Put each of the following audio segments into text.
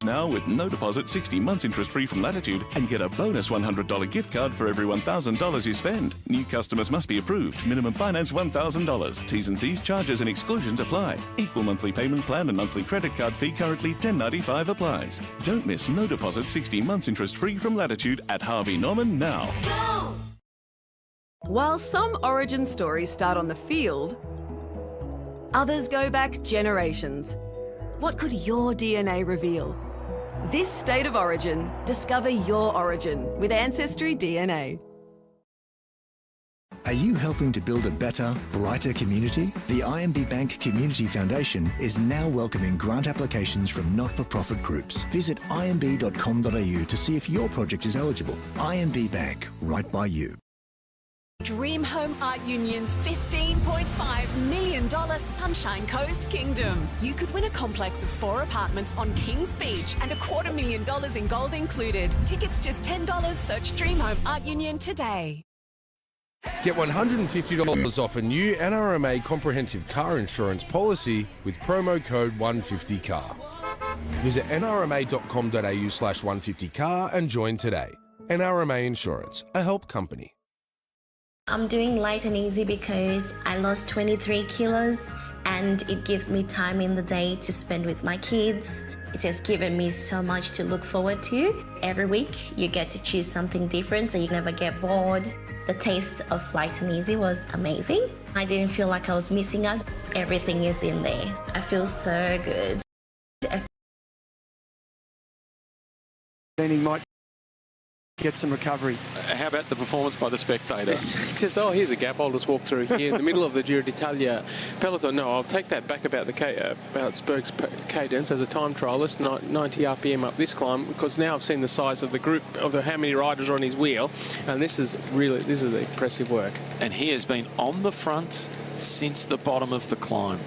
now with no deposit, 60 months interest-free from Latitude, and get a bonus $100 gift card for every $1,000 you spend. New customers must be approved. Minimum finance $1,000. T's and C's, charges and exclusions apply. Equal monthly payment plan and monthly credit card fee currently $10.95 applies. Don't miss no deposit, 60 months interest-free from Latitude at Harvey Norman now. Go! While some origin stories start on the field, others go back generations. What could your DNA reveal? This state of origin, discover your origin with Ancestry DNA. Are you helping to build a better, brighter community? The IMB Bank Community Foundation is now welcoming grant applications from not-for-profit groups. Visit imb.com.au to see if your project is eligible. IMB Bank, right by you. Dream Home Art Union's $15.5 million Sunshine Coast Kingdom. You could win a complex of 4 apartments on Kings Beach and $250,000 in gold included. Tickets just $10. Search Dream Home Art Union today. Get $150 off a new NRMA comprehensive car insurance policy with promo code 150CAR. Visit nrma.com.au/150CAR and join today. NRMA Insurance, a help company. I'm doing light and easy because I lost 23 kilos and it gives me time in the day to spend with my kids. It has given me so much to look forward to. Every week you get to choose something different so you never get bored. The taste of light and easy was amazing. I didn't feel like I was missing out. Everything is in there. I feel so good. Then he might get some recovery. How about the performance by the spectator? Just, oh, here's a gap, I'll just walk through here in the middle of the Giro d'Italia peloton. No, I'll take that back about about Spurg's cadence as a time trialist, 90 RPM up this climb, because now I've seen the size of the group, of how many riders are on his wheel, and this is impressive work. And he has been on the front since the bottom of the climb.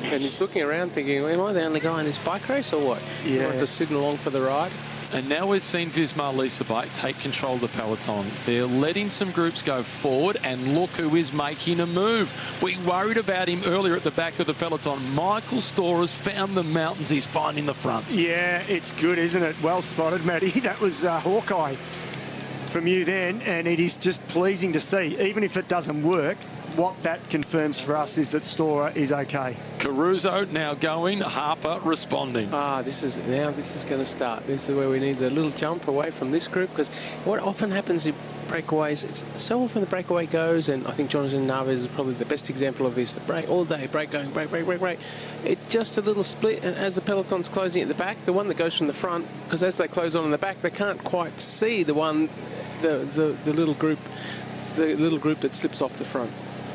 And he's looking around thinking, am I the only guy in this bike race or what? Yeah. Am I just sitting along for the ride? And now we've seen Visma Leasebike take control of the peloton. They're letting some groups go forward, and look who is making a move. We worried about him earlier at the back of the peloton. Michael Storer's found the mountains. He's finding the front. Yeah, it's good, isn't it? Well spotted, Matty. That was Hawkeye from you then, and it is just pleasing to see. Even if it doesn't work, what that confirms for us is that Storer is okay. Caruso now going, Harper responding. This is going to start. This is where we need the little jump away from this group, because what often happens in breakaways, it's so often the breakaway goes, and I think Jonathan Naves is probably the best example of this. The break all day, break going, break. It's just a little split, and as the peloton's closing at the back, the one that goes from the front, because as they close on in the back, they can't quite see the one, the little group that slips off the front.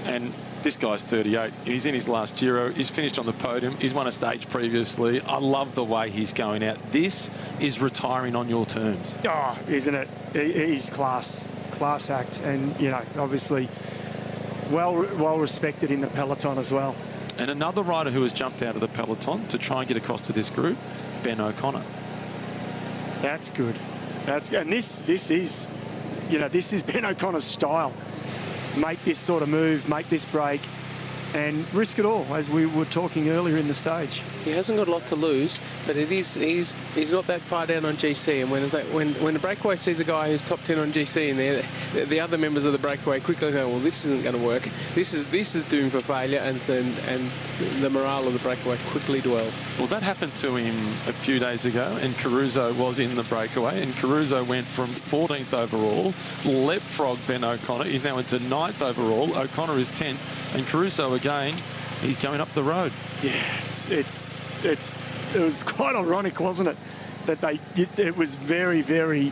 And this guy's 38. He's in his last Giro. He's finished on the podium. He's won a stage previously. I love the way he's going out. This is retiring on your terms. Oh, isn't it? He's class act, and you know, obviously well respected in the peloton as well. And another rider who has jumped out of the peloton to try and get across to this group, Ben O'Connor. That's good. And this is, you know, this is Ben O'Connor's style. Make this sort of move, make this break, and risk it all, as we were talking earlier in the stage. He hasn't got a lot to lose, but he's not that far down on GC. And when the breakaway sees a guy who's top 10 on GC in there, the other members of the breakaway quickly go, well, this isn't going to work. This is doomed for failure, and the morale of the breakaway quickly dwells. Well, that happened to him a few days ago, and Caruso was in the breakaway, and Caruso went from 14th overall, leapfrogged Ben O'Connor. He's now into 9th overall. O'Connor is 10th, and Caruso again, he's going up the road. Yeah, it was quite ironic, wasn't it? That it was very, very.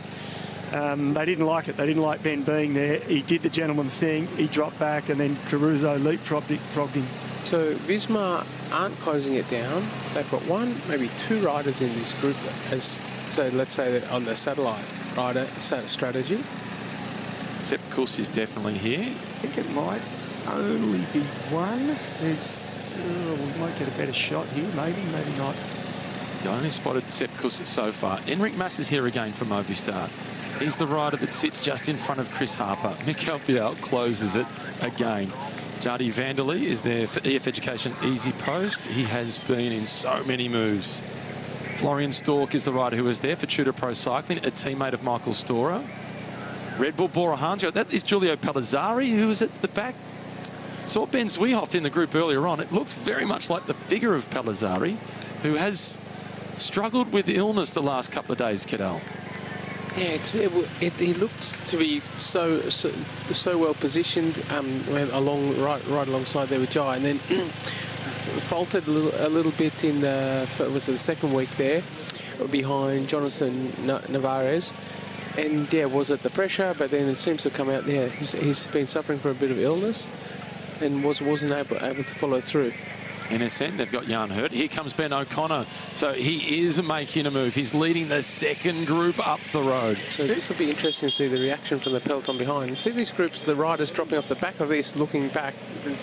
They didn't like it. They didn't like Ben being there. He did the gentleman thing. He dropped back, and then Caruso leapfrogged him. So Visma aren't closing it down. They've got one, maybe 2 riders in this group. So let's say that on the satellite rider strategy. Sepp Kuss is definitely here. I think it might only be one. We might get a better shot here, maybe not. You only spotted Sepp Kuss so far. Enric Mas is here again from Movistar. He's the rider that sits just in front of Chris Harper. Mikel Biel closes it again. Jardy Vanderlei is there for EF Education Easy Post. He has been in so many moves. Florian Stork is the rider who was there for Tudor Pro Cycling, a teammate of Michael Storer. Red Bull Bora Hansgrohe, that is Giulio Palazzari, who was at the back. Saw Ben Zwiehoff in the group earlier on. It looks very much like the figure of Palazzari, who has struggled with illness the last couple of days, Cadell. Yeah, he looked to be so well positioned right alongside there with Jai, and then faltered a little bit in the second week there behind Jonathan Navarez. And yeah, was it the pressure? But then it seems to come out there. He's been suffering from a bit of illness and wasn't able to follow through. In ascent, they've got Jan Hurt. Here comes Ben O'Connor. So he is making a move. He's leading the second group up the road. So this will be interesting to see the reaction from the peloton behind. See these groups, the riders dropping off the back of this, looking back.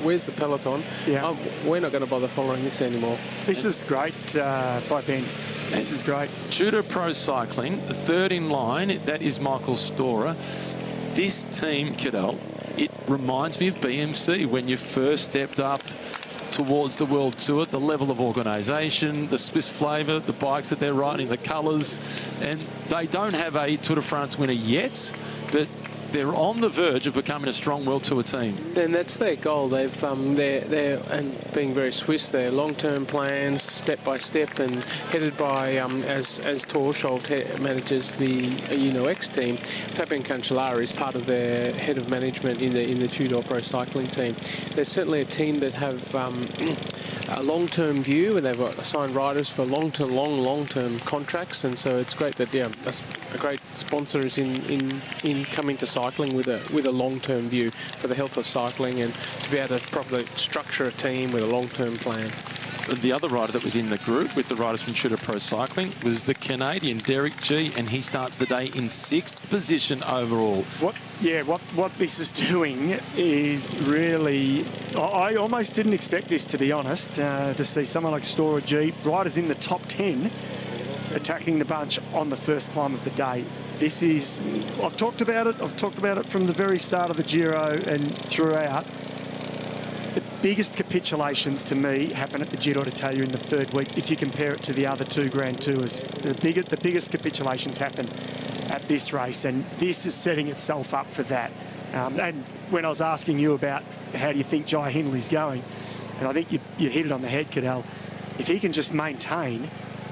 Where's the peloton? Yeah. We're not going to bother following this anymore. This is great by Ben. This is great. Tudor Pro Cycling, third in line, that is Michael Storer. This team, Cadell, it reminds me of BMC when you first stepped up towards the World Tour, the level of organisation, the Swiss flavour, the bikes that they're riding, the colours, and they don't have a Tour de France winner yet, but they're on the verge of becoming a strong World Tour team. And that's their goal. They've they're and being very Swiss, their long-term plans, step by step, and headed by as Torsholt manages the UNO-X team. Fabian Cancellara is part of their head of management in the Tudor Pro Cycling team. They're certainly a team that have a long-term view, and they've got assigned riders for long-term contracts. And so it's great that a great sponsor is in coming to cycling with a long-term view for the health of cycling, and to be able to properly structure a team with a long-term plan. The other rider that was in the group with the riders from Tudor Pro Cycling was the Canadian Derek G, and he starts the day in 6th position overall. What this is doing is really, I almost didn't expect this, to be honest, to see someone like Storer G, riders in the top 10, attacking the bunch on the first climb of the day. This is, I've talked about it from the very start of the Giro and throughout. The biggest capitulations to me happen at the Giro d'Italia in the third week if you compare it to the other two Grand Tours. The biggest capitulations happen at this race, and this is setting itself up for that. And when I was asking you about how do you think Jai Hindley's going, and I think you hit it on the head, Cadell, if he can just maintain,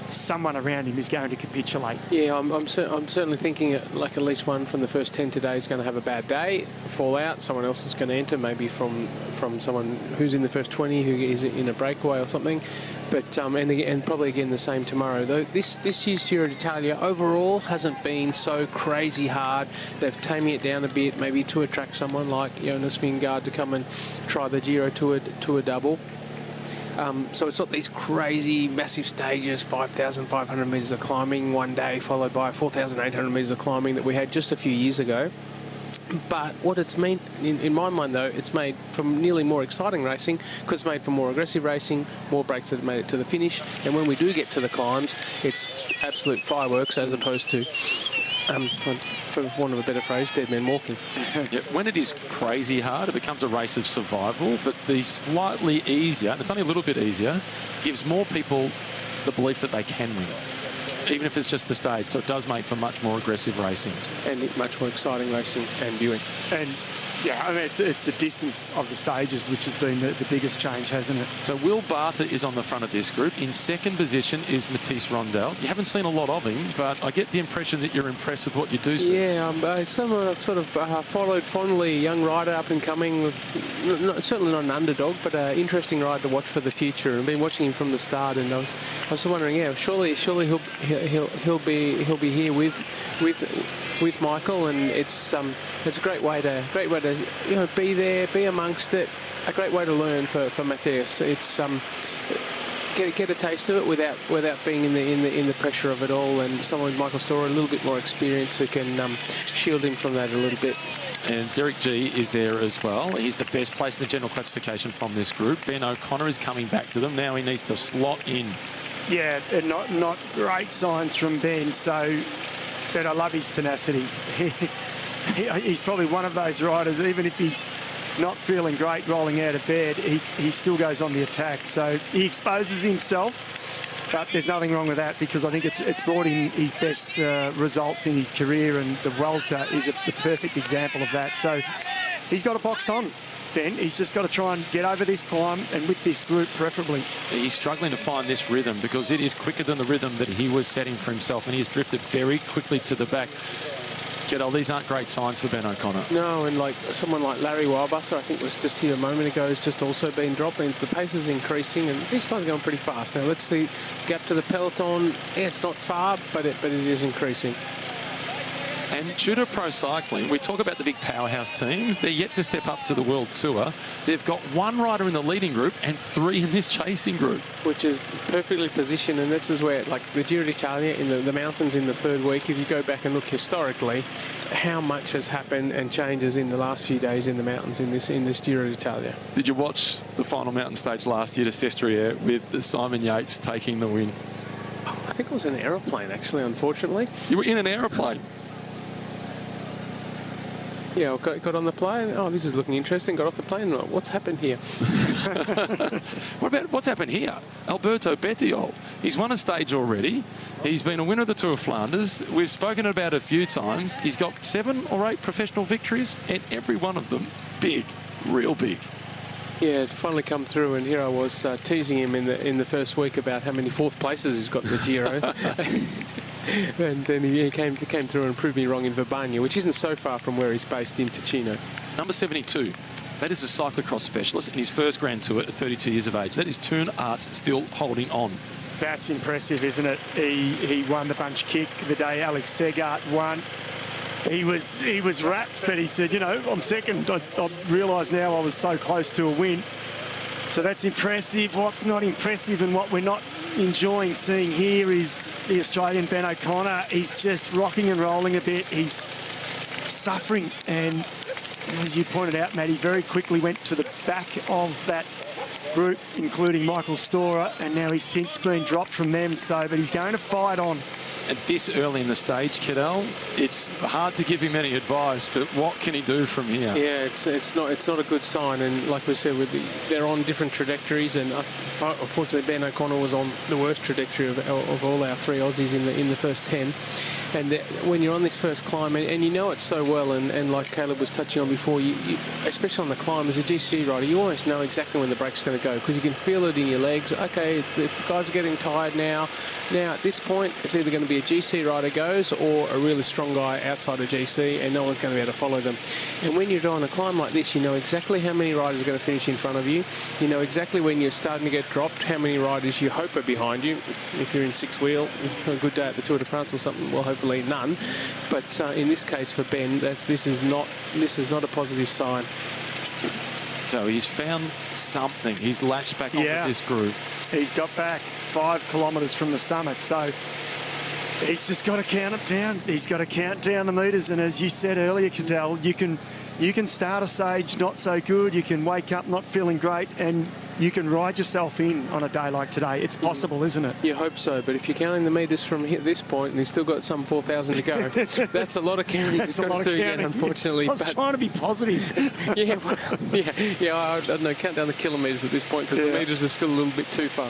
someone around him is going to capitulate. Yeah, I'm certainly thinking like at least one from the first 10 today is going to have a bad day, fall out. Someone else is going to enter, maybe from someone who's in the first 20 who is in a breakaway or something. But and probably again the same tomorrow. Though this year's Giro d'Italia overall hasn't been so crazy hard. They're taming it down a bit, maybe to attract someone like Jonas Vingegaard to come and try the Giro to a double. So it's not these crazy, massive stages, 5,500 metres of climbing one day, followed by 4,800 metres of climbing that we had just a few years ago. But what it's meant, in my mind, though, it's made for nearly more exciting racing, because it's made for more aggressive racing, more breaks that have made it to the finish. And when we do get to the climbs, it's absolute fireworks as opposed to, for want of a better phrase, dead men walking. Yeah, when it is crazy hard, it becomes a race of survival, but the slightly easier, and it's only a little bit easier, gives more people the belief that they can win, even if it's just the stage. So it does make for much more aggressive racing. And much more exciting racing and viewing. And yeah, I mean, it's the distance of the stages which has been the biggest change, hasn't it? So Will Barter is on the front of this group. In second position is Matisse Rondel. You haven't seen a lot of him, but I get the impression that you're impressed with what you do see. Yeah, someone I've sort of followed fondly, young rider up and coming, certainly not an underdog, but an interesting ride to watch for the future. I've been watching him from the start, and I was wondering, yeah, surely he'll be here with Michael, and it's a great way to be there, be amongst it. A great way to learn for Matthias. It's get a taste of it without being in the pressure of it all, and someone like Michael Storer, a little bit more experience, who can shield him from that a little bit. And Derek G is there as well. He's the best placed in the general classification from this group. Ben O'Connor is coming back to them. Now he needs to slot in. Yeah, not great signs from Ben, but I love his tenacity. He's probably one of those riders, even if he's not feeling great rolling out of bed, he still goes on the attack. So he exposes himself But there's nothing wrong with that because I think it's brought him his best results in his career, and the Vuelta is the perfect example of that. So he's got a box on, Ben. He's just got to try and get over this climb, and with this group preferably. He's struggling to find this rhythm because it is quicker than the rhythm that he was setting for himself, and he's drifted very quickly to the back. Kiddo, these aren't great signs for Ben O'Connor. No, and like someone like Larry Wildbusser, I think was just here a moment ago, has just also been dropped. Means the pace is increasing, and these guys are going pretty fast. Now let's see, gap to the peloton. Yeah, it's not far, but it is increasing. And Tudor Pro Cycling, we talk about the big powerhouse teams. They're yet to step up to the World Tour. They've got one rider in the leading group and 3 in this chasing group. Which is perfectly positioned, and this is where, like the Giro d'Italia in the mountains in the third week, if you go back and look historically, how much has happened and changes in the last few days in the mountains in this Giro d'Italia. Did you watch the final mountain stage last year to Sestriere with Simon Yates taking the win? I think it was an aeroplane, actually, unfortunately. You were in an aeroplane? Yeah, I got on the plane. Oh, this is looking interesting. Got off the plane. What's happened here? What's happened here? Alberto Bettiol. He's won a stage already. He's been a winner of the Tour of Flanders. We've spoken about it a few times. He's got 7 or 8 professional victories, and every one of them big, real big. Yeah, to finally come through, and here I was teasing him in the first week about how many 4th places he's got in the Giro. And then he came through and proved me wrong in Verbania, which isn't so far from where he's based in Ticino. Number 72. That is a cyclocross specialist in his first Grand Tour at 32 years of age. That is Toon Arts still holding on. That's impressive, isn't it? He won the bunch kick the day Alex Segart won. He was wrapped, but he said, you know, I'm second. I realise now I was so close to a win. So that's impressive. What's not impressive and what we're not enjoying seeing here is the Australian Ben O'Connor. He's just rocking and rolling a bit. He's suffering, and as you pointed out, Matt, he very quickly went to the back of that group, including Michael Storer, and now he's since been dropped from them. But he's going to fight on. At this early in the stage, Cadell, it's hard to give him any advice, but what can he do from here? Yeah, it's not a good sign, and like we said, they're on different trajectories, and unfortunately Ben O'Connor was on the worst trajectory of all our 3 Aussies in the first 10. And when you're on this first climb, and you know it so well, and like Caleb was touching on before, you especially on the climb as a GC rider, you almost know exactly when the brake's going to go because you can feel it in your legs. Okay, the guys are getting tired now. Now at this point, it's either going to be a GC rider goes or a really strong guy outside of GC, and no one's going to be able to follow them. And when you're on a climb like this, you know exactly how many riders are going to finish in front of you. You know exactly when you're starting to get dropped, how many riders you hope are behind you. If you're in 6-wheel, a good day at the Tour de France or something, well, hopefully none. But in this case for Ben, this is not a positive sign. So he's found something. He's latched back onto this group. He's got back 5 kilometres from the summit, so he's just got to count it down. He's got to count down the metres, and as you said earlier, Cadell, you can start a stage not so good, you can wake up not feeling great, and you can ride yourself in on a day like today. It's possible, isn't it? You hope so, but if you're counting the metres from this point and you've still got some 4,000 to go, that's a lot of counting. That's a lot of counting. Unfortunately. I was trying to be positive. I don't know, count down the kilometres at this point because the metres are still a little bit too far.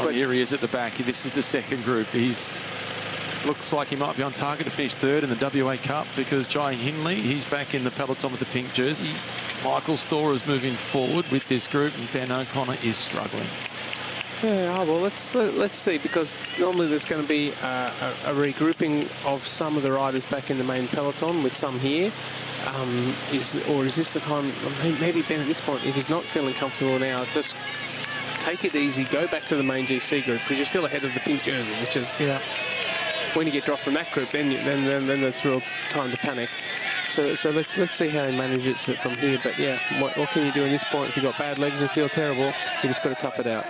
Oh, here he is at the back. This is the second group. Looks like he might be on target to finish 3rd in the WA Cup because Jai Hindley, he's back in the peloton with the pink jersey. Michael Storer is moving forward with this group, and Ben O'Connor is struggling. Yeah, well, let's see, because normally there's going to be a regrouping of some of the riders back in the main peloton with some here. Is this the time? Maybe Ben at this point, if he's not feeling comfortable now, just take it easy, go back to the main GC group because you're still ahead of the pink jersey, which is when you get dropped from that group, then that's real time to panic. So let's see how he manages it from here. But yeah, what can you do in this point if you've got bad legs and feel terrible? You just got to tough it out.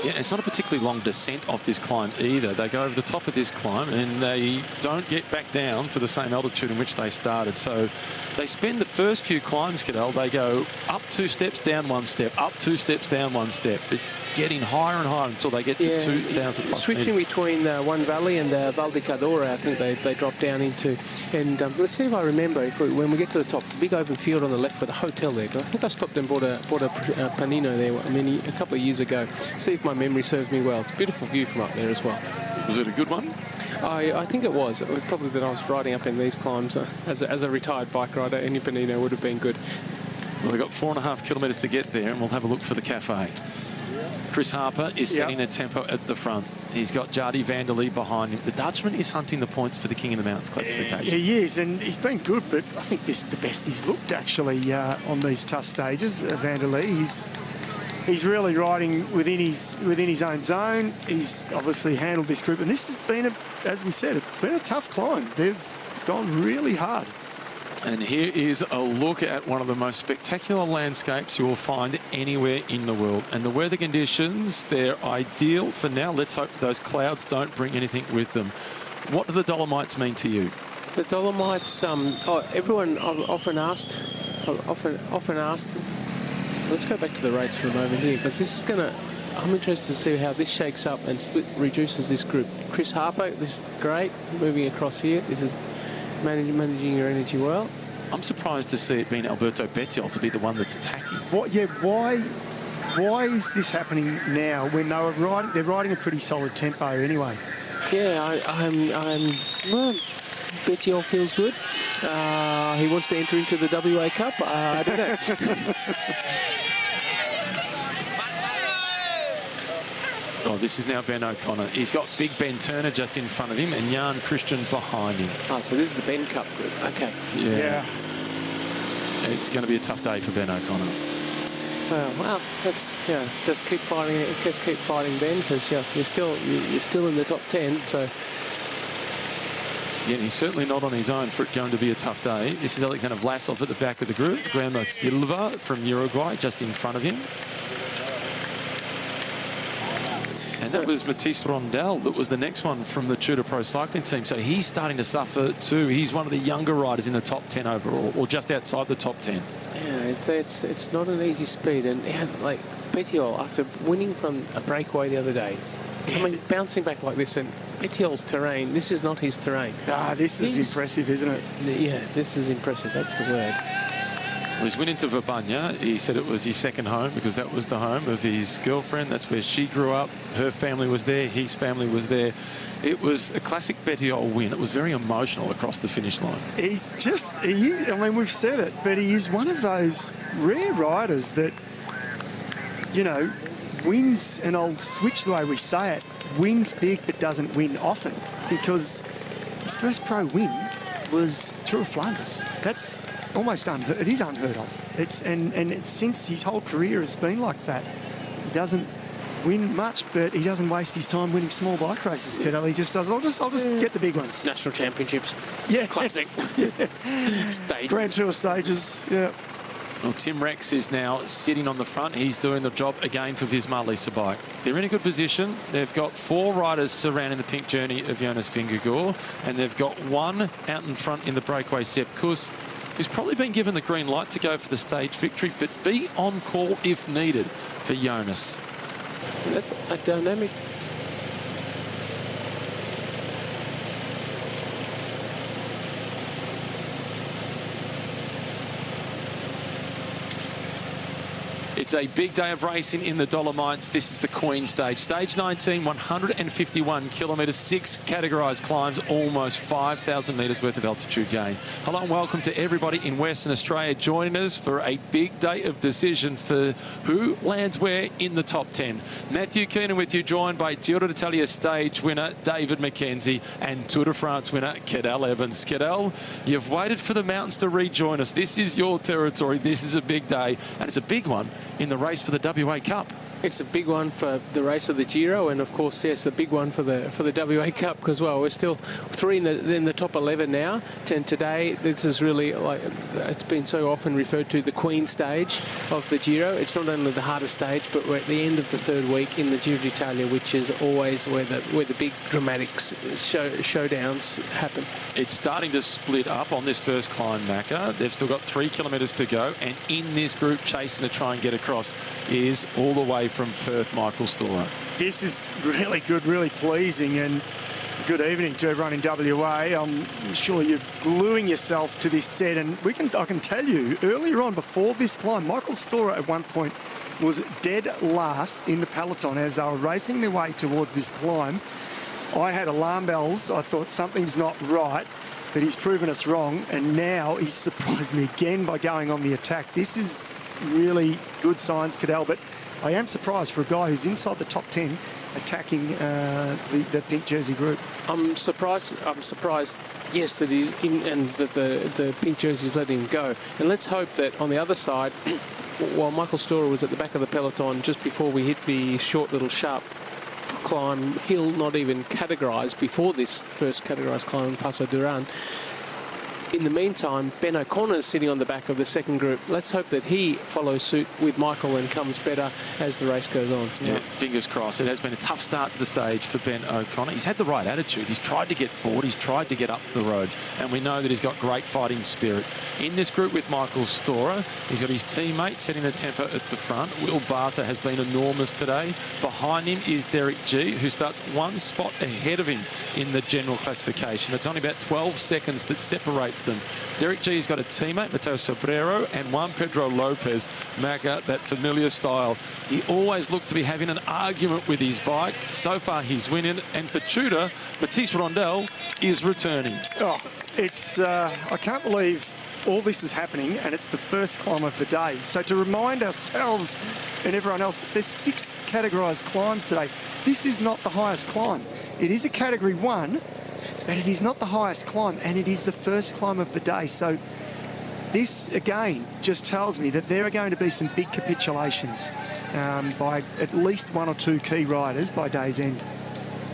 Yeah, it's not a particularly long descent off this climb either. They go over the top of this climb and they don't get back down to the same altitude in which they started. So they spend the first few climbs, Cadell, they go up 2 steps, down 1 step, up 2 steps, down 1 step. It getting higher and higher until they get to 2,000 plus switching metres. between One Valley and Val di Cadore, I think they drop down into. And let's see if I remember, when we get to the top, it's a big open field on the left with a hotel there. I think I stopped and bought a panino there a couple of years ago. See if my memory serves me well. It's a beautiful view from up there as well. Was it a good one? I think it was. It was probably that I was riding up in these climbs. As a retired bike rider, any panino would have been good. Well, they've got 4.5 kilometres to get there, and we'll have a look for the cafe. Chris Harper is setting the tempo at the front. He's got Jardy van der Lee behind him. The Dutchman is hunting the points for the King of the Mountains classification. He is, and he's been good, but I think this is the best he's looked, actually, on these tough stages. Van der Lee, he's really riding within his own zone. He's obviously handled this group, and this has been, as we said, it's been a tough climb. They've gone really hard. And here is a look at one of the most spectacular landscapes you will find anywhere in the world. And the weather conditions, they're ideal for now. Let's hope those clouds don't bring anything with them. What do the Dolomites mean to you? The Dolomites, everyone often asked, let's go back to the race for a moment here, because this is going to, I'm interested to see how this shakes up and reduces this group. Chris Harper, this is great, moving across here. This is managing your energy well. I'm surprised to see it being Alberto Bettiol to be the one that's attacking. Why is this happening now when they're riding a pretty solid tempo anyway? Yeah, well, Bettiol feels good. He wants to enter into the WA Cup. I don't know. Oh, this is now Ben O'Connor. He's got Big Ben Turner just in front of him and Jan Christian behind him. Oh, so this is the Ben Cup group. Okay. Yeah. It's going to be a tough day for Ben O'Connor. Well, just keep fighting. Just keep fighting, Ben, because you're still in the top 10. So. Yeah, he's certainly not on his own for it going to be a tough day. This is Alexander Vlasov at the back of the group. Graham Silva from Uruguay just in front of him. And that was Matisse Rondel that was the next one from the Tudor Pro Cycling team. So he's starting to suffer too. He's one of the younger riders in the top 10 overall, or just outside the top 10. Yeah, it's not an easy speed. And like Bettiol, after winning from a breakaway the other day, bouncing back like this, and Bettiol's terrain, this is not his terrain. This is impressive, isn't it? Yeah, this is impressive. That's the word. Well, he's went into Verbania. He said it was his second home because that was the home of his girlfriend. That's where she grew up. Her family was there. His family was there. It was a classic Bettiol win. It was very emotional across the finish line. We've said it, but he is one of those rare riders that, wins, and I'll switch the way we say it, wins big but doesn't win often, because his first pro win was Tour of Flanders. That's almost unheard. It is unheard of. It's since his whole career has been like that. He doesn't win much, but he doesn't waste his time winning small bike races. He just says, I'll just get the big ones. National championships. Yeah, classic. Stages. Grand Tour stages. Yeah. Well, Tim Rex is now sitting on the front. He's doing the job again for Visma Lease bike. They're in a good position. They've got 4 riders surrounding the pink journey of Jonas Vingegaard, and they've got 1 out in front in the breakaway, Sepp Kuss, who's probably been given the green light to go for the stage victory, but be on call if needed for Jonas. That's a dynamic. It's a big day of racing in the Dolomites. This is the Queen stage. Stage 19, 151 kilometres, 6 categorised climbs, almost 5,000 metres worth of altitude gain. Hello and welcome to everybody in Western Australia joining us for a big day of decision for who lands where in the top 10. Matthew Keenan with you, joined by Giro d'Italia stage winner David McKenzie and Tour de France winner Cadel Evans. Cadel, you've waited for the mountains to rejoin us. This is your territory. This is a big day, and it's a big one in the race for the WA Cup. It's a big one for the race of the Giro, and of course, yes, a big one for the WA Cup as well. We're still 3 in the top 11 now. And today, this is really, like it's been so often referred to, the Queen stage of the Giro. It's not only the hardest stage, but we're at the end of the 3rd week in the Giro d'Italia, which is always where the big dramatic showdowns happen. It's starting to split up on this first climb, Macca. They've still got 3 kilometres to go, and in this group chasing to try and get across is all the way from Perth, Michael Storer. This is really good, really pleasing, and good evening to everyone in WA. I'm sure you're gluing yourself to this set, and I can tell you, earlier on before this climb, Michael Storer at one point was dead last in the peloton as they were racing their way towards this climb. I had alarm bells. I thought something's not right, but he's proven us wrong, and now he's surprised me again by going on the attack. This is really good signs, Cadell, but I am surprised for a guy who's inside the top 10 attacking the pink jersey group. I'm surprised, yes, that he's in and that the pink jersey's letting him go. And let's hope that on the other side, while Michael Storer was at the back of the peloton just before we hit the short little sharp climb hill, not even categorised before this first categorised climb, Paso Duran. In the meantime, Ben O'Connor's sitting on the back of the second group. Let's hope that he follows suit with Michael and comes better as the race goes on. Yeah, fingers crossed. It has been a tough start to the stage for Ben O'Connor. He's had the right attitude. He's tried to get forward. He's tried to get up the road. And we know that he's got great fighting spirit. In this group with Michael Storer, he's got his teammate setting the tempo at the front. Will Barter has been enormous today. Behind him is Derek G, who starts one spot ahead of him in the general classification. It's only about 12 seconds that separates them. Derek G's got a teammate, Mateo Sobrero, and Juan Pedro Lopez. Maga, that familiar style. He always looks to be having an argument with his bike. So far, he's winning. And for Tudor, Matisse Rondel is returning. Oh, it's, I can't believe all this is happening, and it's the first climb of the day. So to remind ourselves and everyone else, there's 6 categorised climbs today. This is not the highest climb. It is a Category 1, but it is not the highest climb, and it is the first climb of the day. So this, again, just tells me that there are going to be some big capitulations by at least 1 or 2 key riders by day's end.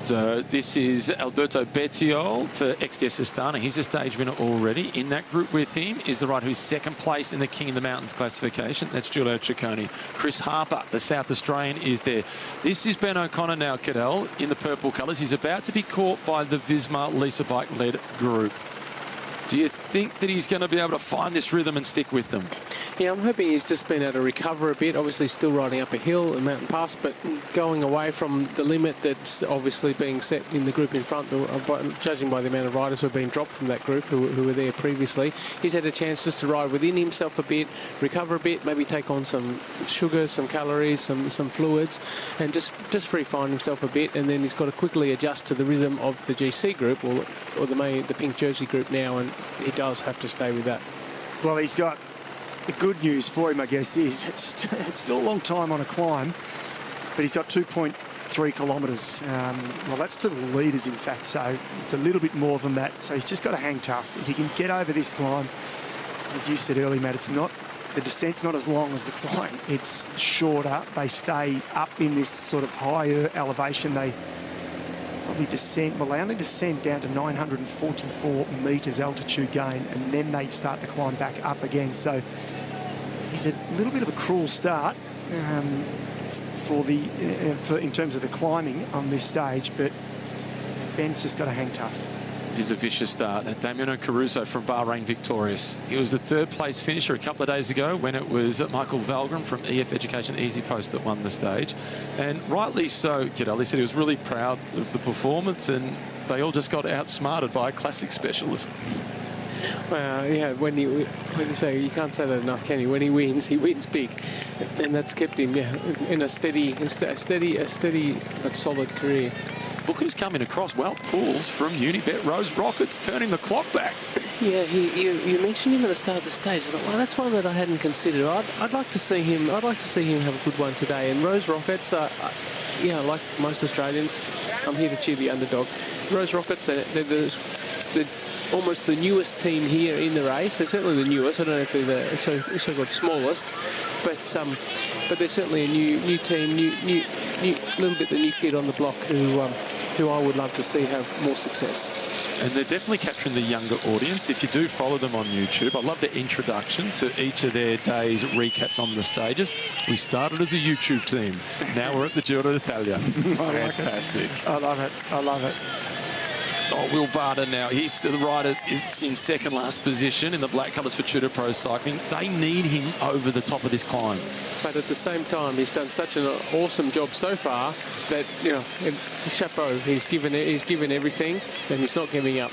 So this is Alberto Bettiol for XDS Astana. He's a stage winner already. In that group with him is the rider who's second place in the King of the Mountains classification. That's Giulio Ciccone. Chris Harper, the South Australian, is there. This is Ben O'Connor now, Cadell, in the purple colours. He's about to be caught by the Visma Lisa Bike-led group. Do you think that he's going to be able to find this rhythm and stick with them? Yeah, I'm hoping he's just been able to recover a bit. Obviously still riding up a hill and mountain pass, but going away from the limit that's obviously being set in the group in front, judging by the amount of riders who have been dropped from that group who were there previously. He's had a chance just to ride within himself a bit, recover a bit, maybe take on some sugar, some calories, some fluids, and just free find himself a bit, and then he's got to quickly adjust to the rhythm of the GC group or the pink jersey group now, and he does have to stay with that. Well, he's got the good news for him, I guess, is it's still a long time on a climb, but he's got 2.3 kilometres. Well, that's to the leaders, in fact, so it's a little bit more than that. So he's just got to hang tough. If he can get over this climb, as you said earlier, Matt, the descent's not as long as the climb. It's shorter. They stay up in this sort of higher elevation. They probably descend, well, they only descend down to 944 metres altitude gain, and then they start to climb back up again. So it's a little bit of a cruel start in terms of the climbing on this stage, but Ben's just got to hang tough. It is a vicious start. Damiano Caruso from Bahrain victorious. He was the 3rd place finisher a couple of days ago when it was Michael Valgren from EF Education Easy Post that won the stage. And rightly so, Cadell. He said he was really proud of the performance, and they all just got outsmarted by a classic specialist. Well, yeah, when you say, you can't say that enough, can you? When he wins big, and that's kept him, in a steady but solid career. Look who's coming across. Well, Pools from Unibet Rose Rockets turning the clock back. Yeah, you mentioned him at the start of the stage. I thought, well, that's one that I hadn't considered. I'd like to see him. I'd like to see him have a good one today. And Rose Rockets, like most Australians, I'm here to cheer the underdog. Rose Rockets, they're almost the newest team here in the race. They're certainly the newest. I don't know if they're the so-called smallest, but they're certainly a new team, new little bit the new kid on the block who I would love to see have more success. And they're definitely capturing the younger audience. If you do follow them on YouTube, I love their introduction to each of their days' recaps on the stages. We started as a YouTube team. Now we're at the Giro d'Italia. Fantastic. I love it. I love it. Oh, Will Barter now. He's the rider. It's in second last position in the black colours for Tudor Pro Cycling. They need him over the top of this climb. But at the same time, he's done such an awesome job so far that, you know, chapeau. He's given everything, and he's not giving up.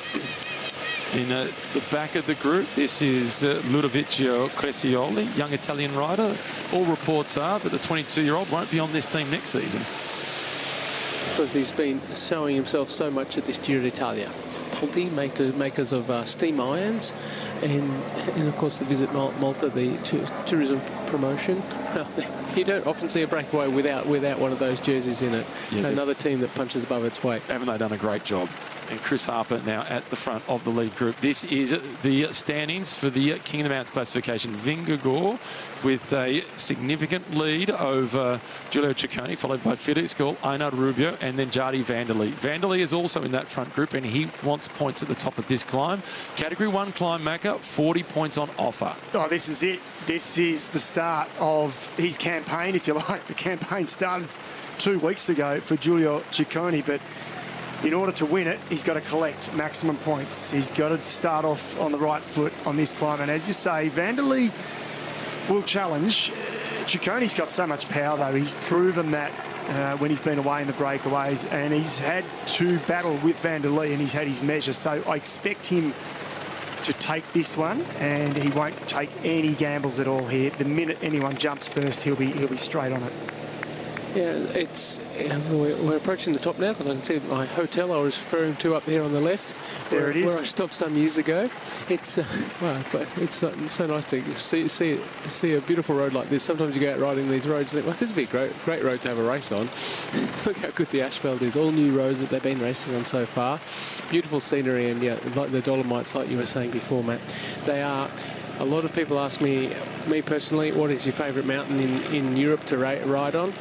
In the back of the group, this is Ludovicio Crescioli, young Italian rider. All reports are that the 22-year-old won't be on this team next season. Because he's been showing himself so much at this Giro d'Italia. Polti, makers of steam irons, and of course the Visit Malta, the tourism promotion. You don't often see a breakaway without one of those jerseys in it. Yeah, another team that punches above its weight. Haven't they done a great job? And Chris Harper now at the front of the lead group. This is the stand-ins for the King of the Mountains classification. Vingegaard with a significant lead over Giulio Ciccone, followed by Felix Gall, Einar Rubio, and then Jardy van der Lee. Van der Lee is also in that front group, and he wants points at the top of this climb. Category 1 climb, Macca, 40 points on offer. Oh, this is it. This is the start of his campaign, if you like. The campaign started 2 weeks ago for Giulio Ciccone, but in order to win it, he's got to collect maximum points. He's got to start off on the right foot on this climb. And as you say, Van der Lee will challenge. Ciccone's got so much power, though. He's proven that when he's been away in the breakaways, and he's had to battle with Van der Lee, and he's had his measure. So I expect him to take this one, and he won't take any gambles at all here. The minute anyone jumps first, he'll be straight on it. Yeah, we're approaching the top now, because I can see my hotel I was referring to up there on the left. There it is. Where I stopped some years ago. It's it's so nice to see a beautiful road like this. Sometimes you go out riding these roads and think, well, this would be a great road to have a race on. Look how good the asphalt is. All new roads that they've been racing on so far. Beautiful scenery, and yeah, like the Dolomites, like you were saying before, Matt. They are. A lot of people ask me personally, what is your favourite mountain in Europe to ride on?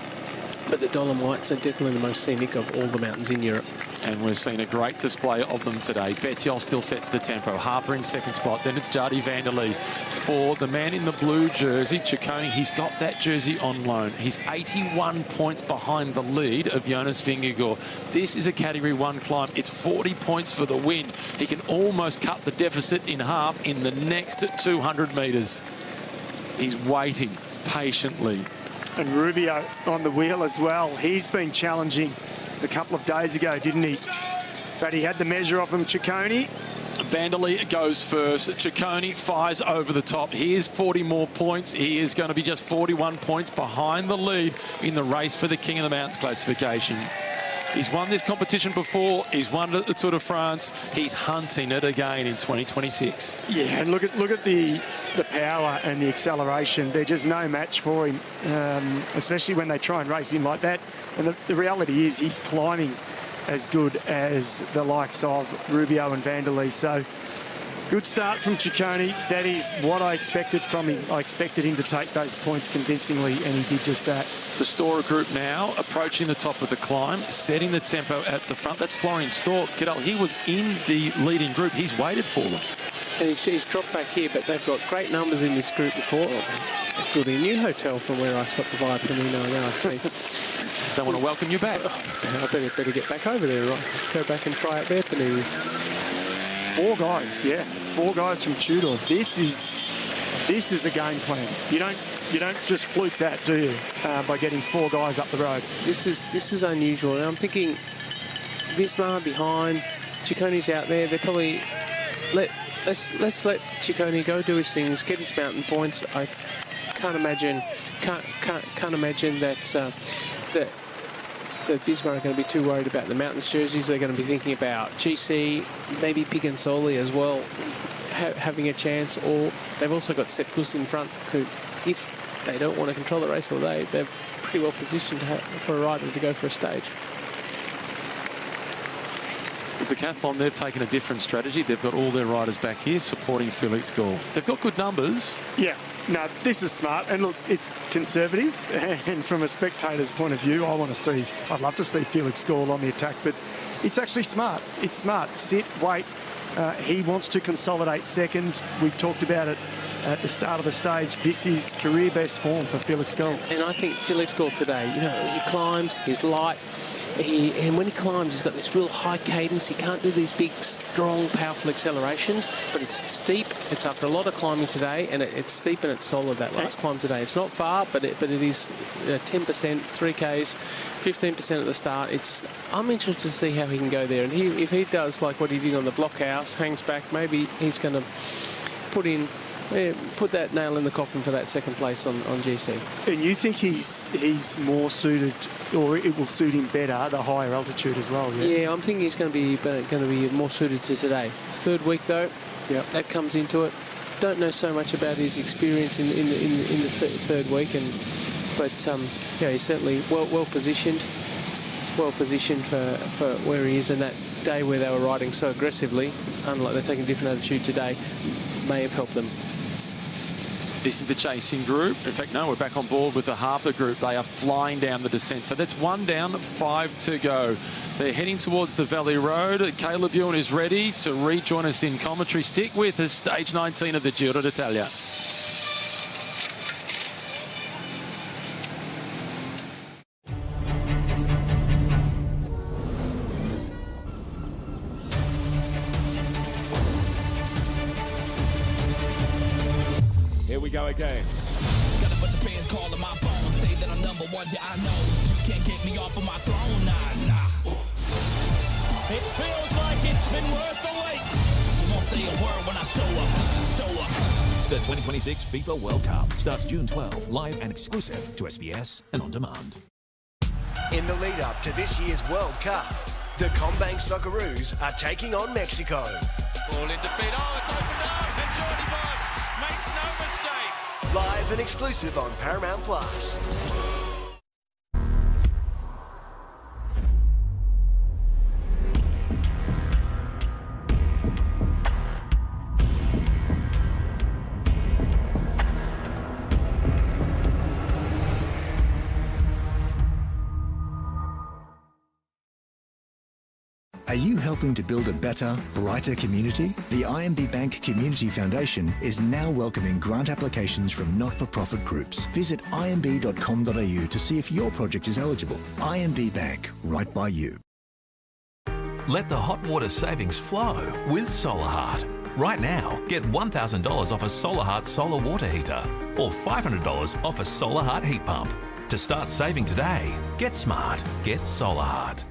But the Dolomites are definitely the most scenic of all the mountains in Europe. And we're seeing a great display of them today. Bettiol still sets the tempo. Harper in second spot. Then it's Jardy van der Lee. For the man in the blue jersey, Ciccone, he's got that jersey on loan. He's 81 points behind the lead of Jonas Vingegaard. This is a Category 1 climb. It's 40 points for the win. He can almost cut the deficit in half in the next 200 metres. He's waiting patiently. And Rubio on the wheel as well. He's been challenging a couple of days ago, didn't he? But he had the measure of him, Ciccone. Van der Lee goes first. Ciccone fires over the top. Here's 40 more points. He is going to be just 41 points behind the lead in the race for the King of the Mountains classification. He's won this competition before. He's won it at the Tour de France. He's hunting it again in 2026. Yeah, and look at the power and the acceleration. They're just no match for him, especially when they try and race him like that. And the reality is he's climbing as good as the likes of Rubio and Van der Lee. So good start from Ciccone. That is what I expected from him. I expected him to take those points convincingly, and he did just that. The Storer group now approaching the top of the climb, setting the tempo at the front. That's Florian Stork. He was in the leading group. He's waited for them. And he's dropped back here, but they've got great numbers in this group before. They're building a new hotel from where I stopped to buy a panino, and I see. They want to welcome you back. I better get back over there, right? Go back and try out their paninis. 4 guys, yeah. 4 guys from Tudor. This is a game plan. You don't just fluke that, do you? By getting 4 guys up the road. This is unusual. And I'm thinking Visma behind, Ciccone's out there. They're probably let's let Ciccone go do his things, get his mountain points. I can't imagine that Visma are going to be too worried about the mountains jerseys. They're going to be thinking about GC, maybe Pigansoli as well, having a chance. Or they've also got Sepp Kuss in front, who, if they don't want to control the race all day, they're pretty well positioned for a rider to go for a stage. With Decathlon, they've taken a different strategy. They've got all their riders back here supporting Felix Gall. They've got good numbers. Yeah. No, this is smart. And look, it's conservative. And from a spectator's point of view, I'd love to see Felix Gall on the attack. But it's actually smart. It's smart. Sit, wait. He wants to consolidate second. We talked about it at the start of the stage, this is career best form for Felix Gall. And I think Felix Gall today, he climbs, he's light, and when he climbs, he's got this real high cadence. He can't do these big, strong, powerful accelerations, but it's steep. It's after a lot of climbing today, and it's steep and it's solid, that last climb today. It's not far, but it is 10%, 3Ks, 15% at the start. I'm interested to see how he can go there. And if he does like what he did on the blockhouse, hangs back, maybe he's going to put that nail in the coffin for that second place on GC. And you think he's more suited, or it will suit him better, the higher altitude as well? Yeah, I'm thinking he's going to be more suited to today. It's third week though. Yep. That comes into it. Don't know so much about his experience in the third week, but he's certainly well positioned. Well positioned for where he is, and that day where they were riding so aggressively, unlike they're taking a different attitude today, may have helped them. This is the chasing group. In fact, no, we're back on board with the Harper group. They are flying down the descent. So that's 1 down, 5 to go. They're heading towards the Valley Road. Caleb Ewan is ready to rejoin us in commentary. Stick with us, stage 19 of the Giro d'Italia. Here we go again. Got a bunch of fans calling my phone, say that I'm number one, yeah I know. You can't get me off of my throne, nah. It feels like it's been worth the wait. You won't say a word when I show up. The 2026 FIFA World Cup starts June 12, live and exclusive to SBS and on demand. In the lead up to this year's World Cup, the Combank Socceroos are taking on Mexico. Ball in defeat, it's opened up, and Jordi Boss makes no mistake. Live and exclusive on Paramount Plus. Are you helping to build a better, brighter community? The IMB Bank Community Foundation is now welcoming grant applications from not-for-profit groups. Visit imb.com.au to see if your project is eligible. IMB Bank, right by you. Let the hot water savings flow with Solar Heart. Right now, get $1,000 off a Solar Heart solar water heater or $500 off a Solar Heart heat pump. To start saving today, get smart, get Solar Heart.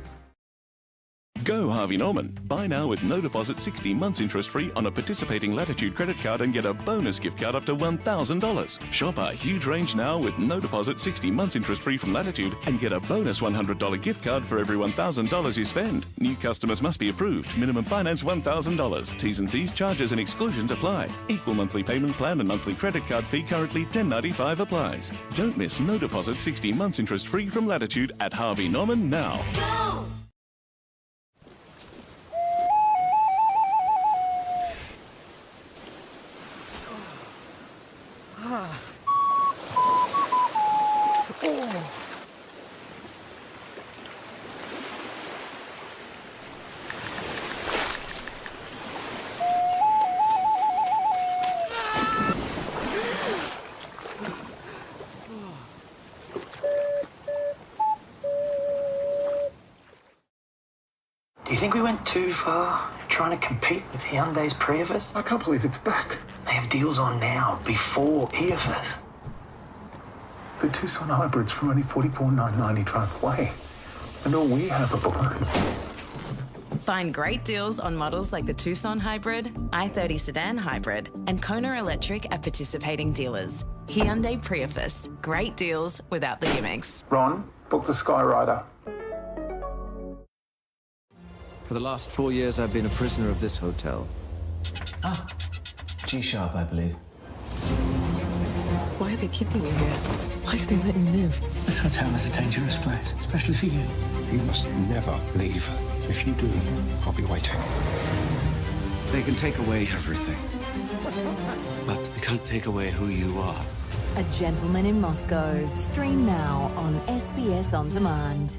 Go Harvey Norman. Buy now with no deposit, 60 months interest-free on a participating Latitude credit card and get a bonus gift card up to $1,000. Shop our huge range now with no deposit, 60 months interest-free from Latitude and get a bonus $100 gift card for every $1,000 you spend. New customers must be approved. Minimum finance $1,000. T's and C's, charges and exclusions apply. Equal monthly payment plan and monthly credit card fee currently $10.95 applies. Don't miss no deposit, 60 months interest-free from Latitude at Harvey Norman now. Go! Do you think we went too far trying to compete with Hyundai's Prius? I can't believe it's back. They have deals on now before EFS. The Tucson hybrids from only $44,990 drive away. And all we have are balloons. Find great deals on models like the Tucson Hybrid, i30 Sedan Hybrid, and Kona Electric at participating dealers. Hyundai Prius. Great deals without the gimmicks. Ron, book the Skyrider. For the last 4 years, I've been a prisoner of this hotel. Ah, G-sharp, I believe. Why are they keeping you here? Why do they let you live? This hotel is a dangerous place, especially for you. You must never leave. If you do, I'll be waiting. They can take away everything. But they can't take away who you are. A Gentleman in Moscow. Stream now on SBS On Demand.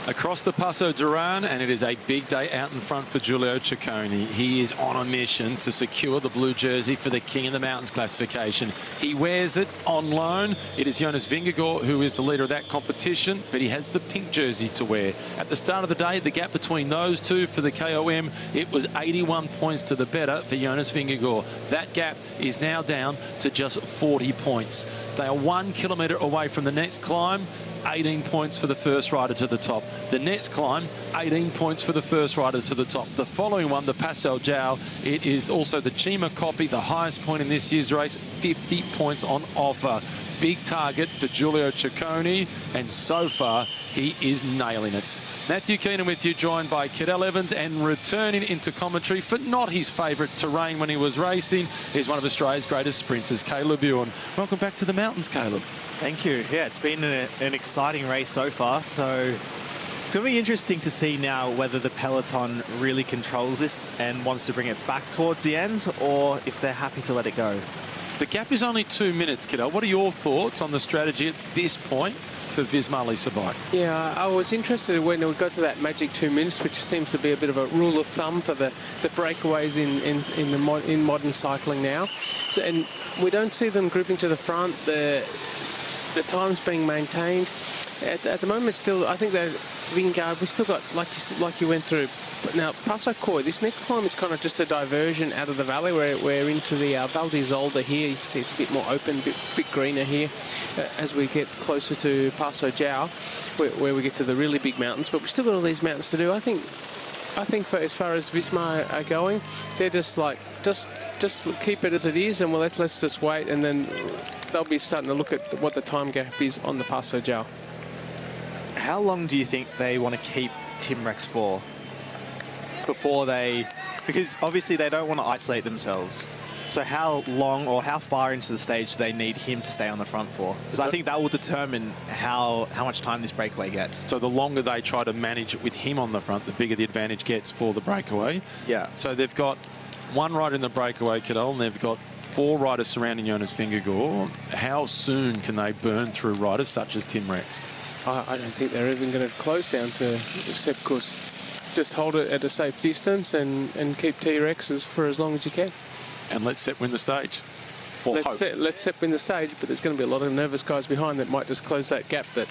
across the Passo Duran, and it is a big day out in front for Giulio Ciccone. He is on a mission to secure the blue jersey for the King of the Mountains classification. He wears it on loan. It is Jonas Vingegaard who is the leader of that competition, but he has the pink jersey to wear. At the start of the day, the gap between those two for the KOM, it was 81 points to the better for Jonas Vingegaard. That gap is now down to just 40 points. They are 1 kilometre away from the next climb. 18 points for the first rider to the top. The next climb, 18 points for the first rider to the top. The following one, the Passo Giao, it is also the Cima copy, the highest point in this year's race, 50 points on offer. Big target for Giulio Ciccone, and so far he is nailing it. Matthew Keenan with you, joined by Cadel Evans, and returning into commentary for not his favourite terrain when he was racing is one of Australia's greatest sprinters, Caleb Ewan. Welcome back to the mountains, Caleb. Thank you. Yeah, it's been an exciting race so far, so it's going to be interesting to see now whether the peloton really controls this and wants to bring it back towards the end, or if they're happy to let it go. The gap is only 2 minutes, Cadel. What are your thoughts on the strategy at this point for Visma Lease Bike? Yeah, I was interested when we got to that magic 2 minutes, which seems to be a bit of a rule of thumb for the breakaways in modern cycling now. So, and we don't see them grouping to the front. The time's being maintained. At the moment, still, I think that Vingegaard, we still got, like you went through. But now, Passo Coy, this next climb is kind of just a diversion out of the valley. We're into the Val d'Isolda here. You can see it's a bit more open, a bit greener here as we get closer to Passo Giao, where we get to the really big mountains. But we've still got all these mountains to do. I think for as far as Visma are going, they're just like, just keep it as it is, and let's just wait, and then they'll be starting to look at what the time gap is on the Passo Giao. How long do you think they want to keep Tim Rex for? Before because obviously they don't want to isolate themselves. So how long or how far into the stage do they need him to stay on the front for? Because I think that will determine how much time this breakaway gets. So the longer they try to manage it with him on the front, the bigger the advantage gets for the breakaway. Yeah. So they've got one rider in the breakaway, Cadel, and they've got 4 riders surrounding Jonas Vingegaard. How soon can they burn through riders such as Tim Rex? I don't think they're even going to close down to Sepp Kuss. Just hold it at a safe distance and keep T-Rexes for as long as you can. And let Sepp win the stage. Let Sepp win the stage, but there's going to be a lot of nervous guys behind that might just close that gap that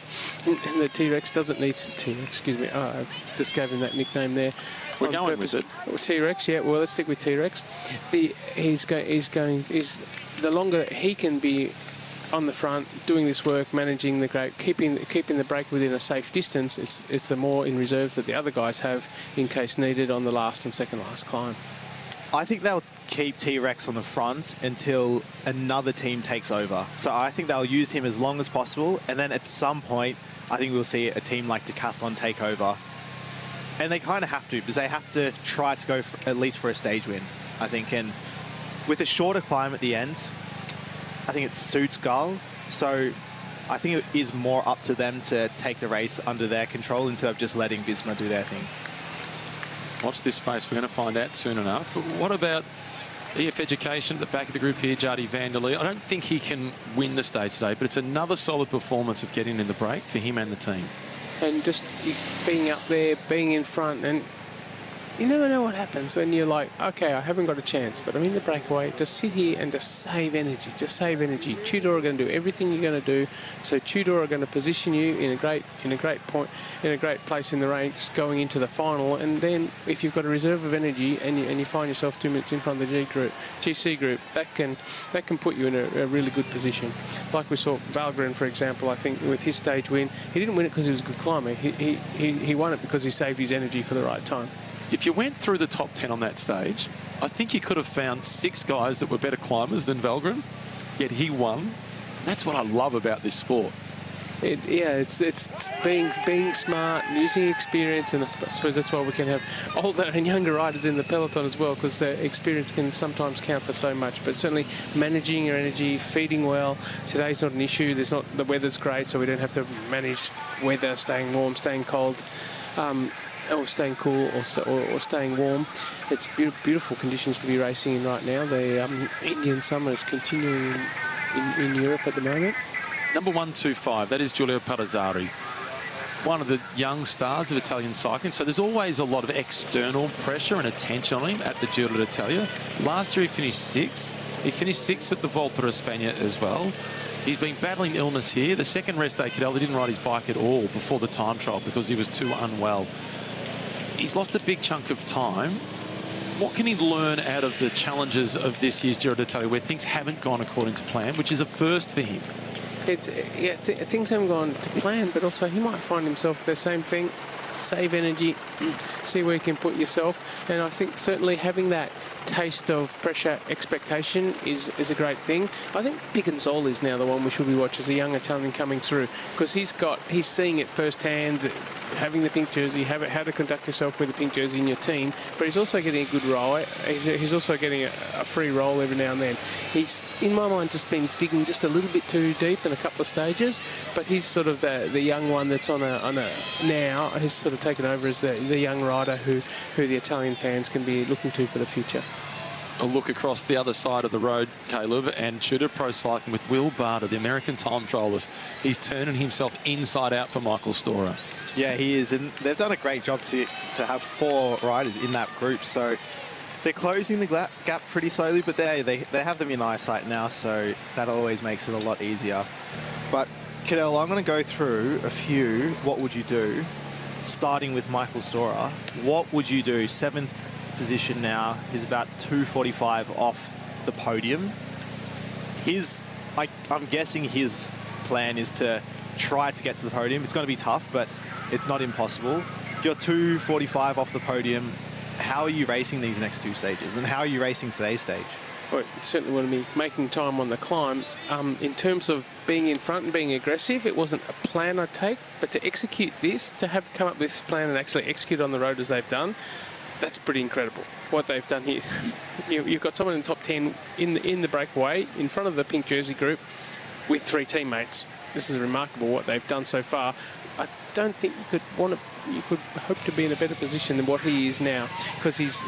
the T-Rex doesn't need. Excuse me, I just gave him that nickname there. We're going with it. T-Rex, yeah, well, let's stick with T-Rex. The longer he can be on the front, doing this work, managing the grape, keeping the break within a safe distance, it's the more in reserves that the other guys have in case needed on the last and second last climb. I think they'll keep T-Rex on the front until another team takes over. So I think they'll use him as long as possible, and then at some point, I think we'll see a team like Decathlon take over. And they kind of have to, because they have to try to go at least for a stage win, I think. And with a shorter climb at the end, I think it suits Gull, so I think it is more up to them to take the race under their control instead of just letting Visma do their thing. Watch this space. We're going to find out soon enough. What about EF Education at the back of the group here, Jardy Vanderlee? I don't think he can win the stage today, but it's another solid performance of getting in the break for him and the team. And just being up there, being in front, and you never know what happens when you're like, okay, I haven't got a chance, but I'm in the breakaway. Just sit here and just save energy. Just save energy. Tudor are going to do everything you're going to do. So Tudor are going to position you in a great place in the race going into the final. And then if you've got a reserve of energy and you find yourself 2 minutes in front of the GC group, that can put you in a really good position. Like we saw Valgren, for example. I think with his stage win, he didn't win it because he was a good climber. He won it because he saved his energy for the right time. If you went through the top 10 on that stage, I think you could have found 6 guys that were better climbers than Valgren, yet he won. That's what I love about this sport. It's being smart, using experience, and I suppose that's why we can have older and younger riders in the peloton as well, because experience can sometimes count for so much. But certainly managing your energy, feeding well. Today's not an issue. The weather's great, so we don't have to manage weather, staying warm, staying cold. Or staying cool or staying warm. It's beautiful conditions to be racing in right now. The Indian summer is continuing in Europe at the moment. Number 125, that is Giulio Padazzari. one of the young stars of Italian cycling, so there's always a lot of external pressure and attention on him at the Giro d'Italia. Last year he finished 6th. He finished 6th at the Volta a España as well. He's been battling illness here. The second rest day, Cadel, he didn't ride his bike at all before the time trial because he was too unwell. He's lost a big chunk of time. What can he learn out of the challenges of this year's Giro d'Italia where things haven't gone according to plan, which is a first for him? Things haven't gone to plan, but also he might find himself the same thing. Save energy, see where you can put yourself. And I think certainly having that taste of pressure expectation is a great thing. I think Picanzoli is now the one we should be watching as a young Italian coming through, because he's seeing it firsthand, having the pink jersey, how to conduct yourself with the pink jersey in your team, but he's also getting a good roll. He's also getting a free roll every now and then. He's, in my mind, just been digging just a little bit too deep in a couple of stages, but he's sort of the young one that's on a now. He's sort of taken over as the young rider who the Italian fans can be looking to for the future. A look across the other side of the road, Caleb, and Tudor Pro Cycling with Will Barter, the American time trialist. He's turning himself inside out for Michael Storer. Yeah, he is, and they've done a great job to have 4 riders in that group, so they're closing the gap pretty slowly, but they have them in eyesight now, so that always makes it a lot easier. But, Cadel, I'm going to go through a few what would you do, starting with Michael Storer. What would you do? 7th position now. He's about 2:45 off the podium. I'm guessing his plan is to try to get to the podium. It's going to be tough, but it's not impossible. If you're 2:45 off the podium, how are you racing these next 2 stages, and how are you racing today's stage? Well, you certainly want to be making time on the climb. In terms of being in front and being aggressive, it wasn't a plan I'd take, but to execute this, to have come up with this plan and actually execute on the road as they've done, that's pretty incredible what they've done here. You've got someone in the top 10 in the breakaway in front of the pink jersey group with 3 teammates. This is remarkable what they've done so far. I don't think you could hope to be in a better position than what he is now, because he's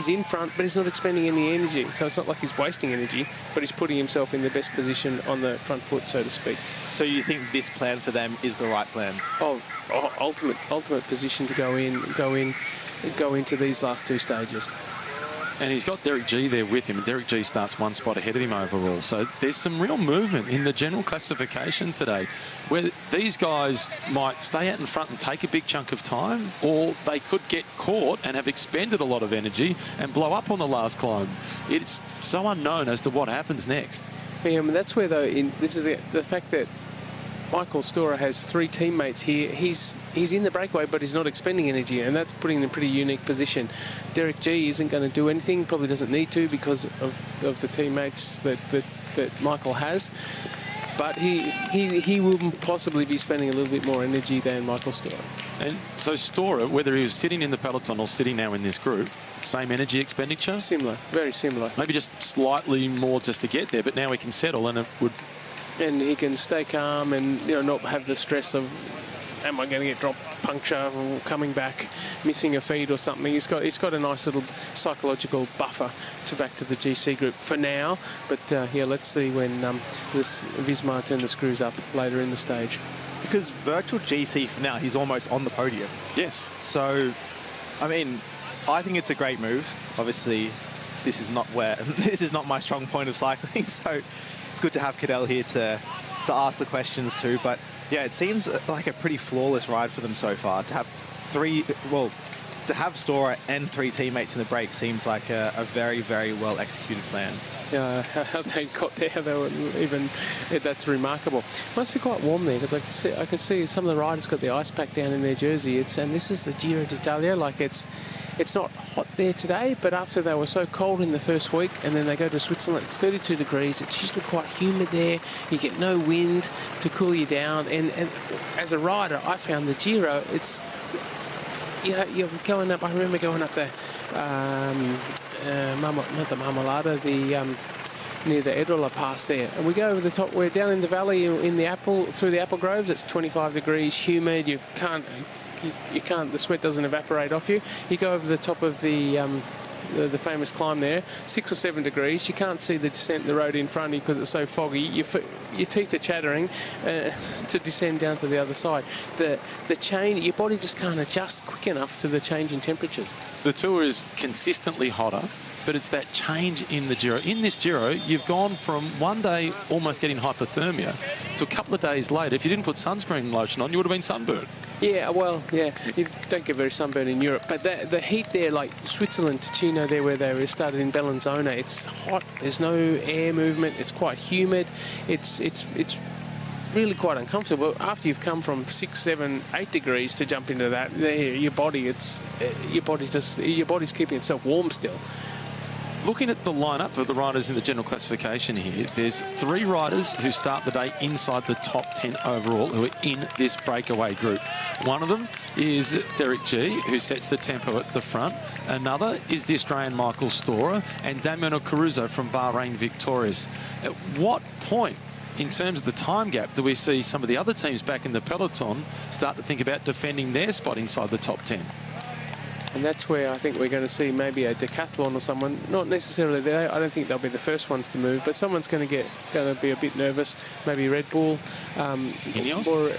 in front, but he's not expending any energy. So it's not like he's wasting energy, but he's putting himself in the best position on the front foot, so to speak. So you think this plan for them is the right plan? Ultimate position to go into these last 2 stages. And he's got Derek G there with him, and Derek G starts 1 spot ahead of him overall. So there's some real movement in the general classification today, where these guys might stay out in front and take a big chunk of time, or they could get caught and have expended a lot of energy and blow up on the last climb. It's so unknown as to what happens next. Yeah, I mean, that's where, though, this is the fact that Michael Storer has 3 teammates here. He's in the breakaway, but he's not expending energy, and that's putting him in a pretty unique position. Derek G isn't going to do anything, probably doesn't need to because of the teammates that Michael has. But he will possibly be spending a little bit more energy than Michael Storer. And so Storer, whether he was sitting in the peloton or sitting now in this group, same energy expenditure? Similar, very similar. Maybe just slightly more just to get there, but now he can settle, and it would... And he can stay calm and not have the stress of, am I going to get dropped, puncture, or coming back, missing a feed or something. He's got a nice little psychological buffer to back to the GC group for now. But yeah, let's see when this Visma turn the screws up later in the stage. Because virtual GC for now, he's almost on the podium. Yes. So, I mean, I think it's a great move. Obviously, this is not my strong point of cycling, so it's good to have Cadel here to ask the questions too. But yeah, it seems like a pretty flawless ride for them so far. To have Storer and 3 teammates in the break seems like a very, very well executed plan. Yeah, how they got there, that's remarkable. Must be quite warm there, because I can see some of the riders got the ice pack down in their jersey. And this is the Giro d'Italia. Like it's not hot there today, but after they were so cold in the first week, and then they go to Switzerland, it's 32 degrees. It's usually quite humid there. You get no wind to cool you down. And as a rider, I found the Giro, you're going up. I remember going up there. Not the Marmolada, near the Edrola Pass there, and we go over the top. We're down in the valley in the through the apple groves. It's 25 degrees, humid. You can't. The sweat doesn't evaporate off you. You go over the top of the the famous climb there, 6 or 7 degrees. You can't see the descent, the road in front of you because it's so foggy. Your teeth are chattering to descend down to the other side. The change, your body just can't adjust quick enough to the change in temperatures. The Tour is consistently hotter, but it's that change in the Giro. In this Giro, you've gone from one day almost getting hypothermia to a couple of days later, if you didn't put sunscreen lotion on, you would have been sunburned. Yeah, well, yeah, you don't get very sunburned in Europe, but the heat there, like Switzerland, Ticino there where they started in Bellinzona, it's hot, there's no air movement, it's quite humid, it's really quite uncomfortable. After you've come from 6, 7, 8 degrees to jump into that, your body's keeping itself warm still. Looking at the lineup of the riders in the general classification here, there's 3 riders who start the day inside the top 10 overall who are in this breakaway group. One of them is Derek G, who sets the tempo at the front. Another is the Australian Michael Storer and Damiano Caruso from Bahrain victorious. At what point, in terms of the time gap, do we see some of the other teams back in the peloton start to think about defending their spot inside the top 10? And that's where I think we're going to see maybe a decathlon or someone, not necessarily there. I don't think they'll be the first ones to move, but someone's going to be a bit nervous. Maybe Red Bull, Ineos? Or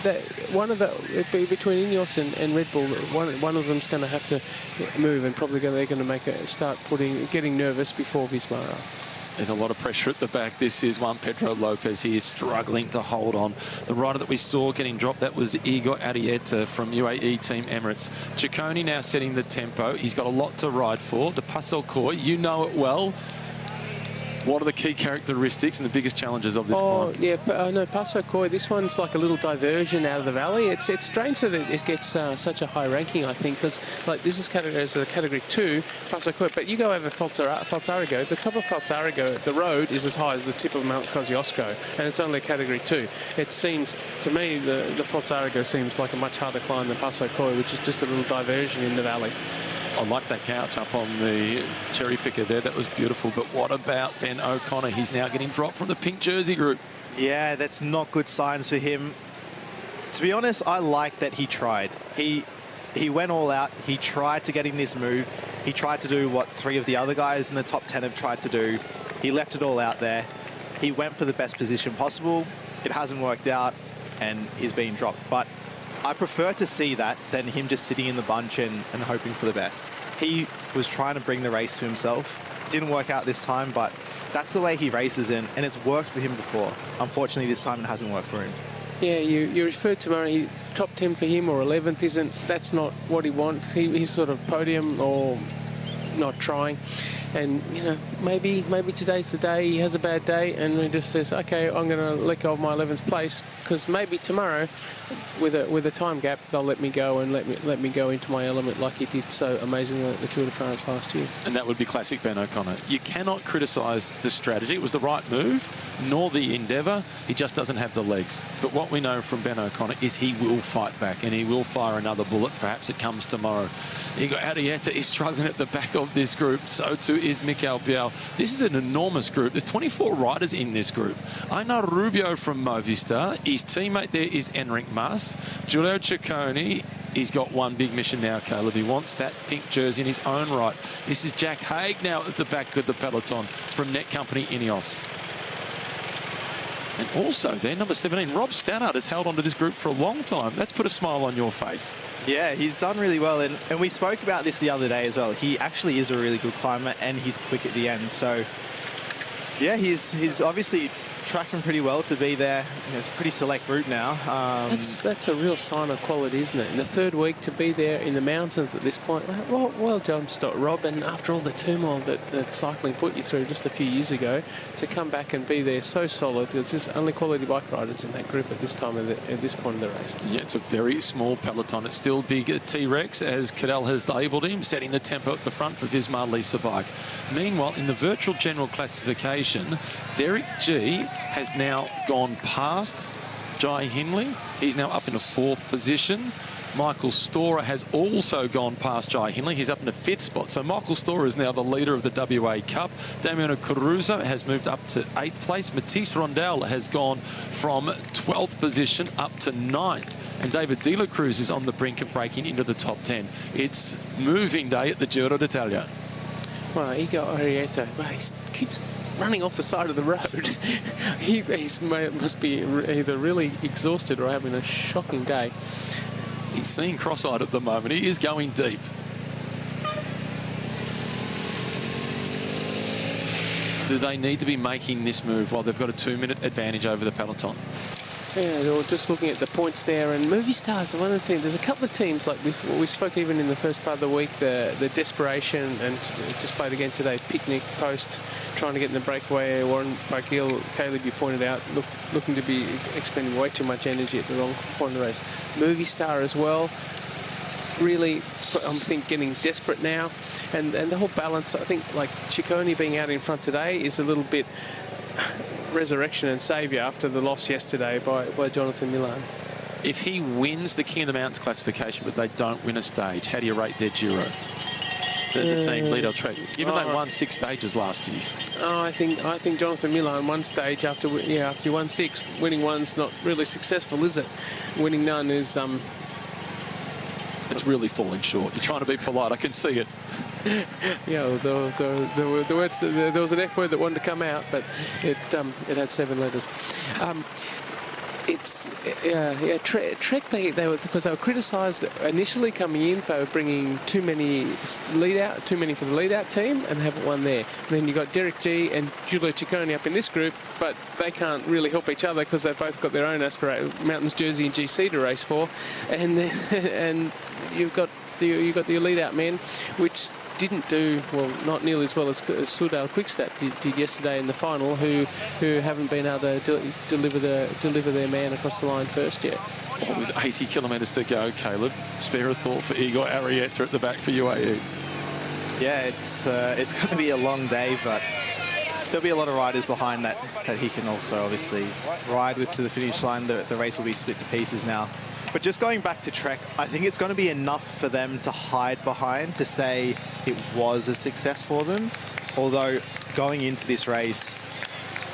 it'd be between Ineos and Red Bull. One of them's going to have to move, and probably they're going to getting nervous before Visma. There's a lot of pressure at the back. This is Juan Pedro Lopez. He is struggling to hold on. The rider that we saw getting dropped, that was Igor Arrieta from UAE Team Emirates. Ciccone now setting the tempo. He's got a lot to ride for. De Passo Coy, you know it well. What are the key characteristics and the biggest challenges of this climb? Yeah, no, Passo Coy, this one's like a little diversion out of the valley. It's strange that it gets such a high ranking, I think, because like this is categorized as a category 2, Passo Coy, but you go over Falzarigo, the top of Falzarigo, the road is as high as the tip of Mount Kosciuszko, and it's only a category 2. It seems, to me, the Falzarigo seems like a much harder climb than Passo Coy, which is just a little diversion in the valley. I like that couch up on the cherry picker there. That was beautiful. But what about Ben O'Connor? He's now getting dropped from the pink jersey group. Yeah, that's not good signs for him. To be honest, I like that he tried. He went all out. He tried to get in this move. He tried to do what 3 of the other guys in the top 10 have tried to do. He left it all out there. He went for the best position possible. It hasn't worked out, and he's been dropped. But I prefer to see that than him just sitting in the bunch and hoping for the best. He was trying to bring the race to himself. Didn't work out this time, but that's the way he races in, and it's worked for him before. Unfortunately, this time it hasn't worked for him. Yeah, you referred to Murray, top 10 for him or 11th that's not what he wants. He's sort of podium or not trying. And, you know, maybe today's the day he has a bad day and he just says, okay, I'm going to let go of my 11th place because maybe tomorrow, with a time gap, they'll let me go and let me go into my element like he did so amazingly at the Tour de France last year. And that would be classic Ben O'Connor. You cannot criticise the strategy. It was the right move, nor the endeavour. He just doesn't have the legs. But what we know from Ben O'Connor is he will fight back and he will fire another bullet. Perhaps it comes tomorrow. Igor Arrieta is struggling at the back of this group. So too is Mikel Biel. This is an enormous group. There's 24 riders in this group. Einar Rubio from Movistar. His teammate there is Enric Mas. Giulio Ciccone. He's got one big mission now, Caleb. He wants that pink jersey in his own right. This is Jack Haig now at the back of the peloton from Net Company Ineos. And also there, number 17, Rob Stannard has held on to this group for a long time. That's put a smile on your face. Yeah, he's done really well. And we spoke about this the other day as well. He actually is a really good climber and he's quick at the end. So, yeah, he's obviously tracking pretty well to be there. You know, it's a pretty select route now. That's a real sign of quality, isn't it? In the third week to be there in the mountains at this point. Well done, Rob. And after all the turmoil that cycling put you through just a few years ago, to come back and be there so solid. There's just only quality bike riders in that group at this time at this point of the race. Yeah, it's a very small peloton. It's still big at T-Rex, as Cadell has labelled him, setting the tempo at the front for Visma Lease bike. Meanwhile, in the virtual general classification, Derek G has now gone past Jai Hindley. He's now up in a 4th position. Michael Storer has also gone past Jai Hindley. He's up in the 5th spot. So Michael Storer is now the leader of the WA Cup. Damiano Caruso has moved up to 8th place. Matisse Rondel has gone from 12th position up to 9th. And David De La Cruz is on the brink of breaking into the top 10. It's moving day at the Giro d'Italia. Well, Igor Arrieta, he keeps running off the side of the road. he must be either really exhausted or having a shocking day. He's seeing cross-eyed at the moment. He is going deep. Do they need to be making this move while they've got a 2-minute advantage over the peloton? Yeah, or just looking at the points there, and Movistar's one of the teams. There's a couple of teams, like we spoke even in the first part of the week, the desperation, and just played again today, Picnic, Post, trying to get in the breakaway. Warren Barkeel, Caleb, you pointed out, looking to be expending way too much energy at the wrong point of the race. Movistar as well, really, I think, getting desperate now. And the whole balance, I think, like Ciccone being out in front today is a little bit resurrection and saviour after the loss yesterday by Jonathan Milan. If he wins the King of the Mountains classification but they don't win a stage, how do you rate their Giro? There's the team lead on track. Even they won 6 stages last year. Oh, I think Jonathan Milan won stage after you won 6. Winning one's not really successful, is it? Winning none is it's really falling short. You're trying to be polite. I can see it. Yeah, the words. There was an F word that wanted to come out, but it had 7 letters. Trek. They were, because they were criticised initially coming in for bringing too many for the lead-out team, and they haven't won there. And then you got Derek G and Giulio Ciccone up in this group, but they can't really help each other because they've both got their own Mountains jersey and GC to race for, and you've got the lead-out men, which didn't do well, not nearly as well as Soudal Quickstep did yesterday in the final, who haven't been able to deliver their man across the line first yet. Well, with 80 kilometres to go, Caleb, spare a thought for Igor Arrieta at the back for UAE. Yeah, it's going to be a long day, but there'll be a lot of riders behind that he can also obviously ride with to the finish line. The race will be split to pieces now. But just going back to Trek, I think it's going to be enough for them to hide behind to say it was a success for them. Although going into this race,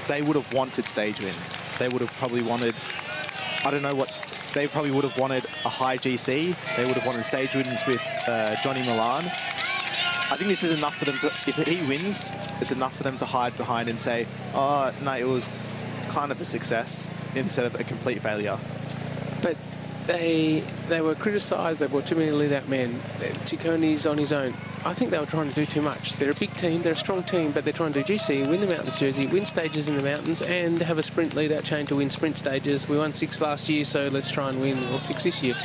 they would have wanted stage wins. They would have probably wanted, I don't know what, they probably would have wanted a high GC. They would have wanted stage wins with Johnny Milan. I think this is enough for them to, if he wins, it's enough for them to hide behind and say, oh, no, it was kind of a success instead of a complete failure. But they were criticised. They brought too many lead-out men. Ciccone's on his own. I think they were trying to do too much. They're a big team. They're a strong team, but they're trying to do GC, win the Mountains jersey, win stages in the Mountains, and have a sprint lead-out chain to win sprint stages. We won 6 last year, so let's try and win 6 this year.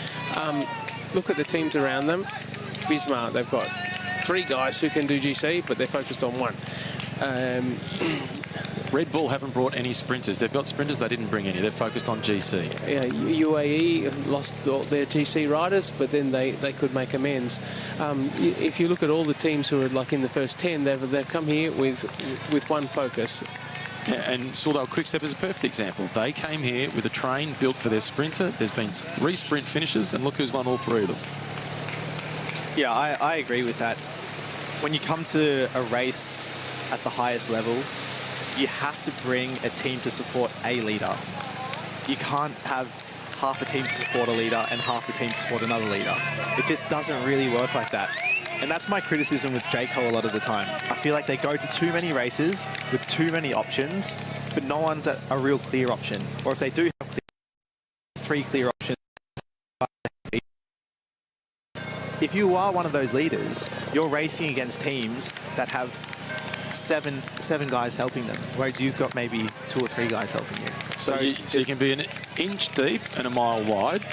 Look at the teams around them. Bismarck, they've got 3 guys who can do GC, but they're focused on 1. Red Bull haven't brought any sprinters. They've got sprinters, they didn't bring any. They're focused on GC. Yeah, UAE lost all their GC riders, but then they could make amends. If you look at all the teams who are like in the first 10, they've come here with 1 focus. Yeah, and Soudal Quickstep is a perfect example. They came here with a train built for their sprinter. There's been 3 sprint finishes, and look who's won all 3 of them. Yeah, I agree with that. When you come to a race at the highest level, you have to bring a team to support a leader. You can't have half a team to support a leader and half the team to support another leader. It just doesn't really work like that. And that's my criticism with Jayco a lot of the time. I feel like they go to too many races with too many options, but no one's a real clear option. Or if they do have 3 clear options, if you are one of those leaders, you're racing against teams that have seven guys helping them, whereas you've got maybe 2 or 3 guys helping you. So you can be an inch deep and a mile wide,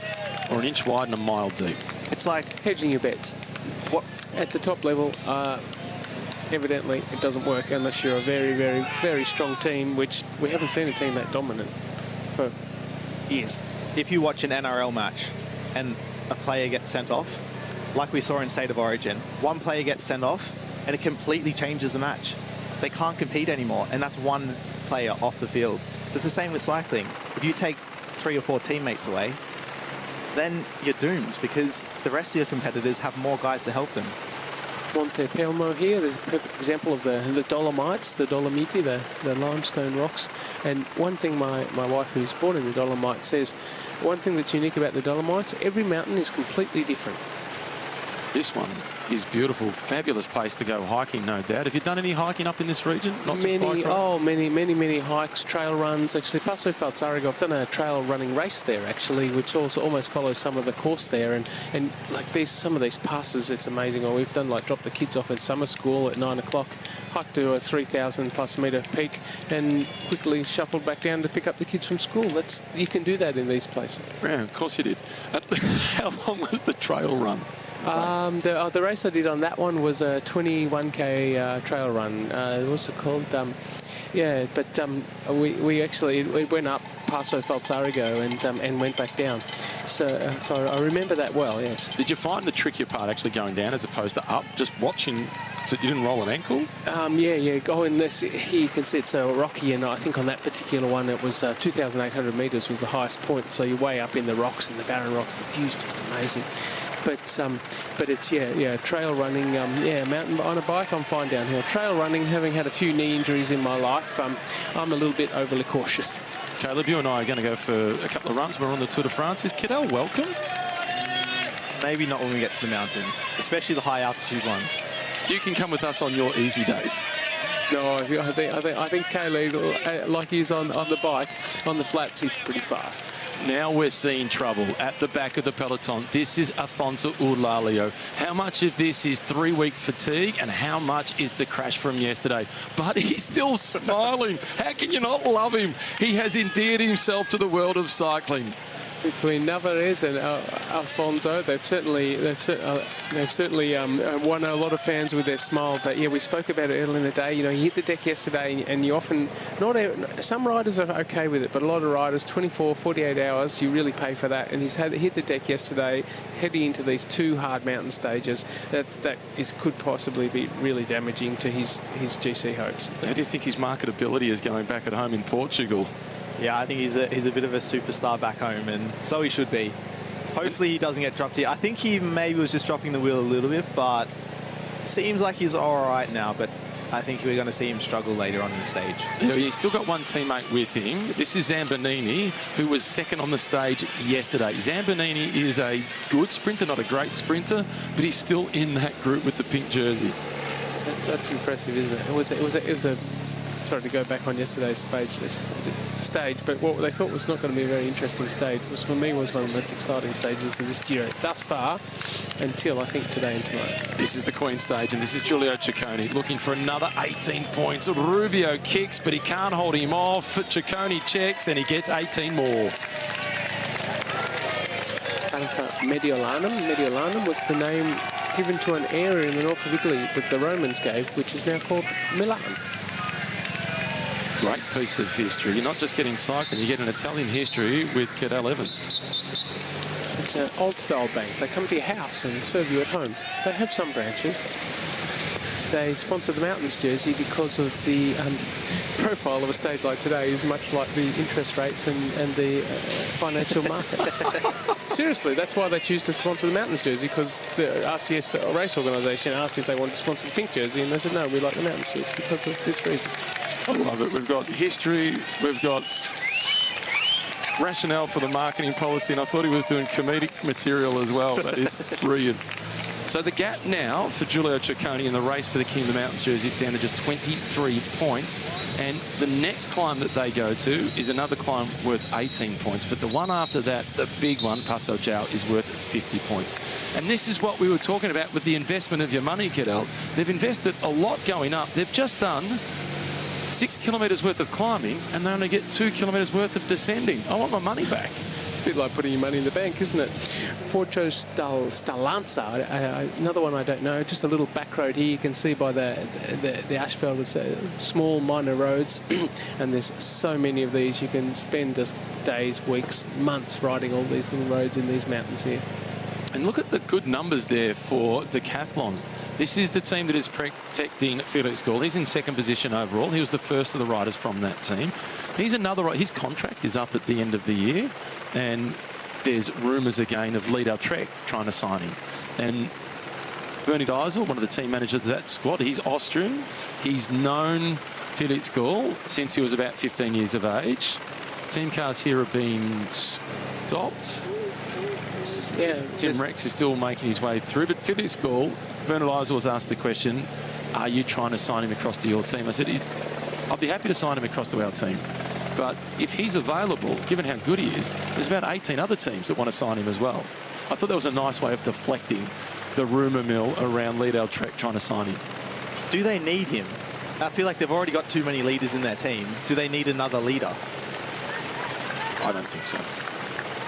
or an inch wide and a mile deep. It's like hedging your bets. What at the top level, evidently it doesn't work unless you're a very, very, very strong team, which we haven't seen a team that dominant for years. If you watch an NRL match and a player gets sent off, like we saw in State of Origin, one player gets sent off and it completely changes the match. They can't compete anymore, and that's 1 player off the field. So it's the same with cycling. If you take 3 or 4 teammates away, then you're doomed because the rest of your competitors have more guys to help them. Monte Pelmo here, there's a perfect example of the Dolomites, the Dolomiti, the limestone rocks. And one thing my wife, who's born in the Dolomites, says, one thing that's unique about the Dolomites, every mountain is completely different. This one is beautiful, fabulous place to go hiking, no doubt. Have you done any hiking up in this region? Many hikes, trail runs. Actually, Passo Falzarigo, I've done a trail running race there actually, which also almost follows some of the course there. And like some of these passes, it's amazing. Well, we've done like drop the kids off at summer school at 9 o'clock, hiked to a 3,000+ metre peak, and quickly shuffled back down to pick up the kids from school. You can do that in these places. Yeah, of course you did. How long was the trail run? The race I did on that one was a 21k trail run. What's it called? We went up Passo Falzarigo and went back down. So I remember that well. Yes. Did you find the trickier part actually going down as opposed to up? Just watching, so you didn't roll an ankle? Yeah. Going this here, you can see it's so rocky, and I think on that particular one it was 2,800 metres was the highest point. So you're way up in the rocks, in the barren rocks. The view's just amazing. But it's trail running, mountain on a bike I'm fine downhill. Trail running, having had a few knee injuries in my life, I'm a little bit overly cautious. Caleb, you and I are going to go for a couple of runs. We're on the Tour de France. Is Cadel welcome? Maybe not when we get to the mountains, especially the high altitude ones. You can come with us on your easy days. No, I think Caleb, like he's on the bike, on the flats, he's pretty fast. Now we're seeing trouble at the back of the peloton. This is Afonso Eulalio. How much of this is 3-week fatigue and how much is the crash from yesterday? But he's still smiling. How can you not love him? He has endeared himself to the world of cycling. Between Navarrez and Afonso, they've certainly won a lot of fans with their smile. But yeah, we spoke about it earlier in the day. You know, he hit the deck yesterday, and you often some riders are okay with it, but a lot of riders, 24, 48 hours, you really pay for that. And he's hit the deck yesterday, heading into these 2 hard mountain stages. That could possibly be really damaging to his GC hopes. How do you think his marketability is going back at home in Portugal? Yeah, I think he's a bit of a superstar back home, and so he should be. Hopefully he doesn't get dropped here. I think he maybe was just dropping the wheel a little bit, but it seems like he's all right now. But I think we're going to see him struggle later on in the stage. Yeah, he's still got one teammate with him. This is Zambonini, who was second on the stage yesterday. Zambonini is a good sprinter, not a great sprinter, but he's still in that group with the pink jersey. That's impressive, isn't it? It was a sorry to go back on yesterday's stage, but what they thought was not going to be a very interesting stage was, for me, was one of the most exciting stages of this Giro thus far, until I think today and tomorrow. This is the Queen stage, and this is Giulio Ciccone looking for another 18 points. Rubio kicks, but he can't hold him off. Ciccone checks, and he gets 18 more. Mediolanum was the name given to an area in the north of Italy that the Romans gave, which is now called Milan. Great piece of history. You're not just getting cycling, you get an Italian history with Cadel Evans. It's an old-style bank. They come to your house and serve you at home. They have some branches. They sponsor the Mountains jersey because of the profile of a stage like today is much like the interest rates and the financial markets. Seriously, that's why they choose to sponsor the Mountains jersey, because the RCS race organisation asked if they wanted to sponsor the pink jersey, and they said, no, we like the Mountains jersey because of this reason. I love it. We've got history, we've got rationale for the marketing policy, and I thought he was doing comedic material as well. That is brilliant. So the gap now for Giulio Ciccone in the race for the King of the Mountains jersey is down to just 23 points. And the next climb that they go to is another climb worth 18 points. But the one after that, the big one, Passo Giao, is worth 50 points. And this is what we were talking about with the investment of your money, Cadel. They've invested a lot going up. They've just done 6 kilometres worth of climbing, and they only get 2 kilometres worth of descending. I want my money back. It's a bit like putting your money in the bank, isn't it? Forcho Stalanza, another one I don't know, just a little back road here. You can see by the asphalt, it's small minor roads, and there's so many of these. You can spend just days, weeks, months riding all these little roads in these mountains here. And look at the good numbers there for Decathlon. This is the team that is protecting Felix Gall. He's in second position overall. He was the first of the riders from that team. He's another. His contract is up at the end of the year, and there's rumours again of Lido Trek trying to sign him. And Bernie Diesel, one of the team managers of that squad, he's Austrian. He's known Felix Gall since he was about 15 years of age. Team cars here have been stopped. Yeah, Tim Rex is still making his way through, but Felix Gall, Bernard Eisel was asked the question, are you trying to sign him across to your team? I said, I'd be happy to sign him across to our team. But if he's available, given how good he is, there's about 18 other teams that want to sign him as well. I thought that was a nice way of deflecting the rumour mill around Lido Trek trying to sign him. Do they need him? I feel like they've already got too many leaders in their team. Do they need another leader? I don't think so.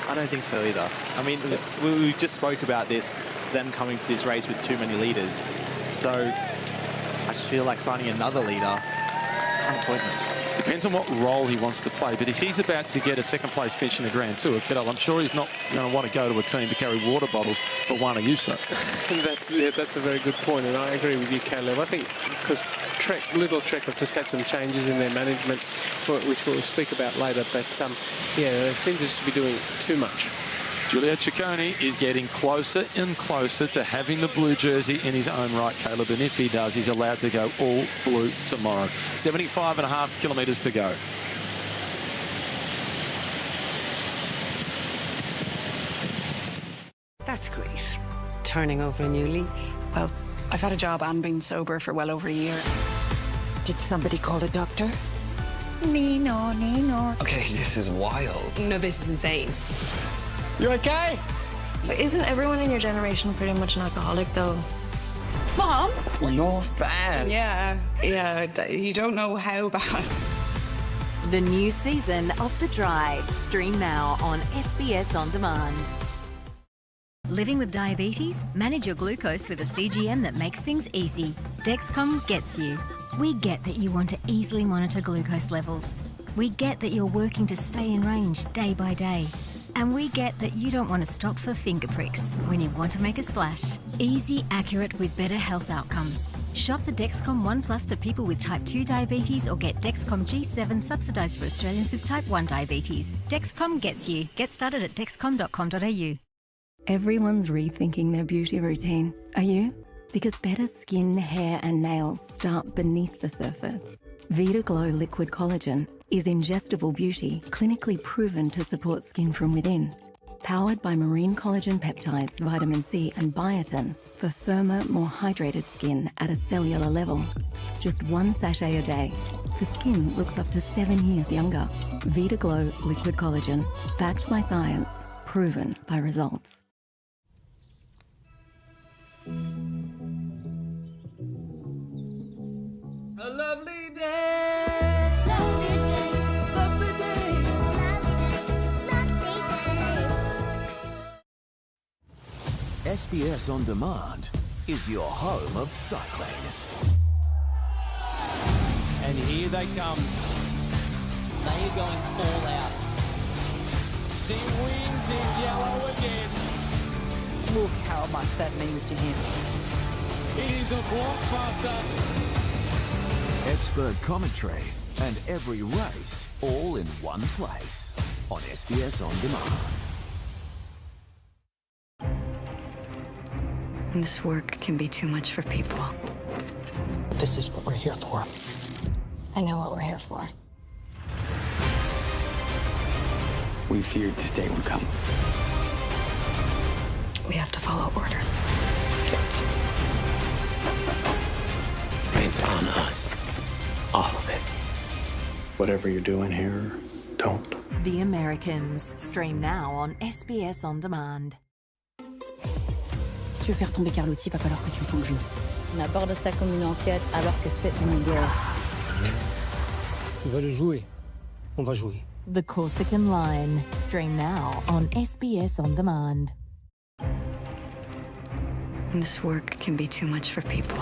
I don't think so either. I mean, we just spoke about this, them coming to this race with too many leaders. So I just feel like signing another leader, kind of pointless. Depends on what role he wants to play, but if he's about to get a second-place finish in the Grand Tour, Kettle, I'm sure he's not going to want to go to a team to carry water bottles for Juan Ayuso. That's a very good point, and I agree with you, Caleb. I think because Lido Trek have just had some changes in their management, which we'll speak about later, but they seem just to be doing too much. Giulio Ciccone is getting closer and closer to having the blue jersey in his own right, Caleb, and if he does, he's allowed to go all blue tomorrow. 75.5 kilometres to go. That's great. Turning over a new leaf. Well, I've had a job and been sober for well over a year. Did somebody call a doctor? No. Okay, this is wild. No, this is insane. You okay? But isn't everyone in your generation pretty much an alcoholic, though? Mom? Not bad. Yeah, you don't know how bad. The new season of The Drive. Stream now on SBS On Demand. Living with diabetes? Manage your glucose with a CGM that makes things easy. Dexcom gets you. We get that you want to easily monitor glucose levels. We get that you're working to stay in range day by day. And we get that you don't want to stop for finger pricks when you want to make a splash. Easy, accurate, with better health outcomes. Shop the Dexcom One Plus for people with type 2 diabetes or get Dexcom G7 subsidised for Australians with type 1 diabetes. Dexcom gets you. Get started at dexcom.com.au. Everyone's rethinking their beauty routine. Are you? Because better skin, hair and nails start beneath the surface. Vita Glow Liquid Collagen is ingestible beauty, clinically proven to support skin from within. Powered by marine collagen peptides, vitamin C and biotin for firmer, more hydrated skin at a cellular level. Just one sachet a day. The skin looks up to 7 years younger. Vita Glow Liquid Collagen. Backed by science. Proven by results. A lovely day. Lovely day. Lovely day. SBS On Demand is your home of cycling. And here they come. They are going all out. She wins in yellow again. Look how much that means to him. It is a blockbuster. Expert commentary and every race all in one place on SBS On Demand. This work can be too much for people. This is what we're here for. I know what we're here for. We feared this day would come. We have to follow orders. It's on us. All of it. Whatever you're doing here, don't. The Americans. Stream now on SBS On Demand. Si tu veux faire tomber Carlotti, il va falloir que tu joues le jeu. On aborde ça comme une enquête alors que c'est une guerre. Tu vas le jouer. On va jouer. The Corsican Line. Stream now on SBS On Demand. This work can be too much for people.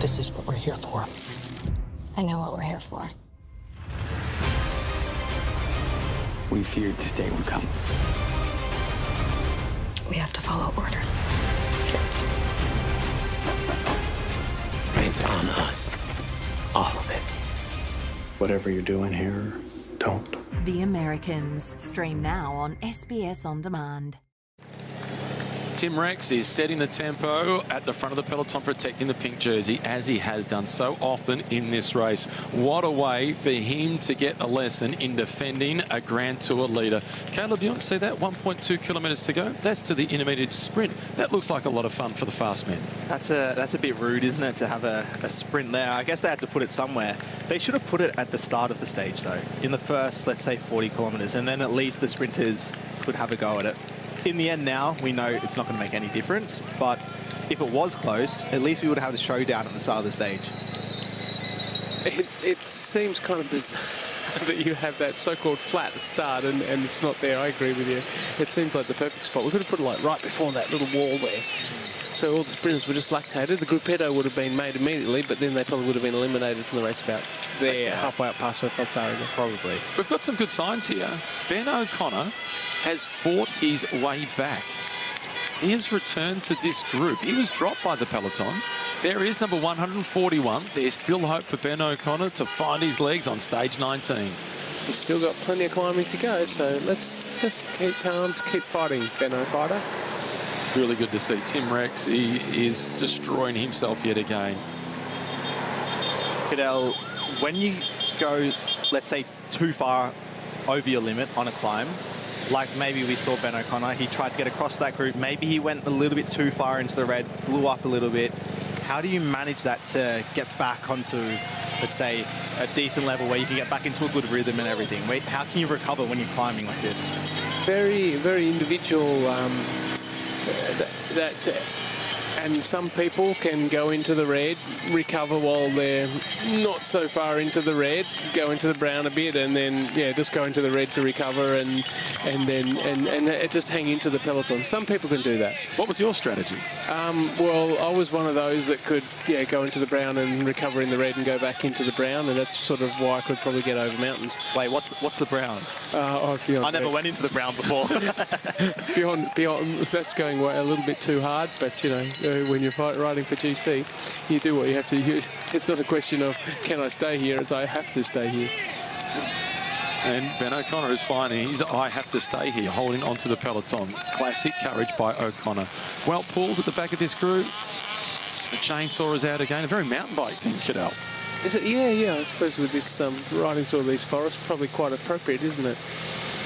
This is what we're here for. I know what we're here for. We feared this day would come. We have to follow orders. It's on us. All of it. Whatever you're doing here, don't. The Americans. Stream now on SBS On Demand. Tim Rex is setting the tempo at the front of the peloton, protecting the pink jersey, as he has done so often in this race. What a way for him to get a lesson in defending a Grand Tour leader. Caleb, you want to see that? 1.2 kilometres to go. That's to the intermediate sprint. That looks like a lot of fun for the fast men. That's a bit rude, isn't it, to have a sprint there? I guess they had to put it somewhere. They should have put it at the start of the stage, though, in the first, let's say, 40 kilometres, and then at least the sprinters could have a go at it. In the end now, we know it's not going to make any difference, but if it was close, at least we would have had a showdown at the start of the stage. It seems kind of bizarre that you have that so-called flat start and it's not there. I agree with you. It seems like the perfect spot. We could have put it like right before that little wall there. So all the sprinters were just lactated. The gruppetto would have been made immediately, but then they probably would have been eliminated from the race about there, halfway up past Faltariga. Probably. We've got some good signs here. Ben O'Connor has fought his way back. He has returned to this group. He was dropped by the peloton. There is number 141. There's still hope for Ben O'Connor to find his legs on stage 19. He's still got plenty of climbing to go, so let's just keep calm, keep fighting, Ben O'Fighter. Really good to see Tim Rex. He is destroying himself yet again. Cadell, when you go, let's say, too far over your limit on a climb, like maybe we saw Ben O'Connor, he tried to get across that group. Maybe he went a little bit too far into the red, blew up a little bit. How do you manage that to get back onto, let's say, a decent level where you can get back into a good rhythm and everything? How can you recover when you're climbing like this? Very, very individual. And some people can go into the red, recover while they're not so far into the red, go into the brown a bit, and then just go into the red to recover, and just hang into the peloton. Some people can do that. What was your strategy? Well, I was one of those that could go into the brown and recover in the red and go back into the brown, and that's sort of why I could probably get over mountains. Wait, what's the brown? I never went into the brown before. beyond that's going a little bit too hard, but when you're riding for GC, you do what you have to. It's not a question of can I stay here, as I have to stay here. And Ben O'Connor is finding his I have to stay here, holding onto the peloton. Classic courage by O'Connor. Well, Paul's at the back of this group. The chainsaw is out again. A very mountain bike thing, Cadell. Is it? Yeah. I suppose with this riding through these forests, probably quite appropriate, isn't it?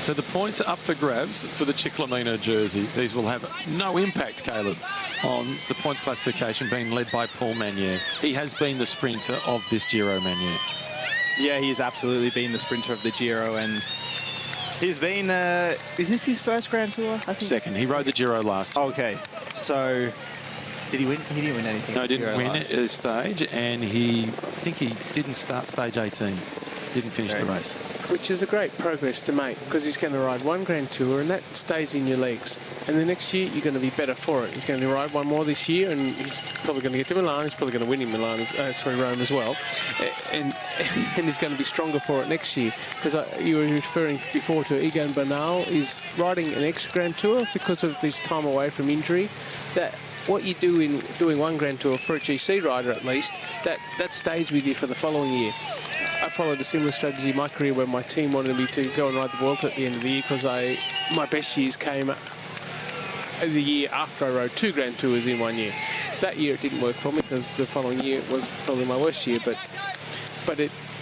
So the points are up for grabs for the Chiclamino jersey. These will have no impact, Caleb, on the points classification being led by Paul Magnier. He has been the sprinter of this Giro, Magnier. Yeah, he's absolutely been the sprinter of the Giro, and he's been... is this his first Grand Tour? I think? Second. He rode the Giro last time. Okay, so... Did he win? He didn't win anything. No, he didn't win at a stage, and I think he didn't start stage 18. Didn't finish the race. Which is a great progress to make, because he's going to ride one Grand Tour and that stays in your legs. And the next year, you're going to be better for it. He's going to ride one more this year, and he's probably going to get to Milan. He's probably going to win in Milan, Rome as well. And he's going to be stronger for it next year. Because you were referring before to Egan Bernal is riding an extra Grand Tour because of this time away from injury. That what you do in doing one Grand Tour, for a GC rider at least, that stays with you for the following year. I followed a similar strategy in my career when my team wanted me to go and ride the Vuelta at the end of the year, because my best years came the year after I rode 2 Grand Tours in 1 year. That year it didn't work for me, because the following year was probably my worst year, but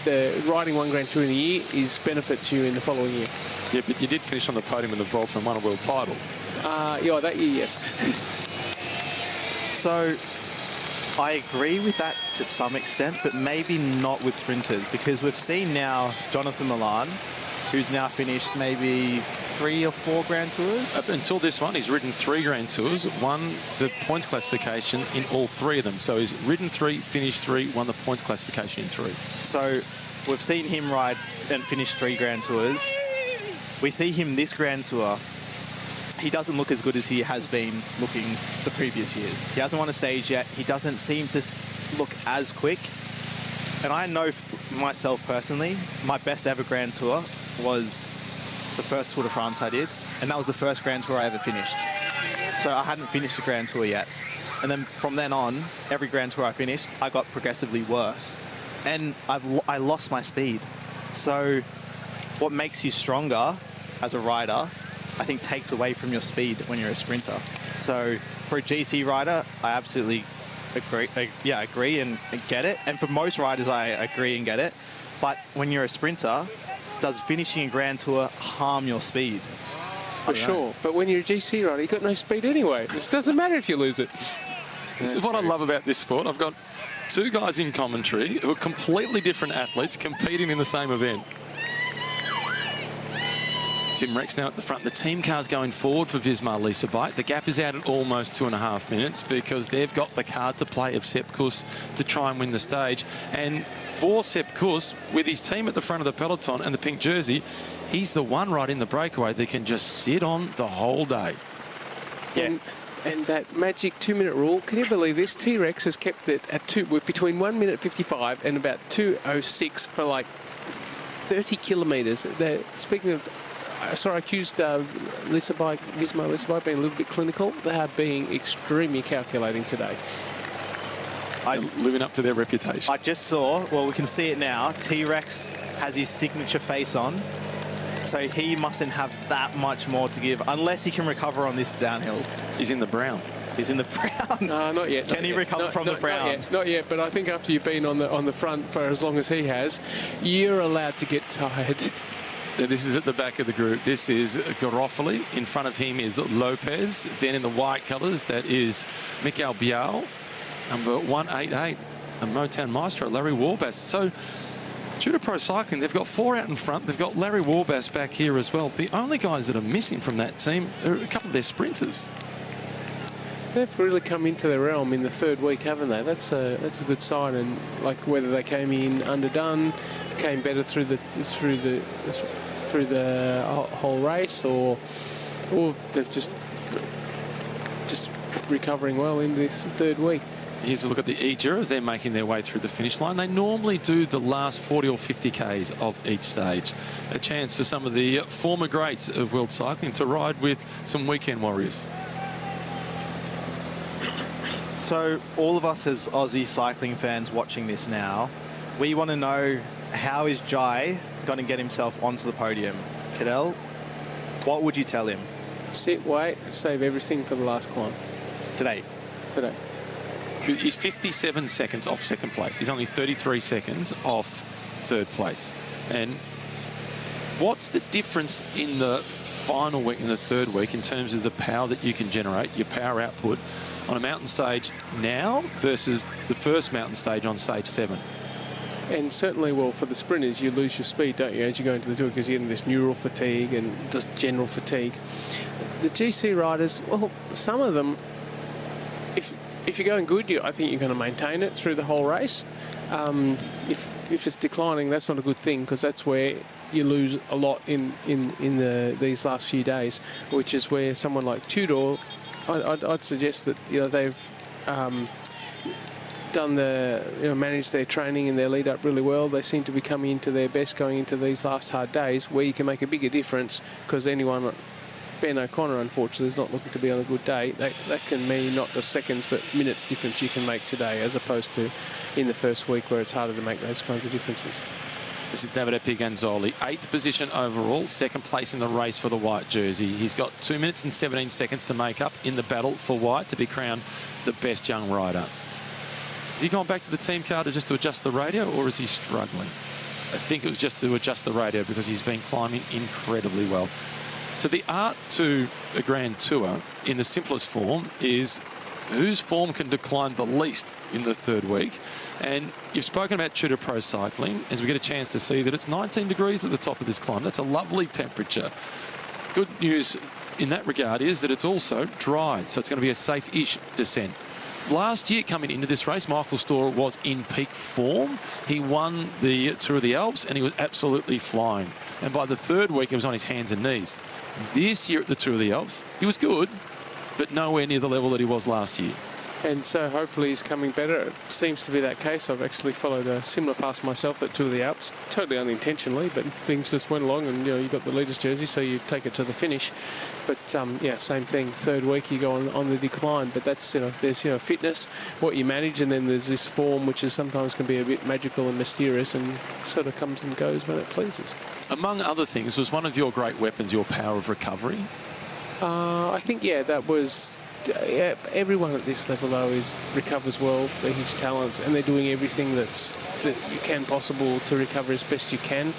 the riding 1 Grand Tour in the year benefits you in the following year. Yeah, but you did finish on the podium in the Vuelta and won a world title. Yeah, that year, yes. So I agree with that to some extent, but maybe not with sprinters, because we've seen now Jonathan Milan, who's now finished maybe 3 or 4 Grand Tours. Up until this one, he's ridden 3 Grand Tours, won the points classification in all 3 of them. So he's ridden 3, finished 3, won the points classification in 3. So we've seen him ride and finish 3 Grand Tours. We see him this Grand Tour. He doesn't look as good as he has been looking the previous years. He hasn't won a stage yet. He doesn't seem to look as quick. And I know myself personally, my best ever Grand Tour was the first Tour de France I did, and that was the first Grand Tour I ever finished. So I hadn't finished the Grand Tour yet. And then from then on, every Grand Tour I finished, I got progressively worse. And I lost my speed. So what makes you stronger as a rider, I think takes away from your speed when you're a sprinter. So for a GC rider, I absolutely agree and get it. And for most riders, I agree and get it. But when you're a sprinter, does finishing a Grand Tour harm your speed? For sure. But when you're a GC rider, you've got no speed anyway. It doesn't matter if you lose it. This is what I love about this sport. I've got two guys in commentary who are completely different athletes competing in the same event. Tim Rex now at the front. The team car's going forward for Visma Lease Bike. The gap is out at almost 2.5 minutes because they've got the card to play of Sepp Kuss to try and win the stage. And for Sepp Kuss, with his team at the front of the peloton and the pink jersey, he's the one right in the breakaway that can just sit on the whole day. Yeah. And that magic 2-minute rule, can you believe this? T-Rex has kept it at between 1 minute 55 and about 2:06 for like 30 kilometres. Speaking of, I accused Visma Lease Bike being a little bit clinical. They are being extremely calculating today. Living up to their reputation. I just saw, well, we can see it now, T-Rex has his signature face on. So he mustn't have that much more to give, unless he can recover on this downhill. He's in the brown. He's in the brown. No, not yet. Can he recover from the brown? Not yet, but I think after you've been on the front for as long as he has, you're allowed to get tired. This is at the back of the group. This is Garofoli. In front of him is Lopez. Then in the white colours, that is Mikael Bial. Number 188, the Motown Maestro, Larry Warbass. So Tudor Pro Cycling, they've got 4 out in front. They've got Larry Warbass back here as well. The only guys that are missing from that team are a couple of their sprinters. They've really come into their realm in the third week, haven't they? That's a good sign. And like whether they came in underdone, came better through the whole race, or they've just recovering well in this third week. Here's a look at the E-Giro as they're making their way through the finish line. They normally do the last 40 or 50 Ks of each stage. A chance for some of the former greats of world cycling to ride with some weekend warriors. So all of us as Aussie cycling fans watching this now, we want to know, how is Jai going to get himself onto the podium? Cadell, what would you tell him? Sit, wait, save everything for the last climb. Today. He's 57 seconds off second place. He's only 33 seconds off third place. And what's the difference in the final week, in the third week, in terms of the power that you can generate, your power output on a mountain stage now versus the first mountain stage on stage 7? And certainly, well, for the sprinters, you lose your speed, don't you, as you go into the tour, because you're getting this neural fatigue and just general fatigue. The GC riders, well, some of them, if you're going good, I think you're going to maintain it through the whole race. If it's declining, that's not a good thing, because that's where you lose a lot in these last few days, which is where someone like Tudor, I'd suggest that they've done managed their training and their lead up really well. They seem to be coming into their best going into these last hard days, where you can make a bigger difference, because anyone. Ben O'Connor, unfortunately, is not looking to be on a good day. That can mean not just seconds, but minutes difference you can make today, as opposed to in the first week where it's harder to make those kinds of differences. This is Davide Piganzoli, 8th position overall, 2nd place in the race for the white jersey. He's got 2 minutes and 17 seconds to make up in the battle for white to be crowned the best young rider. Has he gone back to the team car just to adjust the radio, or is he struggling? I think it was just to adjust the radio, because he's been climbing incredibly well. So the art to a Grand Tour, in the simplest form, is whose form can decline the least in the third week. And you've spoken about Tudor Pro Cycling, as we get a chance to see that it's 19 degrees at the top of this climb. That's a lovely temperature. Good news in that regard is that it's also dry, so it's going to be a safe-ish descent. Last year, coming into this race, Michael Storer was in peak form. He won the Tour of the Alps, and he was absolutely flying. And by the third week, he was on his hands and knees. This year at the Tour of the Alps, he was good, but nowhere near the level that he was last year. And so hopefully he's coming better. It seems to be that case. I've actually followed a similar pass myself at Tour of the Alps, totally unintentionally, but things just went along, and you got the leader's jersey, so you take it to the finish. But yeah, same thing. Third week you go on the decline, but that's there's fitness, what you manage, and then there's this form which is sometimes can be a bit magical and mysterious, and sort of comes and goes when it pleases. Among other things, was one of your great weapons your power of recovery? I think that was. Everyone at this level though recovers well. They're huge talents, and they're doing everything that you can possible to recover as best you can.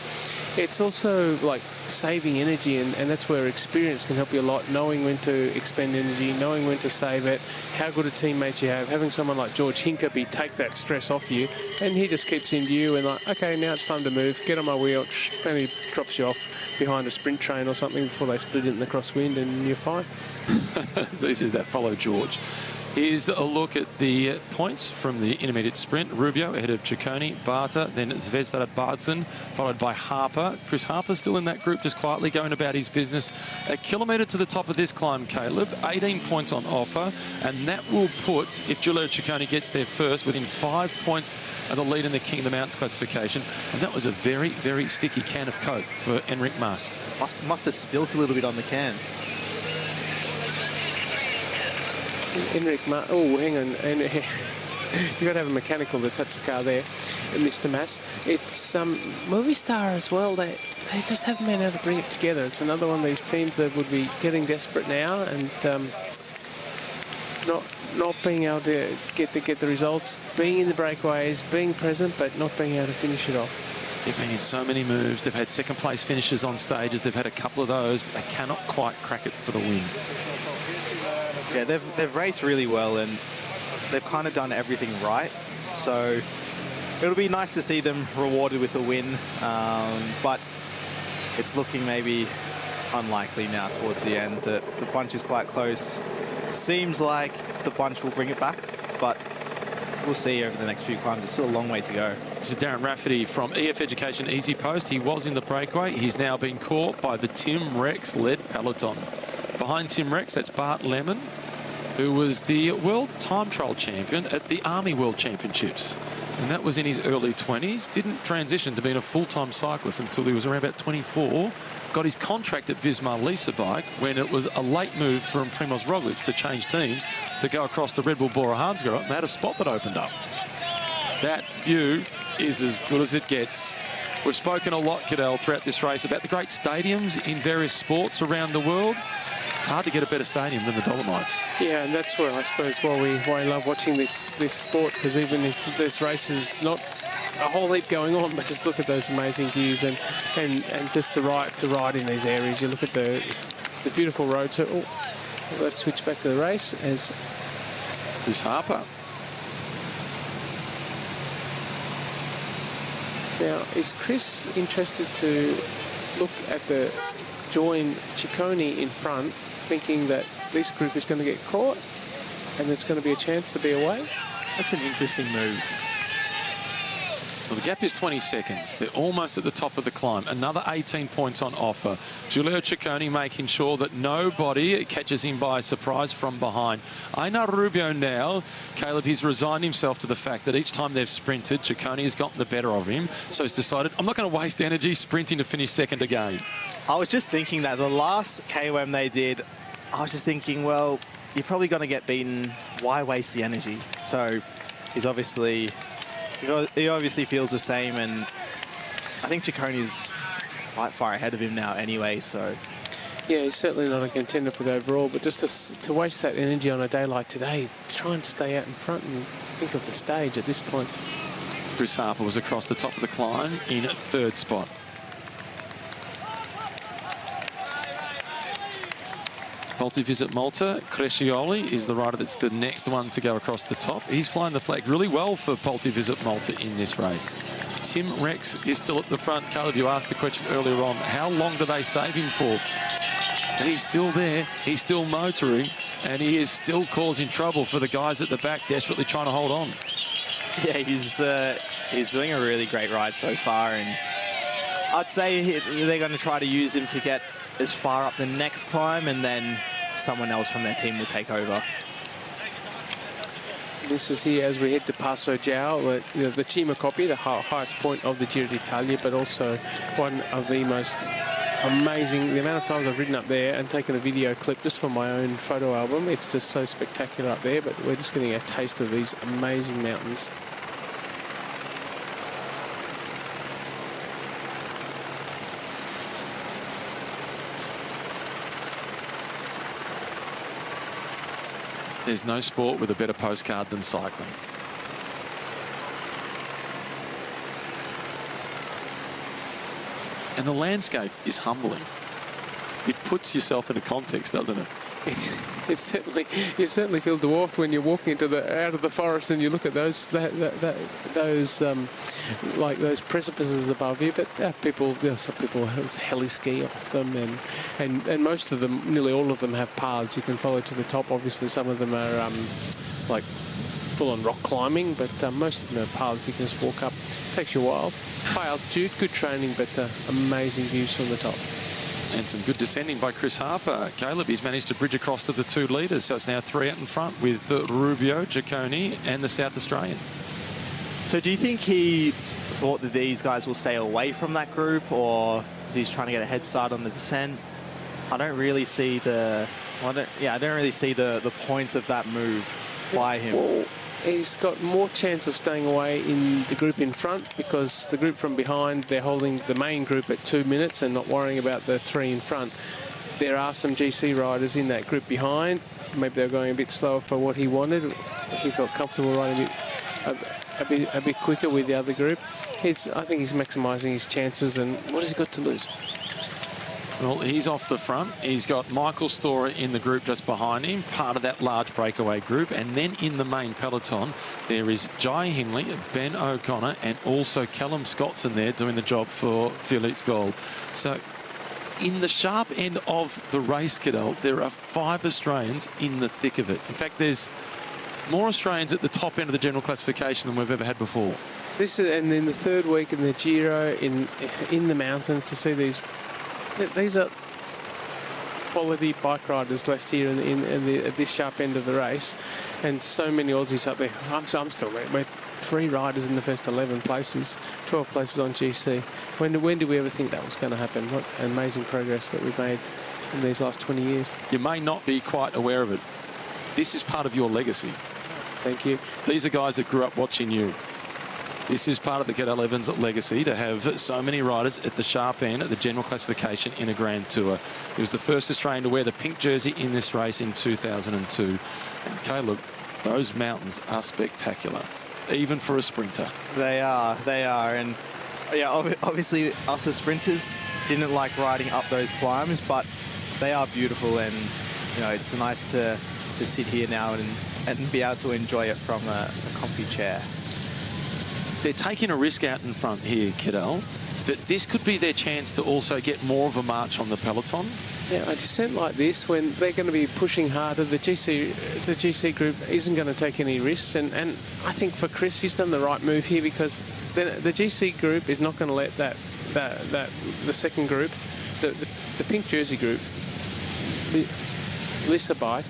It's also like saving energy, and that's where experience can help you a lot. Knowing when to expend energy, knowing when to save it, how good a teammate you have. Having someone like George Hincapie take that stress off you, and he just keeps into you and like, okay, now it's time to move. Get on my wheel, and he drops you off behind a sprint train or something before they split it in the crosswind, and you're fine. So he says that, follow George. Here's a look at the points from the intermediate sprint. Rubio ahead of Ciccone, Barta, then Zvezda Bardson, followed by Harper. Chris Harper still in that group, just quietly going about his business. A kilometre to the top of this climb, Caleb. 18 points on offer, and that will put, if Giulio Ciccone gets there first, within 5 points of the lead in the King of the Mountains classification. And that was a very, very sticky can of Coke for Enric Mas. Must have spilt a little bit on the can. Oh, hang on. And you've got to have a mechanical to touch the car there, Mr. Mas. It's Movistar as well. They just haven't been able to bring it together. It's another one of these teams that would be getting desperate now and not being able to get the results, being in the breakaways, being present, but not being able to finish it off. They've been in so many moves. They've had second place finishes on stages. They've had a couple of those, but they cannot quite crack it for the win. Yeah, they've raced really well, and they've kind of done everything right. So it'll be nice to see them rewarded with a win, but it's looking maybe unlikely now towards the end. The bunch is quite close. It seems like the bunch will bring it back, but we'll see over the next few climbs. There's still a long way to go. This is Darren Rafferty from EF Education Easy Post. He was in the breakaway. He's now been caught by the Tim Rex-led peloton. Behind Tim Rex, that's Bart Lemon, who was the world time trial champion at the Army World Championships. And that was in his early 20s. Didn't transition to being a full-time cyclist until he was around about 24. Got his contract at Visma Lease Bike when it was a late move from Primoz Roglic to change teams to go across to Red Bull Bora Hansgrohe, and they had a spot that opened up. That view is as good as it gets. We've spoken a lot, Cadell, throughout this race about the great stadiums in various sports around the world. It's hard to get a better stadium than the Dolomites. Yeah, and that's where I suppose why I love watching this sport, because even if this race is not a whole heap going on, but just look at those amazing views and just to ride in these areas. You look at the beautiful roads. So, let's switch back to the race as Chris Harper. Now, is Chris interested to look at the join Ciccone in front, thinking that this group is going to get caught and there's going to be a chance to be away? That's an interesting move. Well, the gap is 20 seconds. They're almost at the top of the climb. Another 18 points on offer. Giulio Ciccone making sure that nobody catches him by surprise from behind. Einar Rubio now, Caleb, he's resigned himself to the fact that each time they've sprinted, Ciccone has gotten the better of him. So he's decided, I'm not going to waste energy sprinting to finish second again. I was just thinking that the last KOM they did, I was just thinking, well, you're probably going to get beaten. Why waste the energy? So he obviously feels the same, and I think Ciccone's quite far ahead of him now anyway, so... Yeah, he's certainly not a contender for the overall, but just to waste that energy on a day like today, try and stay out in front and think of the stage at this point. Chris Harper was across the top of the climb in third spot. Multi-Visit Malta, Crescioli is the rider that's the next one to go across the top. He's flying the flag really well for Multi-Visit Malta in this race. Tim Rex is still at the front. Caleb, you asked the question earlier on, how long do they save him for? He's still there, he's still motoring, and he is still causing trouble for the guys at the back, desperately trying to hold on. Yeah, he's doing a really great ride so far, and I'd say they're going to try to use him to get as far up the next climb, and then someone else from their team will take over. This is here as we head to Passo Giao, the Cima Coppi, the highest point of the Giro d'Italia, but also one of the most amazing. The amount of times I've ridden up there and taken a video clip just for my own photo album, it's just so spectacular up there, but we're just getting a taste of these amazing mountains. There's no sport with a better postcard than cycling. And the landscape is humbling. It puts yourself in a context, doesn't it? It's certainly, you certainly feel dwarfed when you're walking out of the forest and you look at those like those precipices above you. But some people heli ski off them, and most of them, nearly all of them, have paths you can follow to the top. Obviously, some of them are like full-on rock climbing, but most of them are paths you can just walk up. Takes you a while. High altitude, good training, but amazing views from the top. And some good descending by Chris Harper. Caleb, he's managed to bridge across to the 2 leaders, so it's now 3 out in front with Rubio, Ciccone and the South Australian. So do you think he thought that these guys will stay away from that group, or is he trying to get a head start on the descent? I don't really see the points of that move by him. Well, he's got more chance of staying away in the group in front, because the group from behind, they're holding the main group at 2 minutes and not worrying about the 3 in front. There are some GC riders in that group behind. Maybe they're going a bit slower for what he wanted. He felt comfortable riding a bit quicker with the other group. I think he's maximising his chances, and what has he got to lose? Well, he's off the front. He's got Michael Storer in the group just behind him, part of that large breakaway group. And then in the main peloton, there is Jai Hindley, Ben O'Connor, and also Callum Scott's in there doing the job for Felix Gold. So in the sharp end of the race, Cadell, there are 5 Australians in the thick of it. In fact, there's more Australians at the top end of the general classification than we've ever had before. And then the third week in the Giro, in the mountains, to see these are quality bike riders left here at this sharp end of the race, and so many Aussies up there. I'm still there. We're 3 riders in the first 11 places, 12 places on GC. When did we ever think that was going to happen? What amazing progress that we've made in these last 20 years. You may not be quite aware of it. This is part of your legacy. Thank you. These are guys that grew up watching you. This is part of the Cadell Evans legacy, to have so many riders at the sharp end of the general classification in a Grand Tour. He was the first Australian to wear the pink jersey in this race in 2002. And Caleb, those mountains are spectacular, even for a sprinter. They are. And yeah, obviously us as sprinters didn't like riding up those climbs, but they are beautiful, and it's nice to sit here now and be able to enjoy it from a comfy chair. They're taking a risk out in front here, Cadell, but this could be their chance to also get more of a march on the peloton. Yeah, a descent like this, when they're going to be pushing harder, the GC group isn't going to take any risks, and I think for Chris, he's done the right move here, because the GC group is not going to let the second group, the pink jersey group, the Lissa bike,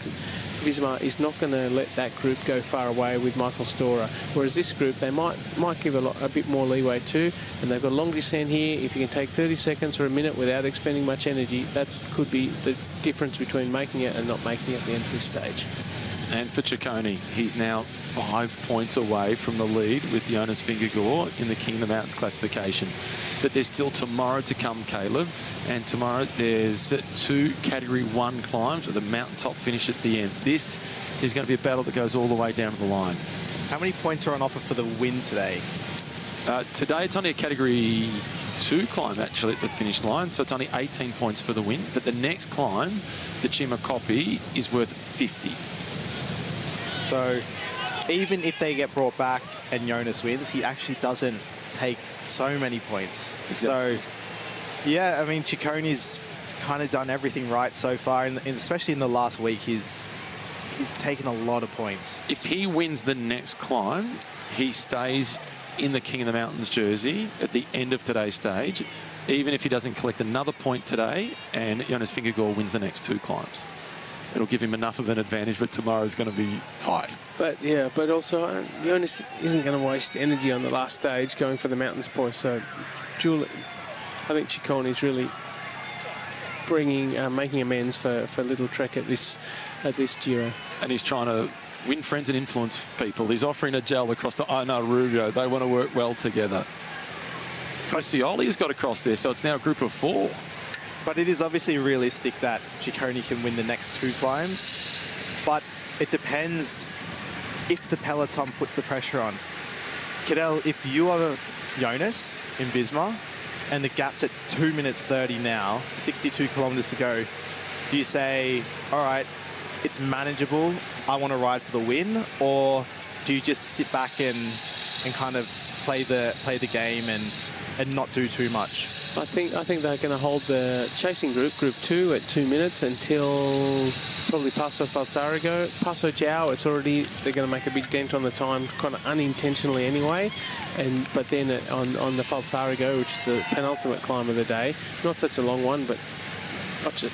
Visma is not going to let that group go far away with Michael Storer. Whereas this group, they might give a bit more leeway too, and they've got a long descent here. If you can take 30 seconds or a minute without expending much energy, that could be the difference between making it and not making it at the end of this stage. And for Ciccone, he's now 5 points away from the lead with Jonas Vingegaard in the King of the Mountains classification. But there's still tomorrow to come, Caleb. And tomorrow there's 2 Category 1 climbs with a mountaintop finish at the end. This is going to be a battle that goes all the way down to the line. How many points are on offer for the win today? Today it's only a Category 2 climb, actually, at the finish line. So it's only 18 points for the win. But the next climb, the Cima Coppi, is worth 50. So even if they get brought back and Jonas wins, he actually doesn't take so many points. Exactly. So, yeah, I mean, Ciccone's kind of done everything right so far, and especially in the last week, he's taken a lot of points. If he wins the next climb, he stays in the King of the Mountains jersey at the end of today's stage, even if he doesn't collect another point today and Jonas Vingegaard wins the next 2 climbs. it'll give him enough of an advantage, but tomorrow's going to be tight. But yeah, but also Jonas isn't going to waste energy on the last stage going for the mountains point. So, I think Cicconi's really making amends for little Trek at this Giro. And he's trying to win friends and influence people. He's offering a gel across to Einar Rugo. They want to work well together. Cosioli's got across there, so it's now a group of 4. But it is obviously realistic that Ciccone can win the next 2 climbs. But it depends if the peloton puts the pressure on. Cadell, if you are Jonas in Visma and the gap's at 2 minutes 30 now, 62 kilometres to go, do you say, all right, it's manageable, I want to ride for the win? Or do you just sit back and kind of play the game and not do too much? I think they're going to hold the chasing group 2 at 2 minutes until probably Passo Falzarigo. Passo Giao, they're going to make a big dent on the time, kind of unintentionally anyway. But then on the Falzarigo, which is the penultimate climb of the day, not such a long one, but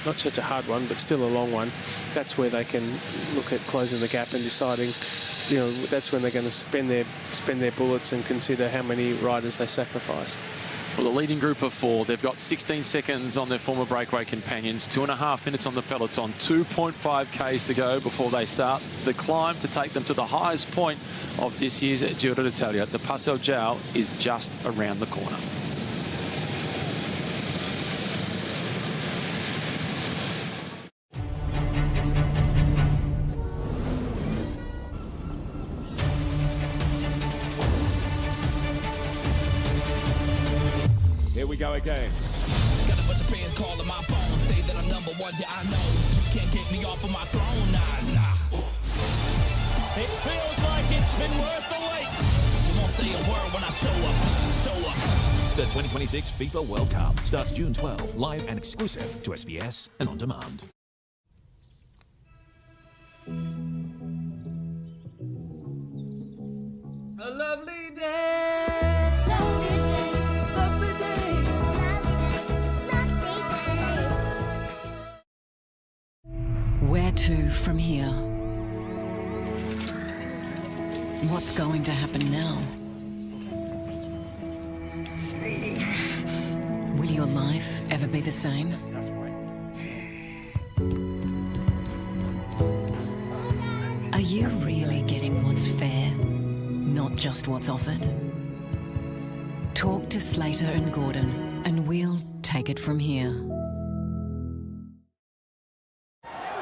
not such a hard one, but still a long one. That's where they can look at closing the gap and deciding, that's when they're going to spend their bullets and consider how many riders they sacrifice. Well, the leading group of 4, they've got 16 seconds on their former breakaway companions, 2.5 minutes on the peloton, 2.5 Ks to go before they start the climb to take them to the highest point of this year's Giro d'Italia. The Passo Giao is just around the corner. Here we go again. Got a bunch of fans calling my phone, say that I'm number 1, yeah, I know. You can't get me off of my throne, nah. It feels like it's been worth the wait. You won't say a word when I show up. The 2026 FIFA World Cup starts June 12, live and exclusive to SBS and on demand. A lovely day. Lovely day. Lovely day. Where to from here? What's going to happen now? Will your life ever be the same? Are you really getting what's fair, not just what's offered? Talk to Slater and Gordon, and we'll take it from here.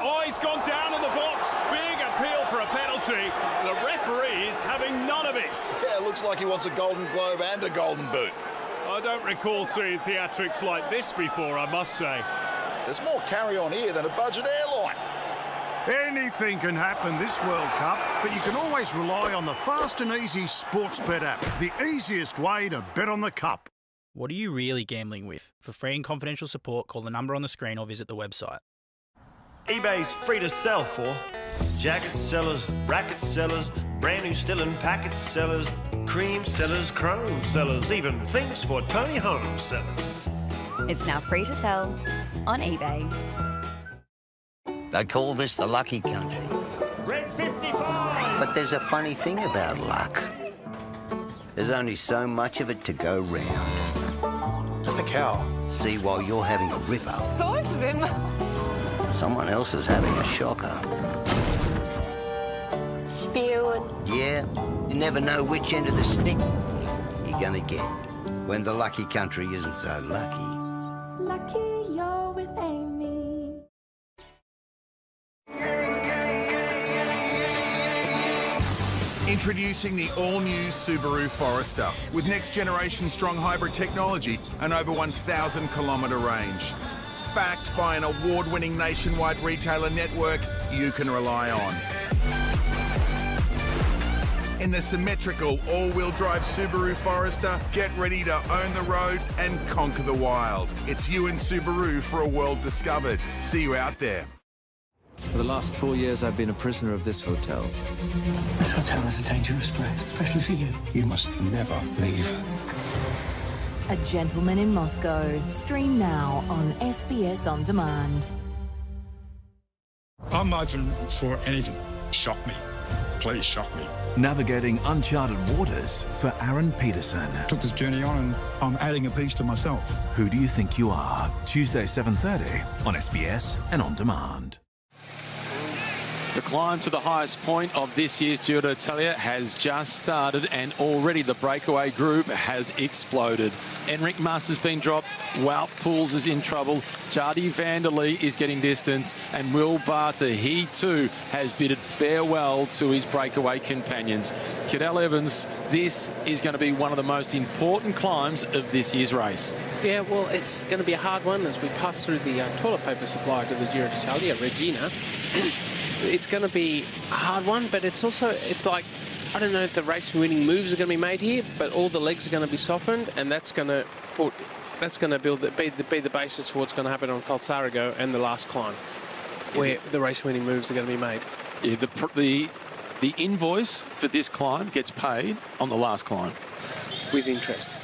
Oh, he's gone down in the box. Big appeal for a penalty. The referee is having none of it. Yeah, it looks like he wants a Golden Globe and a Golden Boot. I don't recall seeing theatrics like this before, I must say. There's more carry-on here than a budget airline. Anything can happen this World Cup, but you can always rely on the fast and easy Sportsbet app, the easiest way to bet on the Cup. What are you really gambling with? For free and confidential support, call the number on the screen or visit the website. eBay's free to sell for jacket sellers, racket sellers, brand new still in packet sellers, cream sellers, chrome sellers, even things for Tony Home sellers. It's now free to sell on eBay. They call this the lucky country. Red 55! But there's a funny thing about luck. There's only so much of it to go round. That's a cow. See, while you're having a ripper, Both of them. someone else is having a shocker. Spewing. Yeah, you never know which end of the stick you're gonna get when the lucky country isn't so lucky. Lucky you're with Amy. Introducing the all-new Subaru Forester with next-generation strong hybrid technology and over 1,000 kilometre range. Backed by an award-winning nationwide retailer network you can rely on. In the symmetrical all-wheel drive Subaru Forester, get ready to own the road and conquer the wild. It's you and Subaru for a world discovered. See you out there. For the last 4 years, I've been a prisoner of this hotel. This hotel is a dangerous place, especially for you. You must never leave. A Gentleman in Moscow. Stream now on SBS On Demand. I'm marching for anything. Shock me. Please shock me. Navigating uncharted waters for Aaron Peterson. Took this journey on and I'm adding a piece to myself. Who do you think you are? Tuesday 7:30 on SBS and on demand. The climb to the highest point of this year's Giro d'Italia has just started, and already the breakaway group has exploded. Enric Mas has been dropped, Wout Poels is in trouble, Jardy van der Lee is getting distance, and Will Barter, he too has bidded farewell to his breakaway companions. Cadel Evans, this is going to be one of the most important climbs of this year's race. Yeah, well, it's going to be a hard one as we pass through the toilet paper supply to the Giro d'Italia, Regina. It's going to be a hard one, but it's also, it's like, I don't know if the race-winning moves are going to be made here, but all the legs are going to be softened, and that's going to be the basis for what's going to happen on Falsarigo and the last climb, where the race-winning moves are going to be made. Yeah, the invoice for this climb gets paid on the last climb. With interest.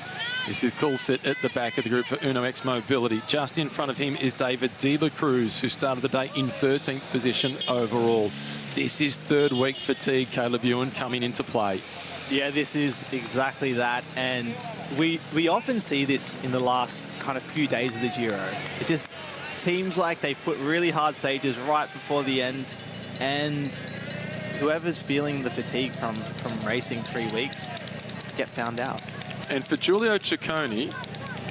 This is Coulthard at the back of the group for Uno X Mobility. Just in front of him is David De La Cruz, who started the day in 13th position overall. This is third week fatigue, Caleb Ewan, coming into play. Yeah, this is exactly that, and we often see this in the last kind of few days of the Giro. It just seems like they put really hard stages right before the end, and whoever's feeling the fatigue from racing 3 weeks get found out. And for Giulio Ciccone,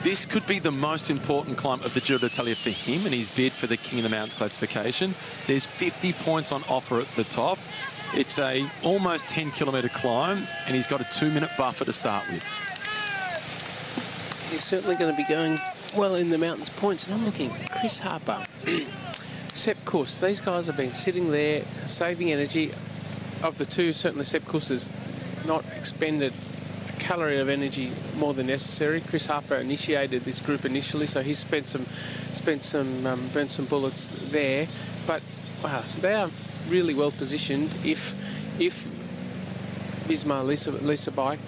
this could be the most important climb of the Giro d'Italia for him and his bid for the King of the Mountains classification. There's 50 points on offer at the top. It's a almost 10-kilometre climb, and he's got a 2-minute buffer to start with. He's certainly going to be going well in the mountains points, and I'm looking Chris Harper, Sepp Kuss. These guys have been sitting there saving energy. Of the two, certainly Sepp Kuss has not expended calorie of energy more than necessary. Chris Harper initiated this group initially, so he's burnt some bullets there. But wow, they are really well positioned if Bisma Lisa Bike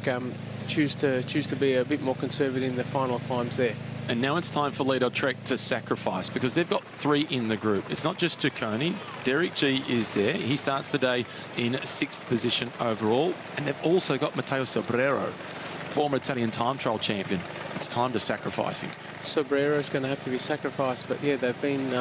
choose to be a bit more conservative in the final climbs there. And now it's time for Lido Trek to sacrifice, because they've got 3 in the group. It's not just Ciccone. Derek G is there. He starts the day in 6th position overall. And they've also got Matteo Sobrero, former Italian time trial champion. It's time to sacrifice him. Sobrero's going to have to be sacrificed, but yeah, they've been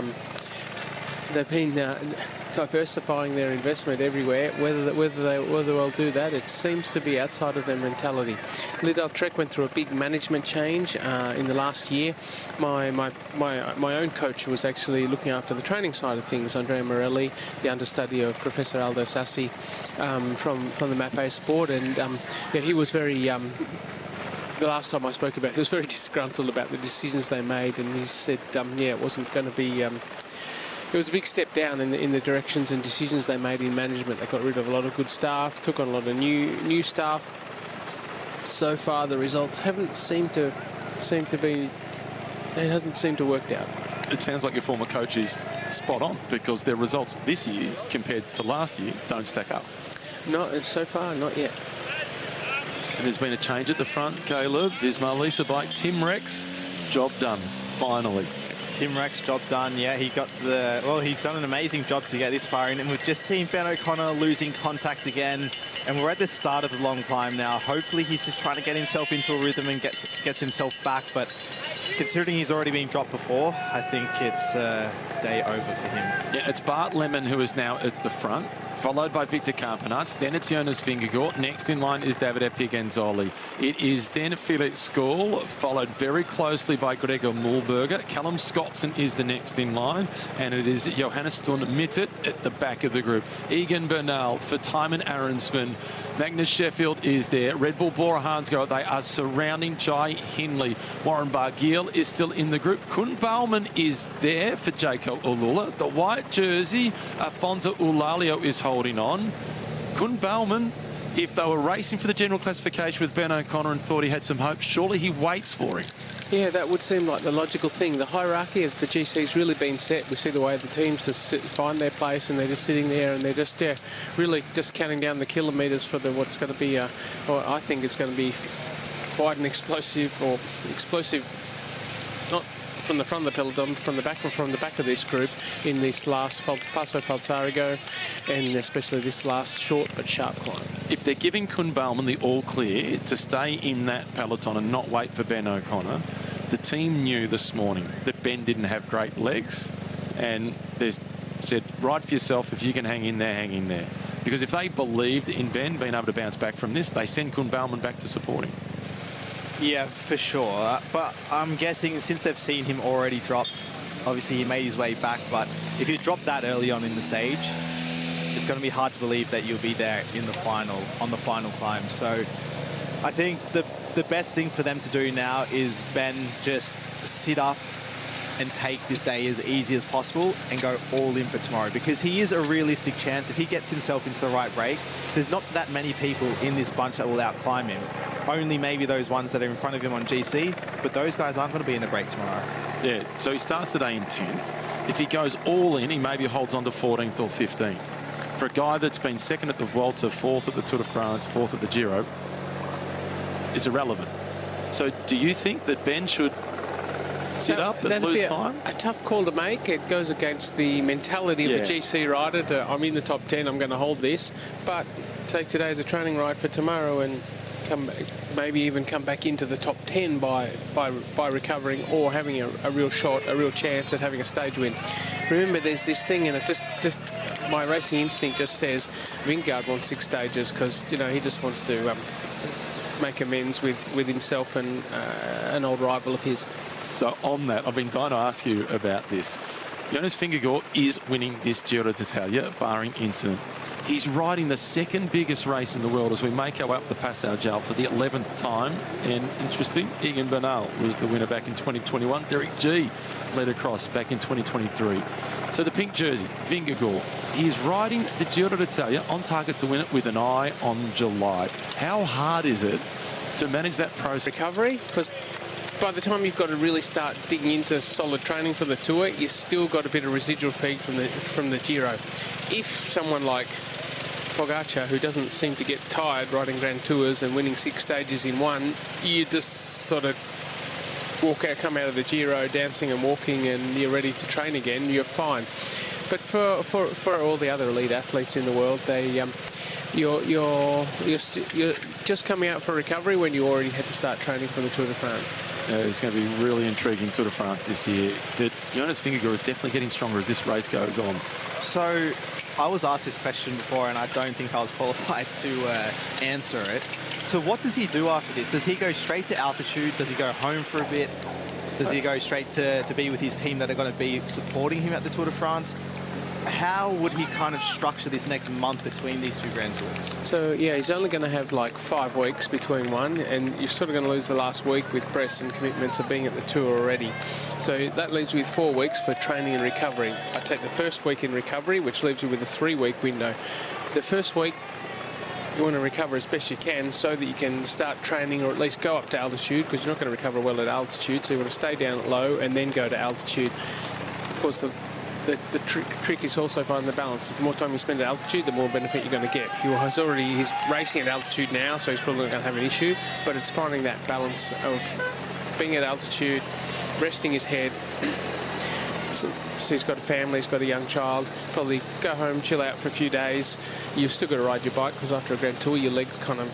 diversifying their investment everywhere. Whether they'll do that, it seems to be outside of their mentality. Lidl Trek went through a big management change in the last year. My own coach was actually looking after the training side of things, Andrea Morelli, the understudy of Professor Aldo Sassi from the MAPE Sport, and yeah, he was very. The last time I spoke about it, he was very disgruntled about the decisions they made, and he said, yeah, it wasn't going to be. It was a big step down in the directions and decisions they made in management. They got rid of a lot of good staff, took on a lot of new staff. So far, the results haven't seemed to be. It hasn't seemed to work out. It sounds like your former coach is spot on, because their results this year compared to last year don't stack up. Not so far, not yet. And there's been a change at the front, Caleb. Visma Lisa Bike, Tim Rex, job done, finally. Tim Rex, job done. Yeah, he got to the... Well, he's done an amazing job to get this far in, and we've just seen Ben O'Connor losing contact again, and we're at the start of the long climb now. Hopefully he's just trying to get himself into a rhythm and gets himself back, but considering he's already been dropped before, I think it's day over for him. Yeah, it's Bart Lemon who is now at the front, followed by Victor Campanats. Then it's Jonas Vingegaard. Next in line is Davide Piganzoli. It is then Felix Gall, followed very closely by Gregor Mühlberger. Callum Scottson is the next in line, and it is Johannes Stund Mittet at the back of the group. Egan Bernal for Timon Arensman. Magnus Sheffield is there. Red Bull Bora Hansgrohe. They are surrounding Jai Hindley. Warren Barguil is still in the group. Kun Baumann is there for Jaco Ulula. The white jersey, Afonso Eulalio is holding on. Kun Baumann, if they were racing for the general classification with Ben O'Connor and thought he had some hope, surely he waits for him. Yeah, that would seem like the logical thing. The hierarchy of the GC's really been set. We see the way the teams just find their place, and they're just sitting there, and they're just really just counting down the kilometres for what's going to be, or I think it's going to be quite an explosive, not from the front of the peloton, from the back of this group in this last Passo Falzarigo, and especially this last short but sharp climb. If they're giving Koen Bouwman the all clear to stay in that peloton and not wait for Ben O'Connor, the team knew this morning that Ben didn't have great legs, and they said, ride for yourself. If you can hang in there, hang in there. Because if they believed in Ben being able to bounce back from this, they send Koen Bouwman back to support him. Yeah, for sure. But I'm guessing since they've seen him already dropped, obviously he made his way back, but if you drop that early on in the stage, it's going to be hard to believe that you'll be there in the final, on the final climb. So I think the best thing for them to do now is Ben just sit up and take this day as easy as possible and go all in for tomorrow, because he is a realistic chance. If he gets himself into the right break, there's not that many people in this bunch that will outclimb him. Only maybe those ones that are in front of him on GC, but those guys aren't going to be in the break tomorrow. Yeah, so he starts the day in 10th. If he goes all in, he maybe holds on to 14th or 15th. For a guy that's been second at the Vuelta, 4th at the Tour de France, 4th at the Giro, it's irrelevant. So do you think that Ben should sit up and lose time? A tough call to make. It goes against the mentality of the GC rider to, I'm in the top 10, I'm going to hold this, but take today as a training ride for tomorrow and maybe even come back into the top 10 by recovering or having a real shot, a real chance at having a stage win. Remember, there's this thing, and it just my racing instinct just says Vingegaard wants 6 stages because, you know, he just wants to make amends with himself and an old rival of his. So on that, I've been dying to ask you about this. Jonas Vingegaard is winning this Giro d'Italia, barring incident. He's riding the second biggest race in the world as we make our way up the Passo Gel for the 11th time. And interesting, Egan Bernal was the winner back in 2021. Derek G led across back in 2023. So the pink jersey, Vingegaard, he is riding the Giro d'Italia on target to win it with an eye on July. How hard is it to manage that process? Recovery, because by the time you've got to really start digging into solid training for the Tour, you've still got a bit of residual feed from the Giro. If someone like Pogacar, who doesn't seem to get tired riding Grand Tours and winning 6 stages in one, you just sort of come out of the Giro dancing and walking and you're ready to train again, you're fine. But for all the other elite athletes in the world, you're just coming out for recovery when you already had to start training for the Tour de France. It's going to be really intriguing Tour de France this year. But Jonas Vingegaard is definitely getting stronger as this race goes on. So I was asked this question before and I don't think I was qualified to answer it. So what does he do after this? Does he go straight to altitude? Does he go home for a bit? Does he go straight to be with his team that are going to be supporting him at the Tour de France? How would he kind of structure this next month between these 2 Grand Tours? So, yeah, he's only going to have like 5 weeks between one, and you're sort of going to lose the last week with press and commitments of being at the Tour already. So that leaves you with 4 weeks for training and recovery. I take the first week in recovery, which leaves you with a 3-week window. The first week, you want to recover as best you can so that you can start training or at least go up to altitude, because you're not going to recover well at altitude, so you want to stay down at low and then go to altitude. Of course, the trick is also finding the balance. The more time you spend at altitude, the more benefit you're going to get. He's racing at altitude now, so he's probably not going to have an issue, but it's finding that balance of being at altitude, resting his head. So he's got a family, he's got a young child, probably go home, chill out for a few days. You've still got to ride your bike, because after a Grand Tour, your legs kind of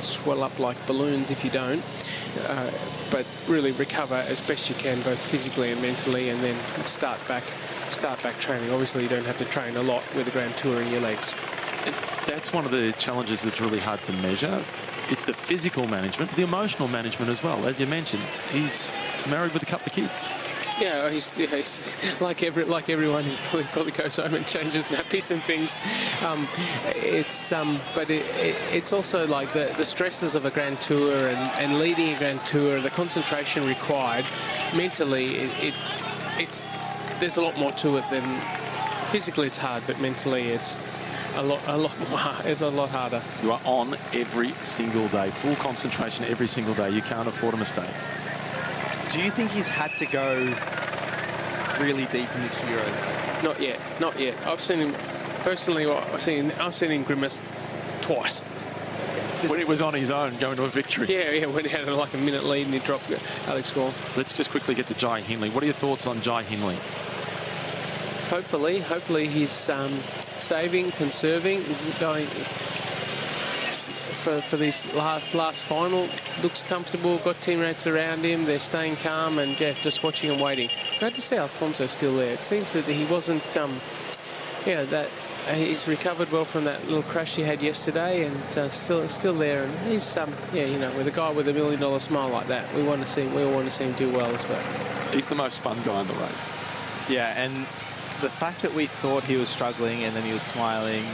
swell up like balloons if you don't. But really recover as best you can, both physically and mentally, and then start back training. Obviously, you don't have to train a lot with a Grand Tour in your legs. And that's one of the challenges that's really hard to measure. It's the physical management, the emotional management as well. As you mentioned, he's married with a couple of kids. Yeah, he's like everyone. He probably goes home and changes nappies and things. But it's also like the stresses of a Grand Tour and leading a Grand Tour, the concentration required mentally. There's a lot more to it than physically. It's hard, but mentally it's a lot more. It's a lot harder. You are on every single day, full concentration every single day. You can't afford a mistake. Do you think he's had to go really deep in this Giro? Not yet. I've seen him personally. I've seen him grimace twice. When it was on his own, going to a victory. Yeah, when he had like a minute lead and he dropped Alex Gorn. Let's just quickly get to Jai Hindley. What are your thoughts on Jai Hindley? Hopefully he's saving, conserving, going for this last final. Looks comfortable, got teammates around him, they're staying calm and just watching and waiting. Glad to see Alfonso still there. It seems that he wasn't, that he's recovered well from that little crash he had yesterday and still there. And he's, with a guy with $1 million smile like that, we all want to see him do well as well. He's the most fun guy in the race. Yeah, and the fact that we thought he was struggling and then he was smiling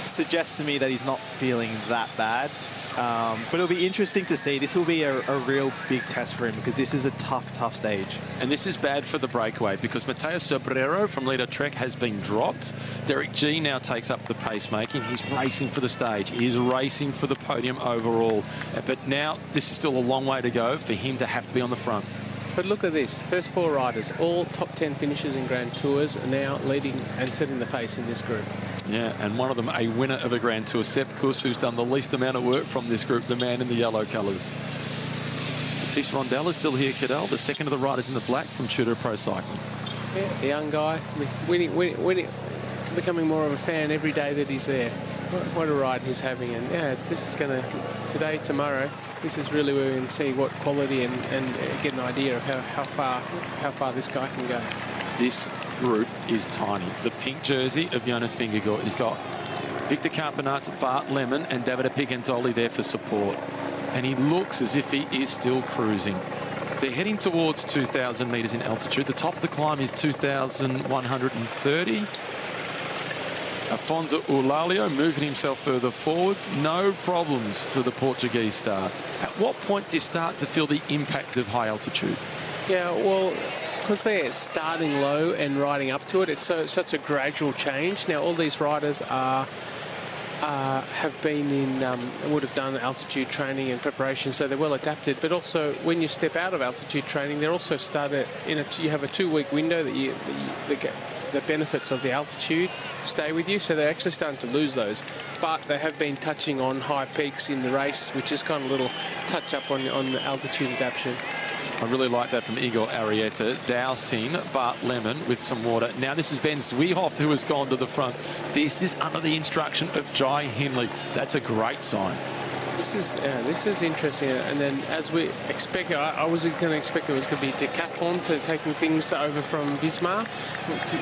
suggests to me that he's not feeling that bad. But it'll be interesting to see. This will be a real big test for him because this is a tough stage. And this is bad for the breakaway because Mateo Sobrero from leader Trek has been dropped. Derek G now takes up the pacemaking. He's racing for the stage. He's racing for the podium overall. But now this is still a long way to go for him to have to be on the front. But look at this. The first 4 riders, all top 10 finishers in Grand Tours, are now leading and setting the pace in this group. Yeah, and one of them a winner of a Grand Tour, Sepp Kuss, who's done the least amount of work from this group, the man in the yellow colours. Matisse Rondell is still here, Cadell, the second of the riders in the black from Tudor Pro Cycling. Yeah, the young guy, winning, becoming more of a fan every day that he's there. What a ride he's having. And yeah, this is going to, today, tomorrow, this is really where we can see what quality and get an idea of how far this guy can go. This group is tiny. The pink jersey of Jonas Vingegaard has got Victor Campenaerts, Bart Lemon and Davide Pigenzoli there for support. And he looks as if he is still cruising. They're heading towards 2,000 metres in altitude. The top of the climb is 2,130. Afonso Eulalio moving himself further forward. No problems for the Portuguese star. At what point do you start to feel the impact of high altitude? Yeah, well, because they're starting low and riding up to it, it's such a gradual change. Now, all these riders have been in, would have done altitude training and preparation, so they're well adapted. But also, when you step out of altitude training, they're also started you have a 2-week window that the benefits of the altitude stay with you, so they're actually starting to lose those. But they have been touching on high peaks in the race, which is kind of a little touch up on the altitude adaptation. I really like that from Igor Arrieta, dousing Bart Lemon with some water. Now this is Ben Zwiehoff who has gone to the front. This is under the instruction of Jai Hindley. That's a great sign. This is interesting, and then as we expect, I was going to expect it was going to be Decathlon taking things over from Visma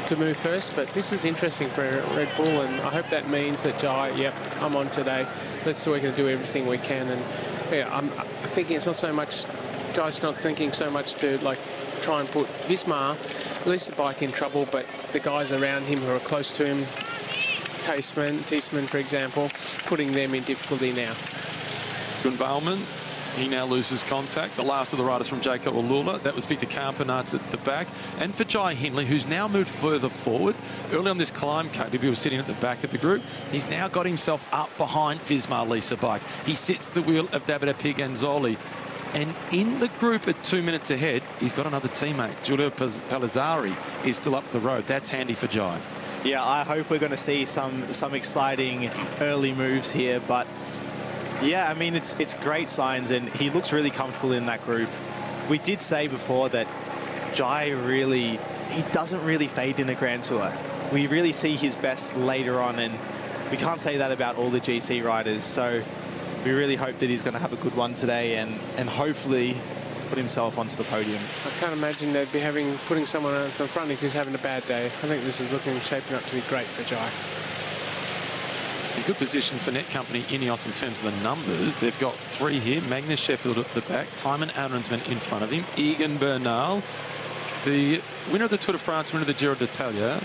to move first, but this is interesting for Red Bull, and I hope that means that Jai, yep, I'm on today. We're going to do everything we can, and yeah, I'm thinking it's not so much. Jai's not thinking so much to try and put Visma, at least the bike, in trouble, but the guys around him who are close to him, Tiesman, for example, putting them in difficulty now. Gun Bauman, he now loses contact. The last of the riders from Jaco Alula. That was Victor Campenaerts at the back. And for Jai Hindley, who's now moved further forward. Early on this climb, KTB was sitting at the back of the group. He's now got himself up behind Visma Lease bike. He sits the wheel of Davide Pigenzoli. And in the group at 2 minutes ahead, he's got another teammate. Giulio Palazzari is still up the road. That's handy for Jai. Yeah, I hope we're going to see some exciting early moves here, but yeah, I mean, it's great signs, and he looks really comfortable in that group. We did say before that Jai he doesn't really fade in a Grand Tour. We really see his best later on, and we can't say that about all the GC riders. So we really hope that he's going to have a good one today and hopefully put himself onto the podium. I can't imagine they'd be putting someone at the front if he's having a bad day. I think this is shaping up to be great for Jai. A good position for Net Company Ineos in terms of the numbers. They've got 3 here. Magnus Sheffield at the back. Tymon Arensman in front of him. Egan Bernal, the winner of the Tour de France, winner of the Giro d'Italia.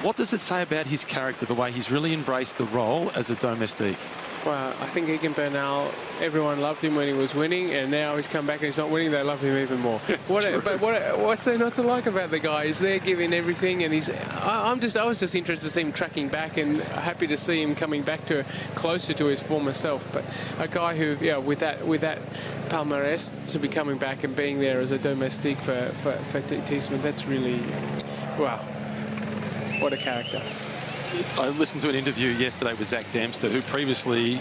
What does it say about his character, the way he's really embraced the role as a domestique? Well, I think Egan Bernal, everyone loved him when he was winning, and now he's come back and he's not winning, they love him even more. What's there not to like about the guy? He's there giving everything, and I was just interested to see him tracking back, and happy to see him coming back closer to his former self. But a guy who, yeah, with that palmarès, to be coming back and being there as a domestique for Tiesman, that's really, wow, what a character. I listened to an interview yesterday with Zach Dempster, who previously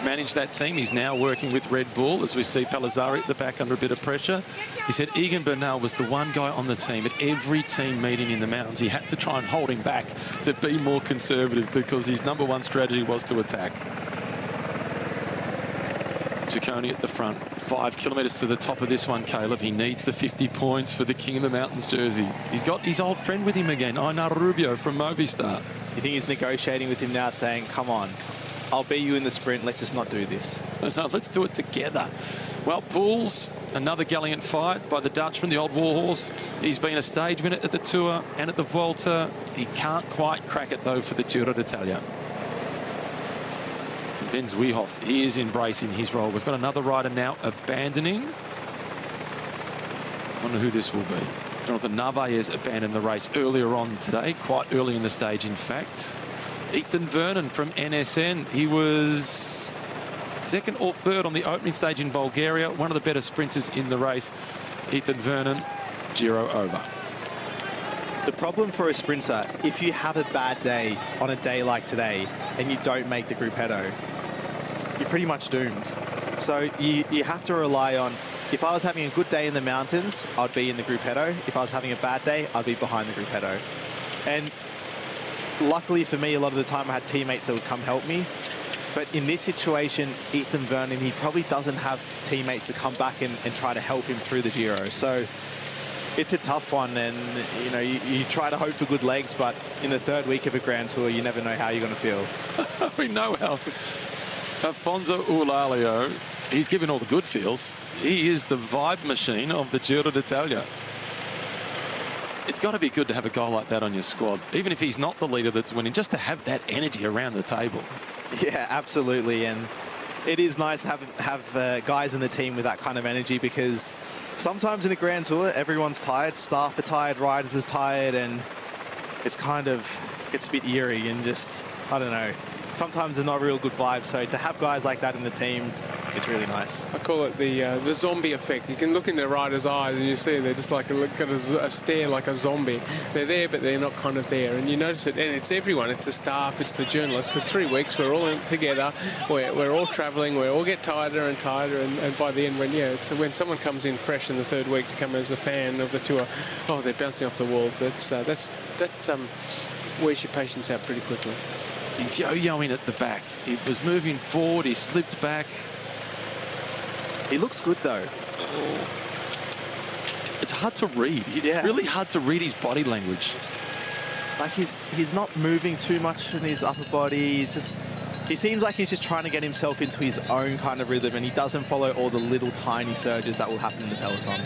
managed that team. He's now working with Red Bull, as we see Palazzari at the back under a bit of pressure. He said Egan Bernal was the one guy on the team at every team meeting in the mountains. He had to try and hold him back to be more conservative because his #1 strategy was to attack. Ciccone at the front, 5 kilometres to the top of this one, Caleb. He needs the 50 points for the King of the Mountains jersey. He's got his old friend with him again, Einar Rubio from Movistar. You think he's negotiating with him now, saying, come on, I'll beat you in the sprint, let's just not do this. No, let's do it together. Well, Pools, another gallant fight by the Dutchman, the old warhorse. He's been a stage winner at the Tour and at the Vuelta. He can't quite crack it, though, for the Giro d'Italia. Ben Zwiehoff, he is embracing his role. We've got another rider now abandoning. I wonder who this will be. Jonathan Narvaez abandoned the race earlier on today, quite early in the stage, in fact. Ethan Vernon from NSN, he was second or third on the opening stage in Bulgaria, one of the better sprinters in the race. Ethan Vernon, Giro over. The problem for a sprinter, if you have a bad day on a day like today and you don't make the Gruppetto, you're pretty much doomed. So you have to rely on, if I was having a good day in the mountains, I'd be in the Gruppetto. If I was having a bad day, I'd be behind the Gruppetto. And luckily for me, a lot of the time I had teammates that would come help me. But in this situation, Ethan Vernon, he probably doesn't have teammates to come back and try to help him through the Giro. So it's a tough one, and you know, you try to hope for good legs, but in the third week of a Grand Tour, you never know how you're going to feel. We know how. Afonso Eulalio, he's given all the good feels. He is the vibe machine of the Giro d'Italia. It's got to be good to have a guy like that on your squad, even if he's not the leader that's winning, just to have that energy around the table. Yeah, absolutely. And it is nice to have guys in the team with that kind of energy, because sometimes in a Grand Tour, everyone's tired, staff are tired, riders are tired, and it's kind of, gets a bit eerie and just, I don't know. Sometimes they're not real good vibes. So to have guys like that in the team, it's really nice. I call it the zombie effect. You can look in the rider's eyes and you see they're just like look at a stare like a zombie. They're there, but they're not kind of there. And you notice it, and it's everyone. It's the staff, it's the journalists, because 3 weeks we're all in it together. We're all travelling. We all get tighter and tighter. And by the end, when someone comes in fresh in the third week to come as a fan of the tour, oh, they're bouncing off the walls. That wears your patience out pretty quickly. He's yo-yoing at the back. He was moving forward. He slipped back. He looks good, though. Oh. It's hard to read. It's really hard to read his body language. Like he's not moving too much in his upper body. He seems like he's just trying to get himself into his own kind of rhythm, and he doesn't follow all the little tiny surges that will happen in the peloton.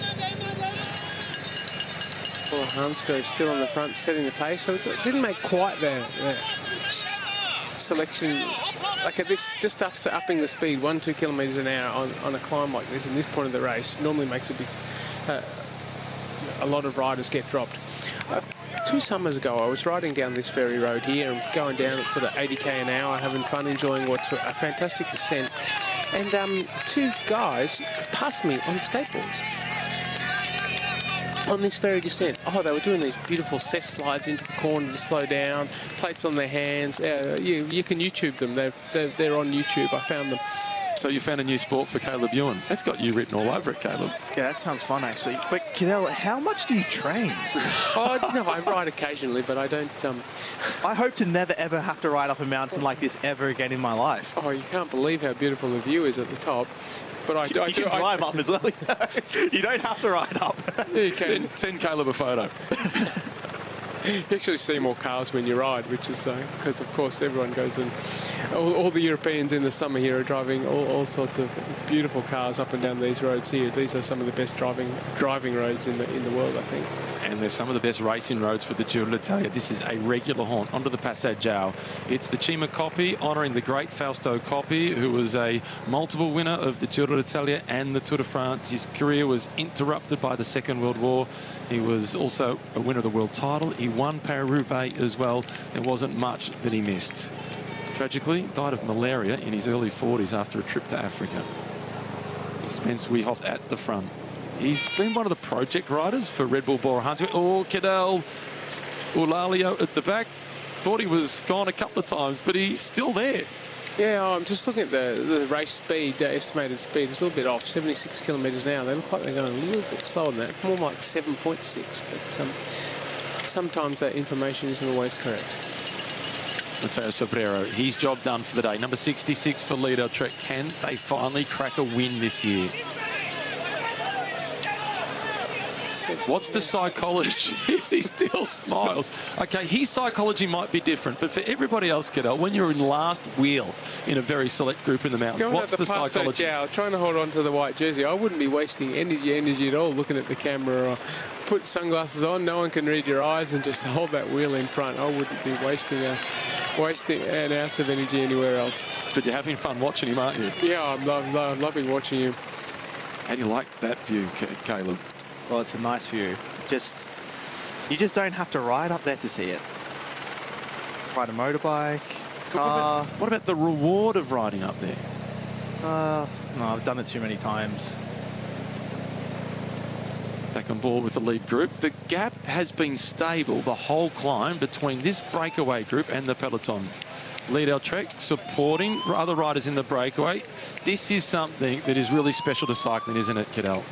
Well, Hansgrohe still on the front, setting the pace. So it didn't make quite the selection, like at this, just upping the speed 1-2 kilometres an hour on a climb like this in this point of the race normally makes a lot of riders get dropped. 2 summers ago, I was riding down this ferry road here and going down at sort of 80k an hour, having fun, enjoying what's a fantastic descent, and 2 guys passed me on skateboards on this ferry descent. Oh, they were doing these beautiful cess slides into the corner to slow down, plates on their hands. You can YouTube them. They're on YouTube. I found them. So you found a new sport for Caleb Ewan. That's got you written all over it, Caleb. Yeah, that sounds fun, actually. But, Cadell, how much do you train? Oh, no, I ride occasionally, but I don't... I hope to never, ever have to ride up a mountain like this ever again in my life. Oh, you can't believe how beautiful the view is at the top. But you can drive up as well. You don't have to ride up. You can. Send Caleb a photo. You actually see more cars when you ride, which is because, of course, everyone goes and all the Europeans in the summer here are driving all sorts of beautiful cars up and down these roads here. These are some of the best driving roads in the world, I think. And they're some of the best racing roads for the Giro d'Italia. This is a regular haunt onto the Passaggiao. It's the Cima Coppi, honouring the great Fausto Coppi, who was a multiple winner of the Giro d'Italia and the Tour de France. His career was interrupted by the Second World War. He was also a winner of the world title. He won Paris-Roubaix as well. There wasn't much that he missed. Tragically, died of malaria in his early 40s after a trip to Africa. Ben Zwiehoff at the front. He's been one of the project riders for Red Bull Bora Hansgrohe. Oh, Cadell Eulalio at the back. Thought he was gone a couple of times, but he's still there. Yeah, I'm just looking at the race speed, estimated speed. It's a little bit off, 76 kilometres an hour. They look like they're going a little bit slower than that, more like 7.6. But sometimes that information isn't always correct. Matteo Sobrero, his job done for the day. Number 66 for Lido-Trek. Can they finally crack a win this year? What's the psychology? He still smiles. Okay, his psychology might be different, but for everybody else, Cadell, when you're in last wheel in a very select group in the mountains, what's the psychology? Trying to hold on to the white jersey, I wouldn't be wasting energy at all looking at the camera. Or put sunglasses on, no one can read your eyes, and just hold that wheel in front. I wouldn't be wasting an ounce of energy anywhere else. But you're having fun watching him, aren't you? Yeah, I'm loving watching him. How do you like that view, Caleb? Well, it's a nice view. You just don't have to ride up there to see it. Ride a motorbike, car. What about the reward of riding up there? No, I've done it too many times. Back on board with the lead group. The gap has been stable the whole climb between this breakaway group and the peloton. Lido-Trek supporting other riders in the breakaway. This is something that is really special to cycling, isn't it, Cadell?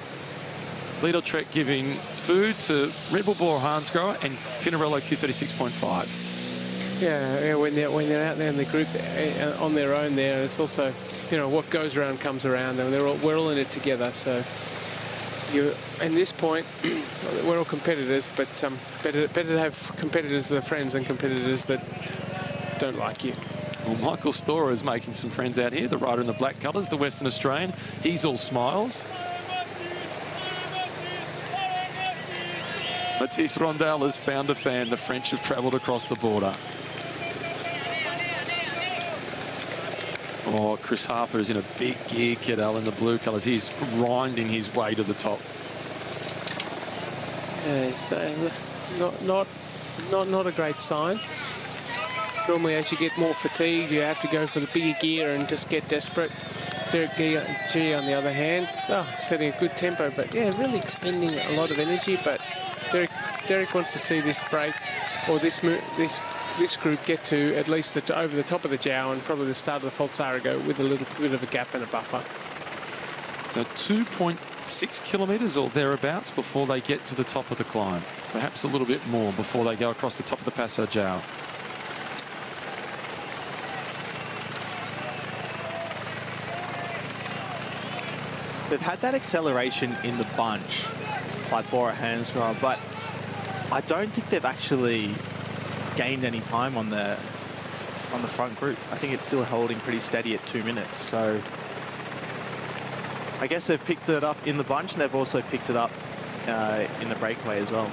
Lido-Trek giving food to Red Bull Bora Hansgrohe and Pinarello Q36.5. Yeah, when they're out there in the group on their own there, it's also, you know, what goes around comes around, and we're all in it together. So at this point, we're all competitors, but better to have competitors that are friends than competitors that don't like you. Well, Michael Storer is making some friends out here, the rider in the black colours, the Western Australian. He's all smiles. Matisse Rondel has found a fan. The French have travelled across the border. Oh, Chris Harper is in a big gear, Cadell, in the blue colours. He's grinding his way to the top. Yeah, it's not a great sign. Normally, as you get more fatigued, you have to go for the bigger gear and just get desperate. Derek G, on the other hand, setting a good tempo, but yeah, really expending a lot of energy. But Derek wants to see this break, or this group get to at least over the top of the Jow and probably the start of the Falsarigo with a little bit of a gap and a buffer. So 2.6 kilometres or thereabouts before they get to the top of the climb. Perhaps a little bit more before they go across the top of the Passo Jow. They've had that acceleration in the bunch by Bora Hansgrohe, but I don't think they've actually gained any time on the front group. I think it's still holding pretty steady at 2 minutes. So I guess they've picked it up in the bunch, and they've also picked it up in the breakaway as well.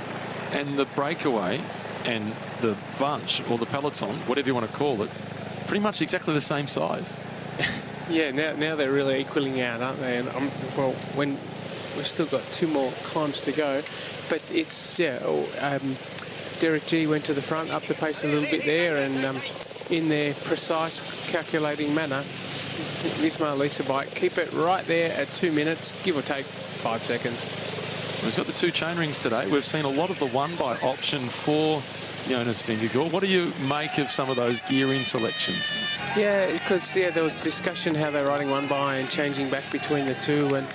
And the breakaway and the bunch, or the peloton, whatever you want to call it, pretty much exactly the same size. Yeah, now they're really equaling out, aren't they? And well, when we've still got 2 more climbs to go, but it's Derek G went to the front, up the pace a little bit there, and in their precise calculating manner, Lismar Lisa bike keep it right there at 2 minutes, give or take 5 seconds. Well, he's got the 2 chain rings today. We've seen a lot of the one by option for Jonas Vingegaard. What do you make of some of those gearing selections? Yeah, because there was discussion how they're riding one by and changing back between the two, and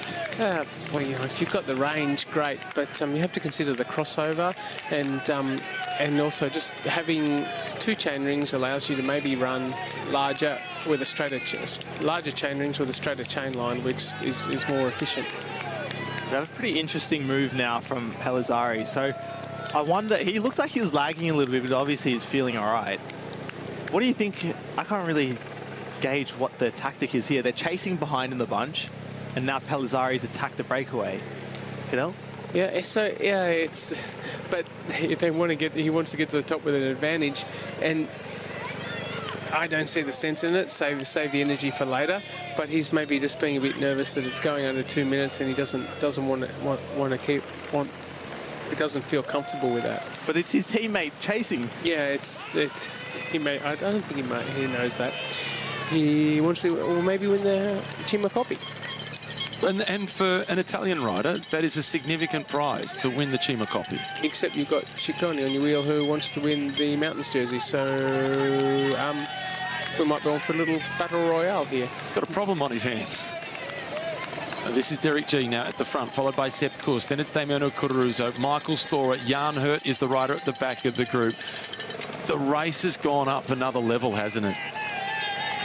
well, you know, if you've got the range, great, but you have to consider the crossover, and also just having 2 chain rings allows you to maybe run larger with larger chain rings with a straighter chain line, which is more efficient. We have a pretty interesting move now from Pellizzari. So I wonder, he looked like he was lagging a little bit, but obviously he's feeling all right. What do you think? I can't really gauge what the tactic is here. They're chasing behind in the bunch, and now Pellizzari's attacked the breakaway. Cadell? Yeah, so yeah, but he wants to get to the top with an advantage, and I don't see the sense in it. Save the energy for later, but he's maybe just being a bit nervous that it's going under 2 minutes, and he doesn't want to he doesn't feel comfortable with that. But it's his teammate chasing. Yeah, I don't think he knows that. He wants to, or maybe win the Cima Coppi. And for an Italian rider, that is a significant prize to win the Cima Coppi. Except you've got Ciccone on your wheel who wants to win the Mountains jersey. So we might be on for a little battle royale here. Got a problem on his hands. This is Derek G now at the front, followed by Sepp Kuss. Then it's Damiano Caruso, Michael Storer. Jan Hurt is the rider at the back of the group. The race has gone up another level, hasn't it?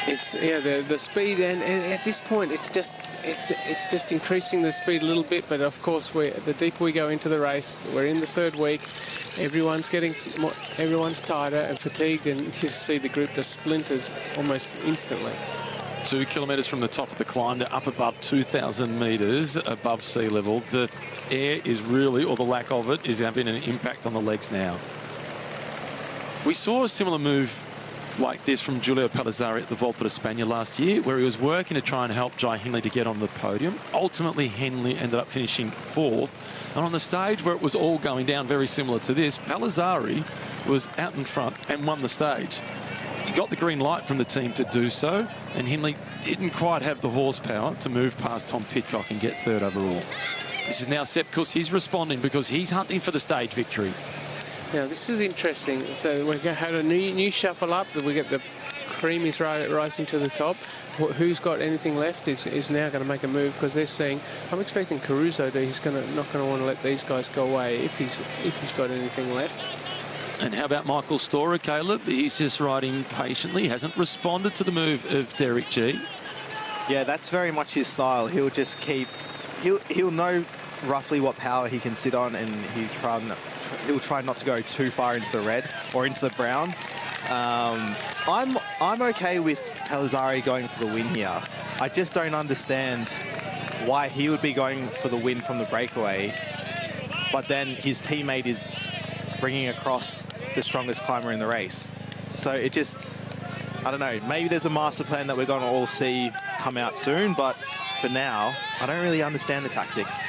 It's the speed, and at this point it's just increasing the speed a little bit. But of course, the deeper we go into the race, we're in the third week. Everyone's tighter and fatigued, and you just see the group just splinters almost instantly. 2 kilometres from the top of the climb to up above 2,000 metres above sea level. The air is really, or the lack of it, is having an impact on the legs now. We saw a similar move like this from Giulio Palazzari at the Volta di Spagna last year, where he was working to try and help Jai Hindley to get on the podium. Ultimately, Hindley ended up finishing 4th. And on the stage where it was all going down, very similar to this, Palazzari was out in front and won the stage. He got the green light from the team to do so, and Hindley didn't quite have the horsepower to move past Tom Pidcock and get 3rd overall. This is now Sepp Kuss. He's responding because he's hunting for the stage victory. Now, this is interesting. So we had a new shuffle up. We get the cream is rising to the top. Who's got anything left is now going to make a move, because they're saying, I'm expecting Caruso to, he's not going to want to let these guys go away if he's got anything left. And how about Michael Storer, Caleb? He's just riding patiently, hasn't responded to the move of Derek G. Yeah, that's very much his style. He'll just keep... He'll know roughly what power he can sit on, and he'll try not to go too far into the red or into the brown. I'm okay with Palazzari going for the win here. I just don't understand why he would be going for the win from the breakaway, but then his teammate is bringing across the strongest climber in the race. So it just, I don't know, maybe there's a master plan that we're going to all see come out soon, but for now, I don't really understand the tactics.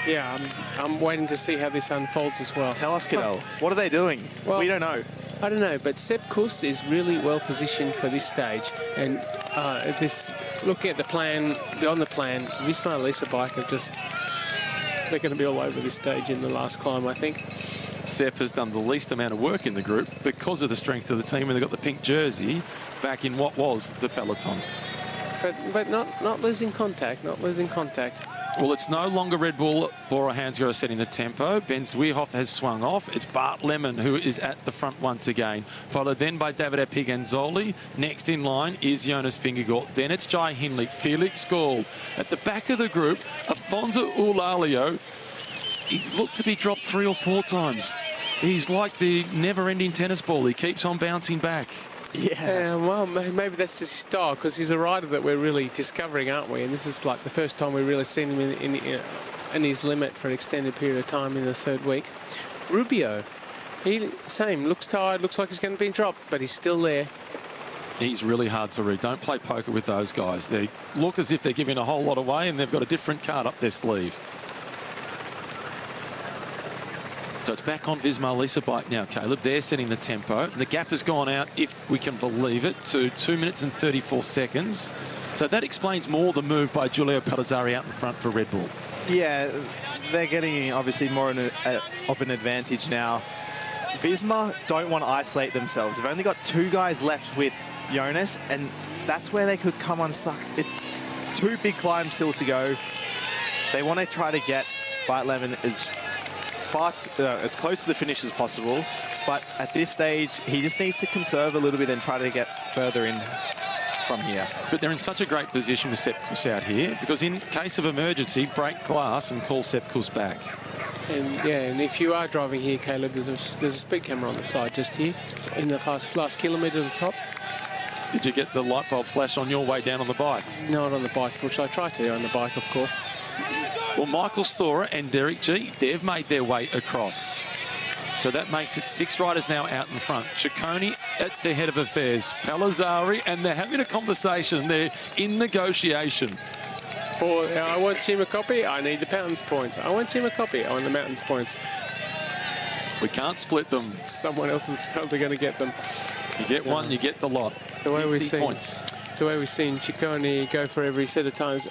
Yeah, I'm waiting to see how this unfolds as well. Tell us, Cadell, what are they doing? Well, we don't know. I don't know, but Sepp Kuss is really well positioned for this stage. And looking at the plan, on the plan, Visma Lisa Bike they're going to be all over this stage in the last climb, I think. Sepp has done the least amount of work in the group because of the strength of the team, and they've got the pink jersey back in what was the peloton. But not losing contact, Well, it's no longer Red Bull, Bora Hansgrohe setting the tempo. Ben Zwierhoff has swung off. It's Bart Lemon who is at the front once again, followed then by Davide Piganzoli. Next in line is Jonas Vingegaard. Then it's Jai Hindley, Felix Gall. At the back of the group, Afonso Eulalio. He's looked to be dropped 3 or 4 times. He's like the never-ending tennis ball. He keeps on bouncing back. Yeah, well, maybe that's his style, because he's a rider that we're really discovering, aren't we? And this is like the first time we've really seen him in his limit for an extended period of time in the 3rd week. Rubio, same, looks tired, looks like he's going to be dropped, but he's still there. He's really hard to read. Don't play poker with those guys. They look as if they're giving a whole lot away, and they've got a different card up their sleeve. So it's back on Visma Lisa Bike now, Caleb. They're setting the tempo. The gap has gone out, if we can believe it, to 2 minutes and 34 seconds. So that explains more the move by Giulio Palazzari out in front for Red Bull. Yeah, they're getting obviously more of an advantage now. Visma don't want to isolate themselves. They've only got 2 guys left with Jonas, and that's where they could come unstuck. It's 2 big climbs still to go. They want to try to get Bart Lemon as close to the finish as possible, but at this stage he just needs to conserve a little bit and try to get further in from here. But they're in such a great position with Sepp Kuss out here, because in case of emergency, break glass and call Sepp Kuss back. And yeah, and if you are driving here, Caleb, there's a speed camera on the side just here in the last kilometre of the top. Did you get the light bulb flash on your way down on the bike? Not on the bike, which I tried to on the bike, of course. Well, Michael Storer and Derek G, they've made their way across. So that makes it 6 riders now out in front. Ciccone at the head of affairs. Palazzari, and they're having a conversation. They're in negotiation. I want Chima Copy, I need the mountains points. I want Chima Copy, I want the mountains points. We can't split them. Someone else is probably going to get them. You get one, you get the lot. The way we've seen points. The way we've seen Ciccone go for every set of times,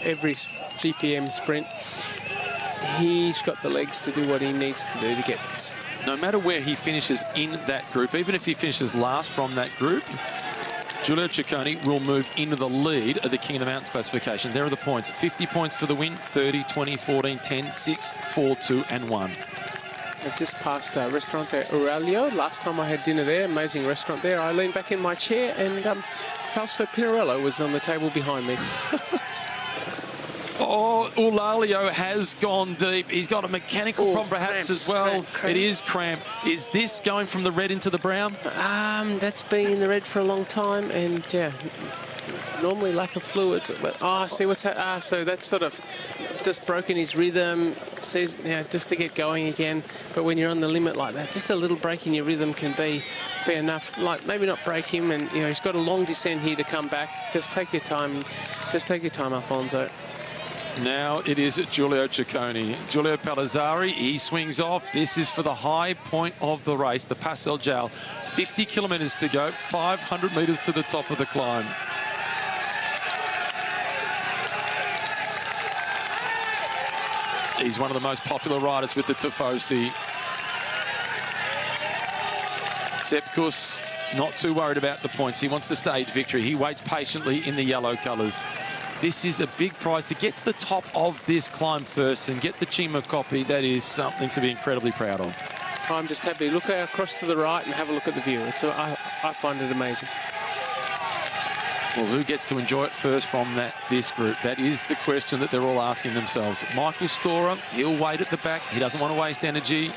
every GPM sprint, he's got the legs to do what he needs to do to get no matter where he finishes in that group, even if he finishes last from that group, Giulio Ciccone will move into the lead of the King of the Mountains classification. There are the points. 50 points for the win, 30, 20, 14, 10, 6, 4, 2, and 1. I've just passed Ristorante Aurelio. Last time I had dinner there, amazing restaurant there. I leaned back in my chair and Fausto Pinarello was on the table behind me. Oh, Eulalio has gone deep. He's got a mechanical problem perhaps cramps, as well. cramps. It is cramp. Is this going from the red into the brown? That's been in the red for a long time, and yeah, normally lack of fluids. But see what's that? So that's sort of just broken his rhythm. Says just to get going again. But when you're on the limit like that, just a little break in your rhythm can be enough. Like maybe not break him, and he's got a long descent here to come back. Just take your time. Just take your time, Alfonso. Now it is Giulio Ciccone. Giulio Palazzari, he swings off. This is for the high point of the race, the Passo Gial. 50 kilometres to go, 500 metres to the top of the climb. He's one of the most popular riders with the Tifosi. Sepp Kuss, not too worried about the points. He wants the stage victory. He waits patiently in the yellow colours. This is a big prize to get to the top of this climb first and get the Cima copy. That is something to be incredibly proud of. I'm just happy. Look across to the right and have a look at the view. I find it amazing. Well, who gets to enjoy it first from this group? That is the question that they're all asking themselves. Michael Storer, he'll wait at the back. He doesn't want to waste energy.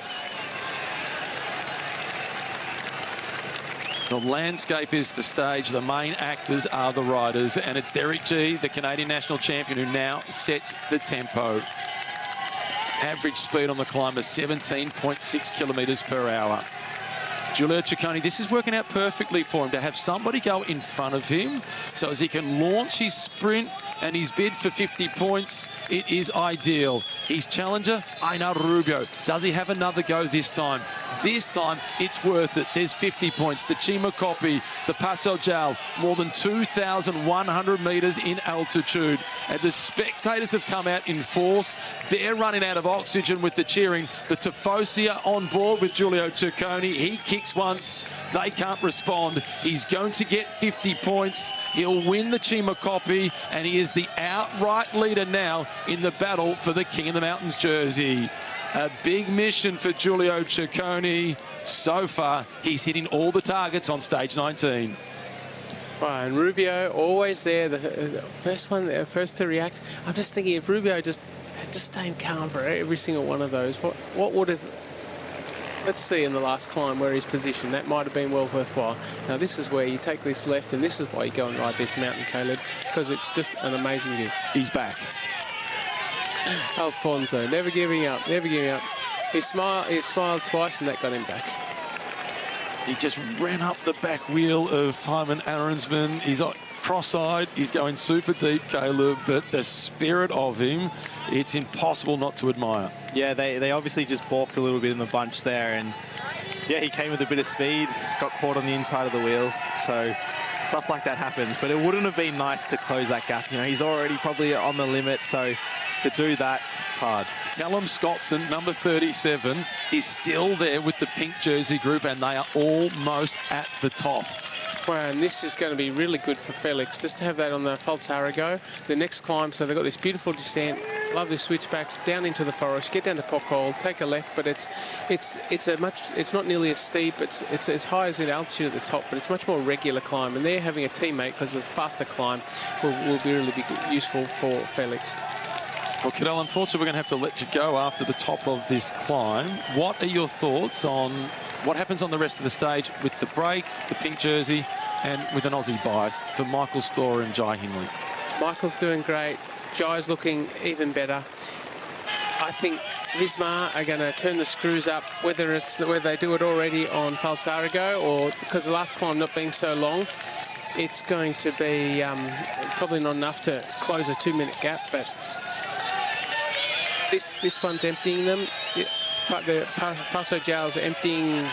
The landscape is the stage. The main actors are the riders. And it's Derek Gee, the Canadian national champion, who now sets the tempo. Average speed on the climb is 17.6 kilometres per hour. Giulio Ciccone, this is working out perfectly for him to have somebody go in front of him so as he can launch his sprint and his bid for 50 points. It is ideal. His challenger, Einar Rubio. Does he have another go this time? This time, it's worth it. There's 50 points. The Cima copy, the Passo Gial, more than 2,100 metres in altitude. And the spectators have come out in force. They're running out of oxygen with the cheering. The Tifosi are on board with Giulio Ciccone. He kicks once. They can't respond. He's going to get 50 points. He'll win the Cima copy, and he is the outright leader now in the battle for the King of the Mountains jersey. A big mission for Giulio Ciccone. So far, he's hitting all the targets on stage 19. And Rubio, always there, the first to react. I'm just thinking if Rubio just stayed calm for every single one of those, what would have... Let's see in the last climb where he's positioned. That might have been well worthwhile. Now, this is where you take this left, and this is why you go and ride this mountain, Caleb, because it's just an amazing view. He's back. Alfonso, never giving up, never giving up. He smiled twice, and that got him back. He just ran up the back wheel of Tymon Arensman. He's cross-eyed. He's going super deep, Caleb, but the spirit of him, it's impossible not to admire. Yeah, they obviously just balked a little bit in the bunch there, and yeah, he came with a bit of speed, got caught on the inside of the wheel, so stuff like that happens. But it wouldn't have been nice to close that gap. He's already probably on the limit, so to do that, it's hard. Callum Scottson, number 37, is still there with the pink jersey group, and they are almost at the top. Wow, and this is going to be really good for Felix, just to have that on the Falsarigo. The next climb, so they've got this beautiful descent, lovely switchbacks down into the forest, get down to Pockole, take a left, but it's not nearly as steep. It's as high as in altitude at the top, but it's much more regular climb. And they're having a teammate because it's a faster climb will be really useful for Felix. Well, Cadell, unfortunately, we're going to have to let you go after the top of this climb. What are your thoughts on what happens on the rest of the stage with the break, the pink jersey, and with an Aussie bias for Michael Storer and Jai Hindley? Michael's doing great. Jai's looking even better. I think Visma are going to turn the screws up, whether they do it already on Falsarigo or because the last climb not being so long, it's going to be probably not enough to close a 2-minute gap, but this one's emptying them. But the Passo Gial's emptying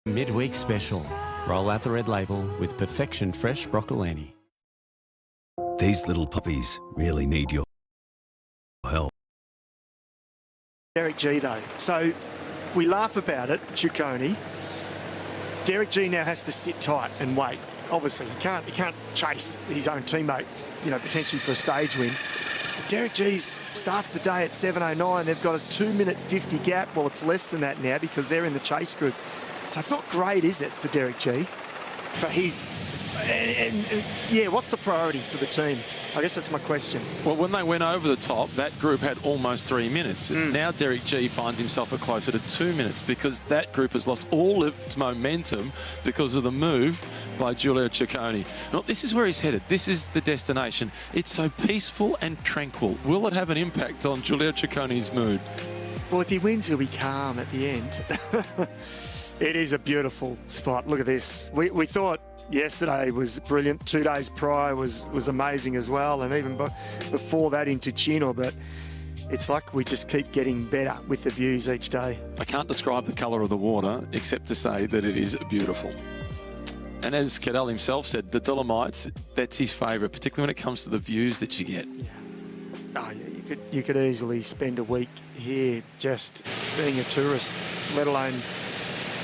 Midweek special. Roll out the red label with Perfection Fresh Broccolini. These little puppies really need your help. Derek G though. So we laugh about it, Ciccone. Derek G now has to sit tight and wait. Obviously, he can't chase his own teammate, you know, potentially for a stage win. Derek G starts the day at 7:09. They've got a 2-minute 50 gap. Well, it's less than that now because they're in the chase group. So it's not great, is it, for Derek G? But he's... yeah, what's the priority for the team? I guess that's my question. Well, when they went over the top, that group had almost 3 minutes. Now Derek G finds himself at closer to 2 minutes because that group has lost all of its momentum because of the move by Giulio Ciccone. Now, this is where he's headed. This is the destination. It's so peaceful and tranquil. Will it have an impact on Giulio Ciccone's mood? Well, if he wins, he'll be calm at the end. It is a beautiful spot. Look at this. We thought yesterday was brilliant. 2 days prior was amazing as well, and even before that in Ticino. But it's like we just keep getting better with the views each day. I can't describe the colour of the water except to say that it is beautiful. And as Cadell himself said, the Dolomites, that's his favourite, particularly when it comes to the views that you get. Yeah. Oh, yeah, you could easily spend a week here just being a tourist, let alone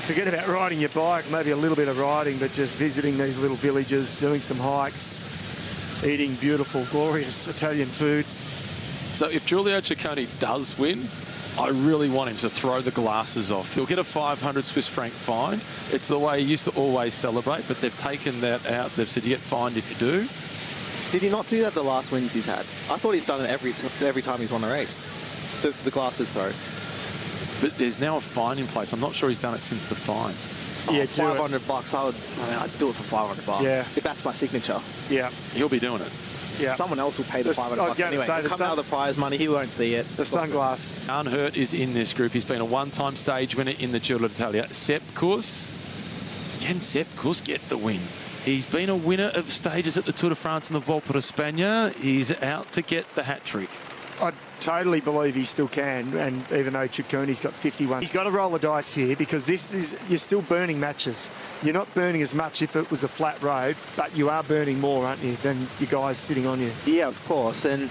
forget about riding your bike, maybe a little bit of riding, but just visiting these little villages, doing some hikes, eating beautiful, glorious Italian food. So if Giulio Ciccone does win, I really want him to throw the glasses off. He'll get a 500 Swiss franc fine. It's the way he used to always celebrate, but they've taken that out. They've said you get fined if you do. Did he not do that the last wins he's had? I thought he's done it every time he's won a race. The glasses throw. But there's now a fine in place. I'm not sure he's done it since the fine. Yeah, $500. I'd do it for $500. Yeah. If that's my signature. Yeah. He'll be doing it. Yeah. Someone else will pay the $500 I was going anyway. to say, It'll come out of the prize money. He won't see it. The sunglass. Unhurt is in this group. He's been a one-time stage winner in the Giro d'Italia. Sepp Kuss. Can Sepp Kuss get the win? He's been a winner of stages at the Tour de France and the Volta a España. He's out to get the hat-trick. I totally believe he still can, and even though Ciccone's got 51, he's got to roll the dice here because you're still burning matches. You're not burning as much if it was a flat road, but you are burning more, aren't you, than you guys sitting on you? Yeah, of course, and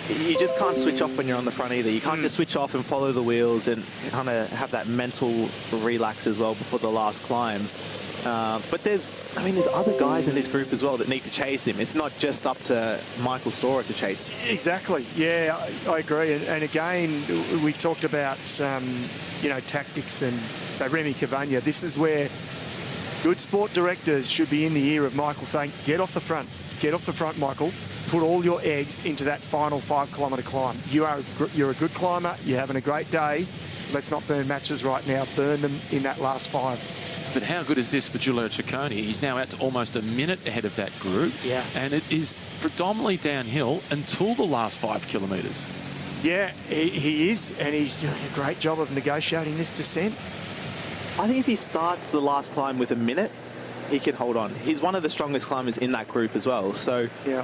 you just can't switch off when you're on the front either. You can't just switch off and follow the wheels and kind of have that mental relax as well before the last climb. But there's other guys in this group as well that need to chase him. It's not just up to Michael Storer to chase. Exactly. Yeah, I agree. And again, we talked about, tactics and so Remy Cavagna. This is where good sport directors should be in the ear of Michael saying, get off the front. Get off the front, Michael. Put all your eggs into that final 5-kilometre climb. You're a good climber. You're having a great day. Let's not burn matches right now. Burn them in that last 5. But how good is this for Giulio Ciccone? He's now out to almost a minute ahead of that group. Yeah. And it is predominantly downhill until the last 5 kilometres. Yeah, he is, and he's doing a great job of negotiating this descent. I think if he starts the last climb with a minute, he can hold on. He's one of the strongest climbers in that group as well. So yeah,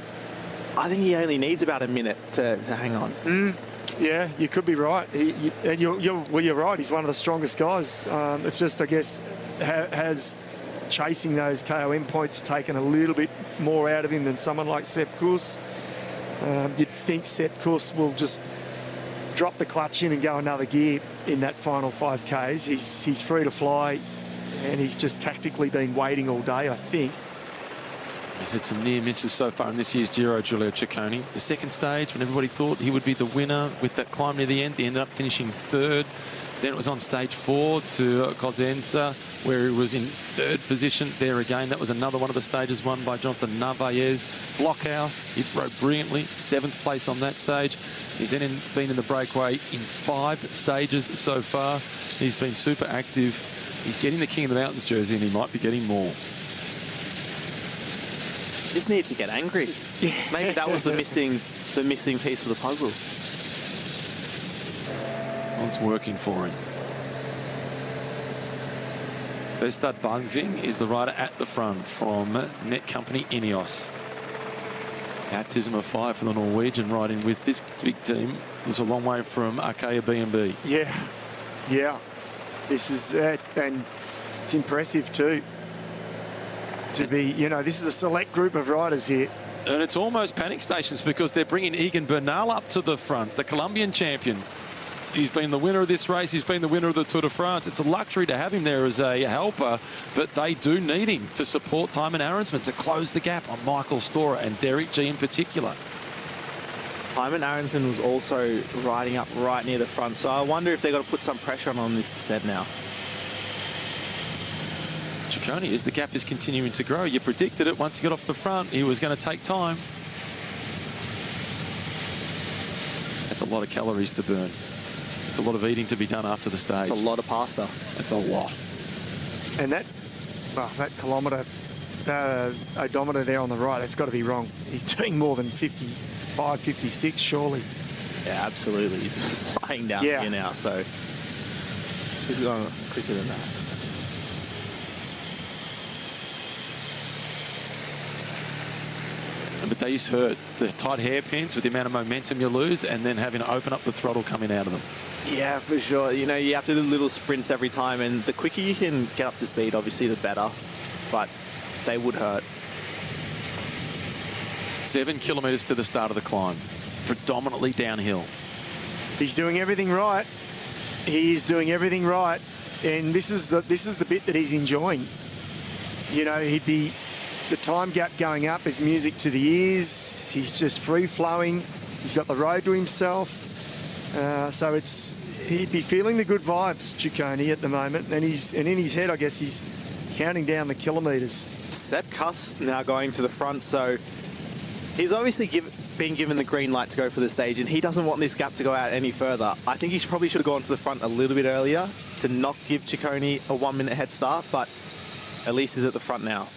I think he only needs about a minute to hang on. Yeah, you could be right. You're right. He's one of the strongest guys. It's just, I guess, has chasing those KOM points taken a little bit more out of him than someone like Sepp Kuss. You'd think Sepp Kuss will just drop the clutch in and go another gear in that final 5Ks. He's free to fly, and he's just tactically been waiting all day, I think. He's had some near misses so far in this year's Giro, Giulio Ciccone. The second stage, when everybody thought he would be the winner with that climb near the end, he ended up finishing 3rd. Then it was on stage 4 to Cosenza, where he was in 3rd position. There again, that was another one of the stages won by Jonathan Narvaez. Blockhouse, he rode brilliantly, 7th place on that stage. He's then been in the breakaway in 5 stages so far. He's been super active. He's getting the King of the Mountains jersey, and he might be getting more. Just needs to get angry. Maybe that was the missing piece of the puzzle. Well, it's working for him. Svestad Banzing is the rider at the front from net company Ineos. Baptism of fire for the Norwegian riding with this big team. It's a long way from Arkea B&B. Yeah. This is it. And It's impressive too. To be, you know, this is a select group of riders here. And it's almost panic stations because they're bringing Egan Bernal up to the front, the Colombian champion. He's been the winner of this race. He's been the winner of the Tour de France. It's a luxury to have him there as a helper, but they do need him to support Tymon Arensman to close the gap on Michael Storer and Derek G in particular. Tymon Arensman was also riding up right near the front, so I wonder if they've got to put some pressure on this descent now. Ciccone, as the gap is continuing to grow, you predicted it once he got off the front, he was going to take time. That's a lot of calories to burn. It's a lot of eating to be done after the stage. It's a lot of pasta. It's a lot. And that kilometre odometer there on the right, that's got to be wrong. He's doing more than 55, 56, surely. Yeah, absolutely. He's flying down here now, so he's going quicker than that. But these hurt. The tight hairpins with the amount of momentum you lose and then having to open up the throttle coming out of them. Yeah, for sure. You know, you have to do little sprints every time, and the quicker you can get up to speed, obviously, the better. But they would hurt. 7 kilometres to the start of the climb, predominantly downhill. He's doing everything right. He is doing everything right, and this is the bit that he's enjoying. You know, he'd be the time gap going up is music to the ears. He's just free flowing. He's got the road to himself. So he'd be feeling the good vibes, Ciccone, at the moment. And in his head, I guess, he's counting down the kilometres. Sepp Kuss now going to the front, so he's obviously been given the green light to go for the stage, and he doesn't want this gap to go out any further. I think he probably should have gone to the front a little bit earlier to not give Ciccone a 1 minute head start, but at least he's at the front now.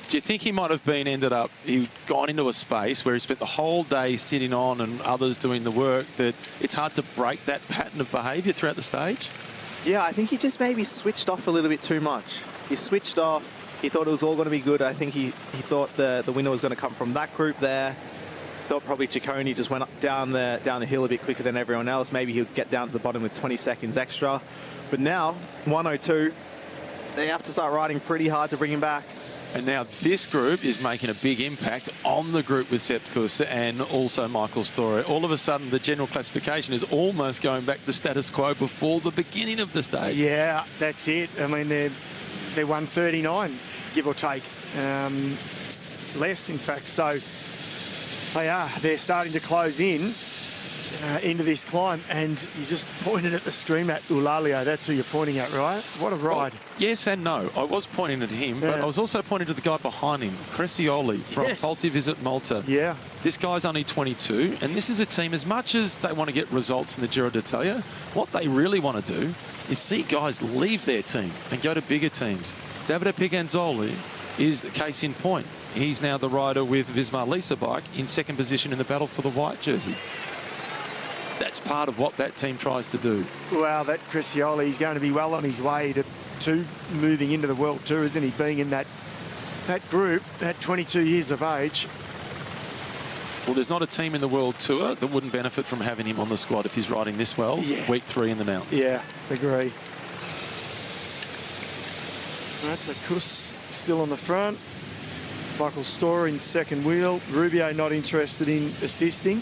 Do you think he might have he'd gone into a space where he spent the whole day sitting on and others doing the work, that it's hard to break that pattern of behaviour throughout the stage? Yeah, I think he just maybe switched off a little bit too much. He switched off. He thought it was all going to be good. I think he thought the winner was going to come from that group there. Thought probably Ciccone just went up down the hill a bit quicker than everyone else. Maybe he would get down to the bottom with 20 seconds extra. But now, 1:02, they have to start riding pretty hard to bring him back. And now this group is making a big impact on the group with Sepp Kuss and also Michael Storer. All of a sudden, the general classification is almost going back to status quo before the beginning of the stage. Yeah, that's it. I mean, they're 139, give or take. Less, in fact. So they're starting to close in into this climb, and you just pointed at the screen at Eulalia. That's who you're pointing at, right? What a ride. Well, yes and no. I was pointing at him, but I was also pointing to the guy behind him, Crescioli from Polti Visit Malta. Yeah. This guy's only 22, and this is a team, as much as they want to get results in the Giro d'Italia, what they really want to do is see guys leave their team and go to bigger teams. Davide Piganzoli is the case in point. He's now the rider with Visma Lease bike in second position in the battle for the white jersey. That's part of what that team tries to do. Well, that Crescioli, he's going to be well on his way to moving into the World Tour, isn't he? Being in that group at 22 years of age. Well, there's not a team in the World Tour that wouldn't benefit from having him on the squad if he's riding this well. Yeah. Week 3 in the mountain. Yeah, agree. That's a Kuss still on the front. Michael Storer in second wheel. Rubio not interested in assisting.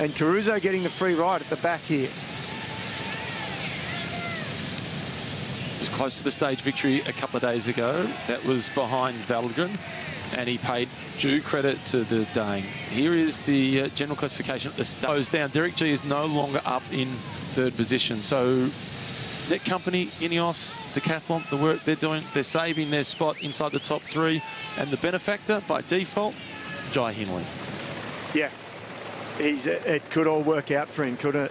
And Caruso getting the free ride at the back here. He was close to the stage victory a couple of days ago. That was behind Valgren, and he paid due credit to the Dane. Here is the general classification at the start. Down. Derek G is no longer up in third position. So Net Company, Ineos, Decathlon, the work they're doing, they're saving their spot inside the top 3. And the benefactor, by default, Jai Hindley. Yeah. It could all work out for him, couldn't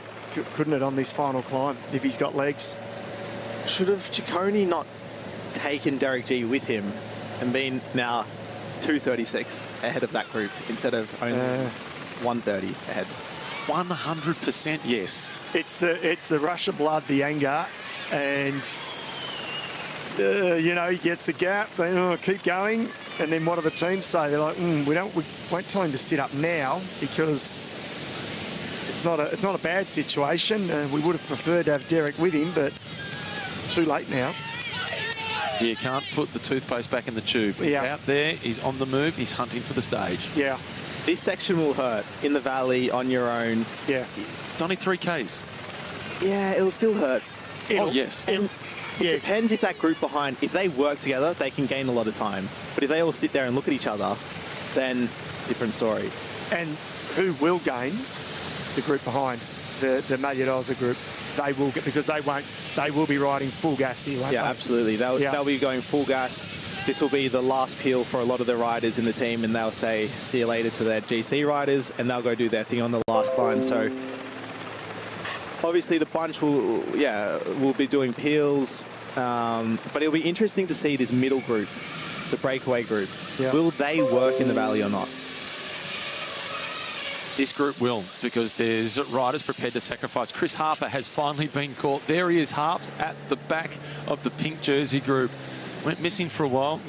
it, on this final climb, if he's got legs? Should have Ciccone not taken Derek G with him and been now 2:36 ahead of that group instead of only 1:30 ahead? 100% yes. It's the rush of blood, the anger, and you know, he gets the gap. They keep going, and then what do the teams say? They're like, we won't tell him to sit up now because it's not a bad situation. We would have preferred to have Derek with him, but it's too late now. You can't put the toothpaste back in the tube. Yeah. Out there, he's on the move, he's hunting for the stage. Yeah. This section will hurt in the valley on your own. Yeah. It's only 3Ks. Yeah, it will still hurt. Oh, yes. And it depends if that group behind, if they work together, they can gain a lot of time. But if they all sit there and look at each other, then different story. And who will gain? The group behind, the Magliarosa group. They will get, because they will be riding full gas here, won't Yeah, they? absolutely. They'll be going full gas. This will be the last peel for a lot of the riders in the team, and they'll say see you later to their GC riders, and they'll go do their thing on the last climb. So obviously the bunch will be doing peels, but it'll be interesting to see this middle group, the breakaway group. Yeah. Will they work in the valley or not? This group will, because there's riders prepared to sacrifice. Chris Harper has finally been caught. There he is, Harps at the back of the pink jersey group. Went missing for a while.